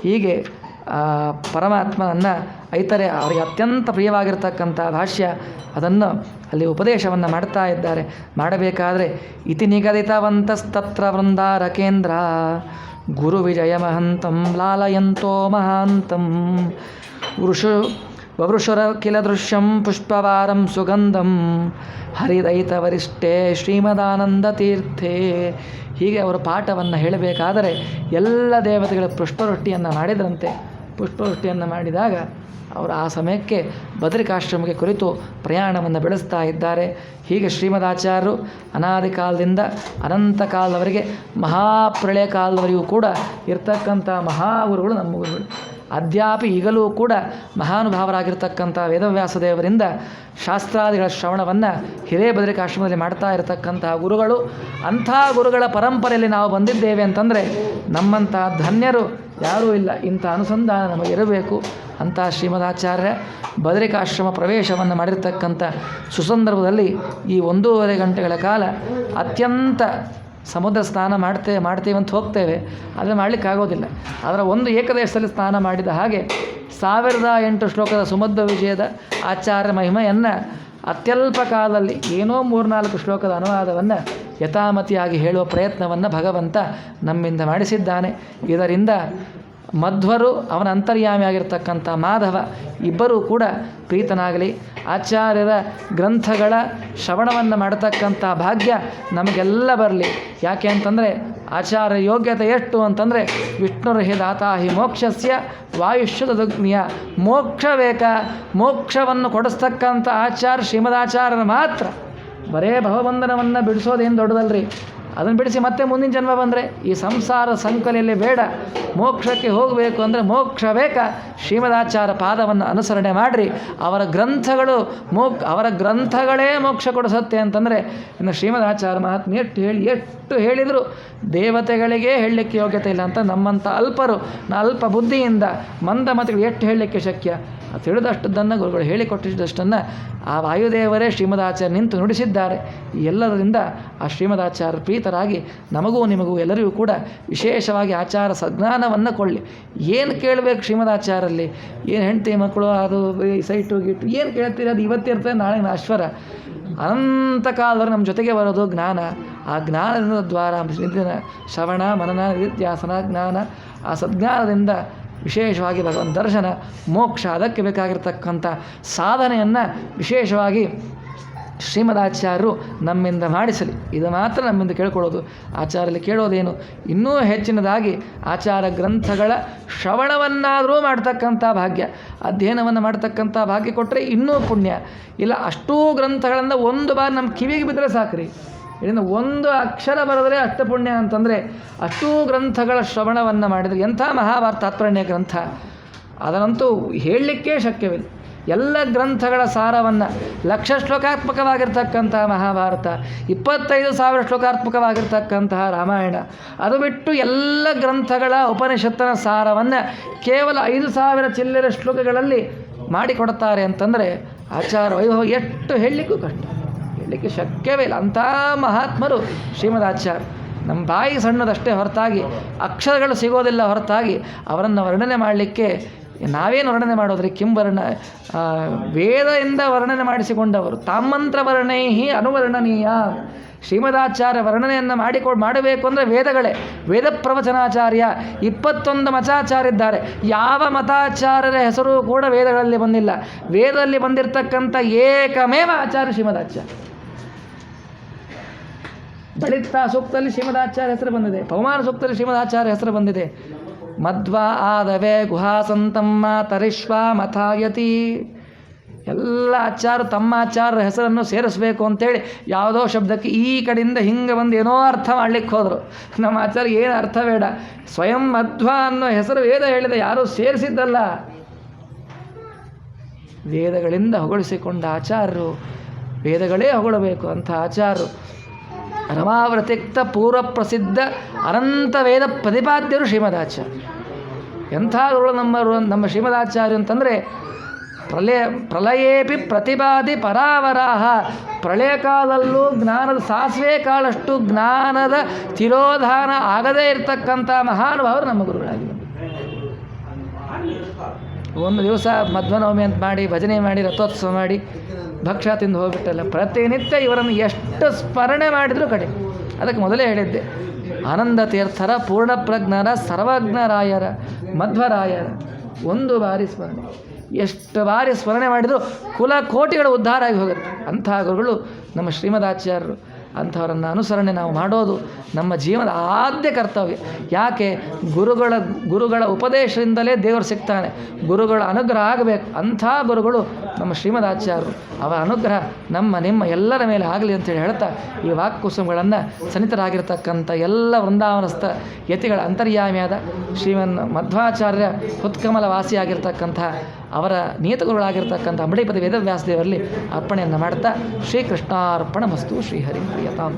ಹೀಗೆ ಪರಮಾತ್ಮನನ್ನು ಐತರೆ ಅವರಿಗೆ ಅತ್ಯಂತ ಪ್ರಿಯವಾಗಿರ್ತಕ್ಕಂಥ ಭಾಷ್ಯ ಅದನ್ನು ಅಲ್ಲಿ ಉಪದೇಶವನ್ನು ಮಾಡ್ತಾ ಇದ್ದಾರೆ. ಮಾಡಬೇಕಾದ್ರೆ ಇತಿ ನಿಗದಿತವಂತಸ್ತತ್ರ ವೃಂದಾರಕೇಂದ್ರ ಗುರು ವಿಜಯ ಮಹಂತಂ ಲಾಲಯಂತೋ ಮಹಾಂತಂ ವವೃಷುರ ಕಿಲ ದೃಶ್ಯಂ ಪುಷ್ಪವಾರಂ ಸುಗಂಧಂ ಹರಿದೈತವರಿಷ್ಠೇ ಶ್ರೀಮದಾನಂದ ತೀರ್ಥೇ. ಹೀಗೆ ಅವರು ಪಾಠವನ್ನು ಹೇಳಬೇಕಾದರೆ ಎಲ್ಲ ದೇವತೆಗಳ ಪುಷ್ಪವೃಷ್ಟಿಯನ್ನು ಮಾಡಿದರಂತೆ. ಪುಷ್ಪವೃಷ್ಟಿಯನ್ನು ಮಾಡಿದಾಗ ಅವರು ಆ ಸಮಯಕ್ಕೆ ಬದರಿಕಾಶ್ರಮಕ್ಕೆ ಕುರಿತು ಪ್ರಯಾಣವನ್ನು ಬೆಳೆಸ್ತಾ ಇದ್ದಾರೆ. ಹೀಗೆ ಶ್ರೀಮದಾಚಾರ್ಯರು ಅನಾದಿ ಕಾಲದಿಂದ ಅನಂತ ಕಾಲದವರೆಗೆ ಮಹಾಪ್ರಳಯ ಕಾಲದವರೆಗೂ ಕೂಡ ಇರ್ತಕ್ಕಂಥ ಮಹಾಗುರುಗಳು ನಮ್ಮ ಗುರುಗಳು. ಅದ್ಯಾಪಿ ಈಗಲೂ ಕೂಡ ಮಹಾನುಭಾವರಾಗಿರ್ತಕ್ಕಂಥ ವೇದವ್ಯಾಸ ದೇವರಿಂದ ಶಾಸ್ತ್ರಾದಿಗಳ ಶ್ರವಣವನ್ನು ಹಿರೇಬದರಿಕಾಶ್ರಮದಲ್ಲಿ ಮಾಡ್ತಾ ಇರತಕ್ಕಂತಹ ಗುರುಗಳು. ಅಂಥ ಗುರುಗಳ ಪರಂಪರೆಯಲ್ಲಿ ನಾವು ಬಂದಿದ್ದೇವೆ ಅಂತಂದರೆ ನಮ್ಮಂಥ ಧನ್ಯರು ಯಾರೂ ಇಲ್ಲ. ಇಂಥ ಅನುಸಂಧಾನ ನಮಗಿರಬೇಕು. ಅಂಥ ಶ್ರೀಮದಾಚಾರ್ಯ ಬದರಿಕಾಶ್ರಮ ಪ್ರವೇಶವನ್ನು ಮಾಡಿರ್ತಕ್ಕಂಥ ಸುಸಂದರ್ಭದಲ್ಲಿ ಈ 1.5 ಗಂಟೆಗಳ ಕಾಲ ಅತ್ಯಂತ ಸಮುದ್ರ ಸ್ನಾನ ಮಾಡ್ತೇವೆ ಅಂತ ಹೋಗ್ತೇವೆ, ಆದರೆ ಮಾಡಲಿಕ್ಕಾಗೋದಿಲ್ಲ. ಅದರ ಒಂದು ಏಕದೇಶದಲ್ಲಿ ಸ್ನಾನ ಮಾಡಿದ ಹಾಗೆ 1008 ಶ್ಲೋಕದ ಸುಮಧ್ವ ವಿಜಯದ ಆಚಾರ್ಯ ಮಹಿಮೆಯನ್ನು ಅತ್ಯಲ್ಪ ಕಾಲದಲ್ಲಿ ಏನೋ 3-4 ಶ್ಲೋಕದ ಅನುವಾದವನ್ನು ಯಥಾಮತಿಯಾಗಿ ಹೇಳುವ ಪ್ರಯತ್ನವನ್ನು ಭಗವಂತ ನಮ್ಮಿಂದ ಮಾಡಿಸಿದ್ದಾನೆ. ಇದರಿಂದ ಮಧ್ವರು ಅವನ ಅಂತರ್ಯಾಮಿಯಾಗಿರ್ತಕ್ಕಂಥ ಮಾಧವ ಇಬ್ಬರೂ ಕೂಡ ಪ್ರೀತನಾಗಲಿ. ಆಚಾರ್ಯರ ಗ್ರಂಥಗಳ ಶ್ರವಣವನ್ನು ಮಾಡತಕ್ಕಂಥ ಭಾಗ್ಯ ನಮಗೆಲ್ಲ ಬರಲಿ. ಯಾಕೆ ಅಂತಂದರೆ ಆಚಾರ್ಯ ಯೋಗ್ಯತೆ ಎಷ್ಟು ಅಂತಂದರೆ ವಿಷ್ಣುರ್ಹಿ ದಾತಾಹಿ ಮೋಕ್ಷಸ್ಯ ವಾಯುಷ್ಯದಗ್ನಿಯ ಮೋಕ್ಷ ಬೇಕಾ, ಮೋಕ್ಷವನ್ನು ಕೊಡಿಸ್ತಕ್ಕಂಥ ಆಚಾರ್ಯ ಶ್ರೀಮದಾಚಾರ್ಯರ ಮಾತ್ರ. ಬರೇ ಭವಬಂಧನವನ್ನು ಬಿಡಿಸೋದೇನು ದೊಡ್ಡದಲ್ರಿ, ಅದನ್ನು ಬಿಡಿಸಿ ಮತ್ತೆ ಮುಂದಿನ ಜನ್ಮ ಬಂದರೆ ಈ ಸಂಸಾರ ಸಂಕಲೆಯಲ್ಲಿ ಬೇಡ. ಮೋಕ್ಷಕ್ಕೆ ಹೋಗಬೇಕು ಅಂದರೆ ಮೋಕ್ಷ ಬೇಕಾ, ಶ್ರೀಮದಾಚಾರ್ಯ ಪಾದವನ್ನು ಅನುಸರಣೆ ಮಾಡಿರಿ. ಅವರ ಗ್ರಂಥಗಳೇ ಮೋಕ್ಷ ಕೊಡಿಸುತ್ತೆ ಅಂತಂದರೆ ಇನ್ನು ಶ್ರೀಮದಾಚಾರ್ಯ ಮಹಾತ್ಮೆ ಎಷ್ಟು ಹೇಳಿದರೂ ದೇವತೆಗಳಿಗೆ ಹೇಳಲಿಕ್ಕೆ ಯೋಗ್ಯತೆ ಇಲ್ಲ ಅಂತ ನಮ್ಮಂಥ ಅಲ್ಪ ಬುದ್ಧಿಯಿಂದ ಮಂದಮತಿಗಳು ಎಷ್ಟು ಹೇಳಲಿಕ್ಕೆ ಶಕ್ಯ? ತಿಳಿದಷ್ಟನ್ನು ಗುರುಗಳು ಹೇಳಿಕೊಟ್ಟಿದ್ದಷ್ಟನ್ನು ಆ ವಾಯುದೇವರೇ ಶ್ರೀಮದಾಚಾರ್ಯ ನಿಂತು ನುಡಿಸಿದ್ದಾರೆ. ಎಲ್ಲದರಿಂದ ಆ ಶ್ರೀಮದಾಚಾರ್ಯ ಪ್ರೀತರಾಗಿ ನಮಗೂ ನಿಮಗೂ ಎಲ್ಲರಿಗೂ ಕೂಡ ವಿಶೇಷವಾಗಿ ಆಚಾರ ಸಜ್ಞಾನವನ್ನು ಕೊಳ್ಳಿ. ಏನು ಕೇಳಬೇಕು ಶ್ರೀಮದಾಚಾರ್ಯಲ್ಲಿ? ಏನು ಹೆಂಡತಿ ಮಕ್ಕಳು ಅದು ಸೈಟು ಗೀಟು ಏನು ಕೇಳ್ತೀರಿ? ಅದು ಇವತ್ತಿರ್ತದೆ, ನಾಳೆ ಅಶ್ವರ. ಅನಂತ ಕಾಲದವರು ನಮ್ಮ ಜೊತೆಗೆ ಬರೋದು ಜ್ಞಾನ. ಆ ಜ್ಞಾನದಿಂದ ದ್ವಾರ ಶ್ರವಣ ಮನನ ನಿತ್ಯಾಸನ ಜ್ಞಾನ, ಆ ಸಜ್ಞಾನದಿಂದ ವಿಶೇಷವಾಗಿ ಭಗವಂತ ದರ್ಶನ ಮೋಕ್ಷ, ಅದಕ್ಕೆ ಬೇಕಾಗಿರ್ತಕ್ಕಂಥ ಸಾಧನೆಯನ್ನು ವಿಶೇಷವಾಗಿ ಶ್ರೀಮದಾಚಾರ್ಯರು ನಮ್ಮಿಂದ ಮಾಡಿಸಲಿ. ಇದು ಮಾತ್ರ ನಮ್ಮಿಂದ ಕೇಳ್ಕೊಳ್ಳೋದು. ಆಚಾರ್ಯಲ್ಲಿ ಕೇಳೋದೇನು? ಇನ್ನೂ ಹೆಚ್ಚಿನದಾಗಿ ಆಚಾರ ಗ್ರಂಥಗಳ ಶ್ರವಣವನ್ನಾದರೂ ಮಾಡ್ತಕ್ಕಂಥ ಭಾಗ್ಯ, ಅಧ್ಯಯನವನ್ನು ಮಾಡ್ತಕ್ಕಂಥ ಭಾಗ್ಯ ಕೊಟ್ಟರೆ ಇನ್ನೂ ಪುಣ್ಯ. ಇಲ್ಲ ಅಷ್ಟೂ ಗ್ರಂಥಗಳನ್ನು ಒಂದು ಬಾರಿ ನಮ್ಮ ಕಿವಿಗೆ ಬಿದ್ದರೆ ಸಾಕ್ರಿ. ಇದರಿಂದ ಒಂದು ಅಕ್ಷರ ಬರೆದರೆ ಅಷ್ಟು ಪುಣ್ಯ ಅಂತಂದರೆ ಅಷ್ಟೂ ಗ್ರಂಥಗಳ ಶ್ರವಣವನ್ನು ಮಾಡಿದರೆ ಎಂಥ ಮಹಾಭಾರತ ತಾತ್ಪರ್ಯ ಗ್ರಂಥ, ಅದರಂತೂ ಹೇಳಲಿಕ್ಕೇ ಶಕ್ಯವಿಲ್ಲ. ಎಲ್ಲ ಗ್ರಂಥಗಳ ಸಾರವನ್ನು 1,00,000 ಶ್ಲೋಕಾತ್ಮಕವಾಗಿರ್ತಕ್ಕಂತಹ ಮಹಾಭಾರತ, 25,000 ಶ್ಲೋಕಾತ್ಮಕವಾಗಿರ್ತಕ್ಕಂತಹ ರಾಮಾಯಣ, ಅದು ಬಿಟ್ಟು ಎಲ್ಲ ಗ್ರಂಥಗಳ ಉಪನಿಷತ್ತಿನ ಸಾರವನ್ನು ಕೇವಲ 5,000 ಚಿಲ್ಲರೆ ಶ್ಲೋಕಗಳಲ್ಲಿ ಮಾಡಿಕೊಡುತ್ತಾರೆ ಅಂತಂದರೆ ಆಚಾರ ವೈಭವ ಎಷ್ಟು ಹೇಳಲಿಕ್ಕೂ ಕಷ್ಟ, ಹೇಳಲಿಕ್ಕೆ ಶಕ್ಯವೇ ಇಲ್ಲ. ಅಂಥ ಮಹಾತ್ಮರು ಶ್ರೀಮದಾಚಾರ್ಯ. ನಮ್ಮ ಬಾಯಿ ಸಣ್ಣದಷ್ಟೇ ಹೊರತಾಗಿ ಅಕ್ಷರಗಳು ಸಿಗೋದಿಲ್ಲ ಹೊರತಾಗಿ ಅವರನ್ನು ವರ್ಣನೆ ಮಾಡಲಿಕ್ಕೆ ನಾವೇನು ವರ್ಣನೆ ಮಾಡೋದ್ರಿ? ಕಿಂವರ್ಣ ವೇದದಿಂದ ವರ್ಣನೆ ಮಾಡಿಸಿಕೊಂಡವರು. ತಾಮಂತ್ರ ವರ್ಣೈಹಿ ಅನುವರ್ಣನೀಯ. ಶ್ರೀಮದಾಚಾರ್ಯ ವರ್ಣನೆಯನ್ನು ಮಾಡಬೇಕು ಅಂದರೆ ವೇದ ಪ್ರವಚನಾಚಾರ್ಯ 21 ಮತಾಚಾರ್ಯ ಇದ್ದಾರೆ. ಯಾವ ಮತಾಚಾರ್ಯರ ಹೆಸರು ಕೂಡ ವೇದಗಳಲ್ಲಿ ಬಂದಿಲ್ಲ. ವೇದದಲ್ಲಿ ಬಂದಿರತಕ್ಕಂಥ ಏಕಮೇವ ಆಚಾರ್ಯ ಶ್ರೀಮದಾಚಾರ್ಯ. ದಲಿತ ಸೂಕ್ತದಲ್ಲಿ ಶ್ರೀಮದಾಚಾರ್ಯ ಹೆಸರು ಬಂದಿದೆ, ಪವಮಾನ ಸೂಕ್ತದಲ್ಲಿ ಶ್ರೀಮದಾಚಾರ್ಯ ಹೆಸರು ಬಂದಿದೆ. ಮಧ್ವ ಆದವೆ ಗುಹಾಸಂತಮ್ಮ ತರಿಶ್ವ ಮಥಾಯತಿ. ಎಲ್ಲ ಆಚಾರ್ಯರು ತಮ್ಮ ಆಚಾರ್ಯರ ಹೆಸರನ್ನು ಸೇರಿಸಬೇಕು ಅಂತೇಳಿ ಯಾವುದೋ ಶಬ್ದಕ್ಕೆ ಈ ಕಡೆಯಿಂದ ಹಿಂಗೆ ಬಂದು ಏನೋ ಅರ್ಥ ಮಾಡಲಿಕ್ಕೆ ಹೋದರು. ನಮ್ಮ ಆಚಾರ್ಯ ಏನು ಅರ್ಥ ಬೇಡ, ಸ್ವಯಂ ಮಧ್ವ ಅನ್ನೋ ಹೆಸರು ವೇದ ಹೇಳಿದ, ಯಾರೂ ಸೇರಿಸಿದ್ದಲ್ಲ. ವೇದಗಳಿಂದ ಹೊಗಳಿಸಿಕೊಂಡ ಆಚಾರ್ಯರು, ವೇದಗಳೇ ಹೊಗಳಬೇಕು ಅಂಥ ಆಚಾರ್ಯರು. ರಮಾವ್ರತಿಕ್ತ ಪೂರ್ವ ಪ್ರಸಿದ್ಧ ಅನಂತ ವೇದ ಪ್ರತಿಪಾದ್ಯರು ಶ್ರೀಮದಾಚಾರ್ಯ. ಎಂಥ ಗುರುಗಳು ನಮ್ಮ ಶ್ರೀಮದಾಚಾರ್ಯ ಅಂತಂದರೆ ಪ್ರಲಯೇಪಿ ಪ್ರತಿಪಾದಿ ಪರಾವರಾಹ. ಪ್ರಳಯ ಕಾಲದಲ್ಲೂ ಜ್ಞಾನದ ಸಾಸಿವೆ ಕಾಳಷ್ಟು ಜ್ಞಾನದ ತಿರೋಧಾನ ಆಗದೇ ಇರತಕ್ಕಂಥ ಮಹಾನುಭಾವರು ನಮ್ಮ ಗುರುಗಳಾಗಿ ಬಂದರು. ಒಂದು ದಿವಸ ಮಧ್ವನವಮಿ ಅಂತ ಮಾಡಿ ಭಜನೆ ಮಾಡಿ ರಥೋತ್ಸವ ಮಾಡಿ ಭಕ್ಷ್ಯ ತಿಂದು ಹೋಗ್ಬಿಟ್ಟಲ್ಲ. ಪ್ರತಿನಿತ್ಯ ಇವರನ್ನು ಎಷ್ಟು ಸ್ಮರಣೆ ಮಾಡಿದರೂ ಕಡಿಮೆ. ಅದಕ್ಕೆ ಮೊದಲೇ ಹೇಳಿದ್ದೆ, ಆನಂದ ತೀರ್ಥರ ಪೂರ್ಣಪ್ರಜ್ಞರ ಸರ್ವಜ್ಞರಾಯರ ಮಧ್ವರಾಯರ ಒಂದು ಬಾರಿ ಸ್ಮರಣೆ, ಎಷ್ಟು ಬಾರಿ ಸ್ಮರಣೆ ಮಾಡಿದರೂ ಕುಲ ಕೋಟಿಗಳ ಉದ್ಧಾರ ಆಗಿ ಹೋಗುತ್ತೆ. ಅಂಥ ಗುರುಗಳು ನಮ್ಮ ಶ್ರೀಮದಾಚಾರ್ಯರು. ಅಂಥವರನ್ನು ಅನುಸರಣೆ ನಾವು ಮಾಡೋದು ನಮ್ಮ ಜೀವನದ ಆದ್ಯ ಕರ್ತವ್ಯ. ಯಾಕೆ? ಗುರುಗಳ ಉಪದೇಶದಿಂದಲೇ ದೇವರು ಸಿಗ್ತಾನೆ. ಗುರುಗಳ ಅನುಗ್ರಹ ಆಗಬೇಕು. ಅಂಥ ಗುರುಗಳು ನಮ್ಮ ಶ್ರೀಮದಾಚಾರ್ಯರು. ಅವರ ಅನುಗ್ರಹ ನಿಮ್ಮ ಎಲ್ಲರ ಮೇಲೆ ಆಗಲಿ ಅಂತೇಳಿ ಹೇಳ್ತಾ ಈ ವಾಕ್ಕುಸುಮಗಳನ್ನು ಸನ್ನಿಹಿತರಾಗಿರ್ತಕ್ಕಂಥ ಎಲ್ಲ ವೃಂದಾವನಸ್ಥ ಯತಿಗಳ ಅಂತರ್ಯಾಮಿಯಾದ ಶ್ರೀಮನ್ ಮಧ್ವಾಚಾರ್ಯ ಹುತ್ಕಮಲ ವಾಸಿಯಾಗಿರ್ತಕ್ಕಂಥ ಅವರ ನಿಯತಗುರುಗಳಾಗಿರ್ತಕ್ಕಂಥ ಮಡಿಪತಿ ವೇದವ್ಯಾಸದೇವರಲ್ಲಿ ಅರ್ಪಣೆಯನ್ನು ಮಾಡ್ತಾ ಶ್ರೀಕೃಷ್ಣಾರ್ಪಣ ಮಸ್ತು ಶ್ರೀಹರಿ ಪ್ರಿಯತಾಂ.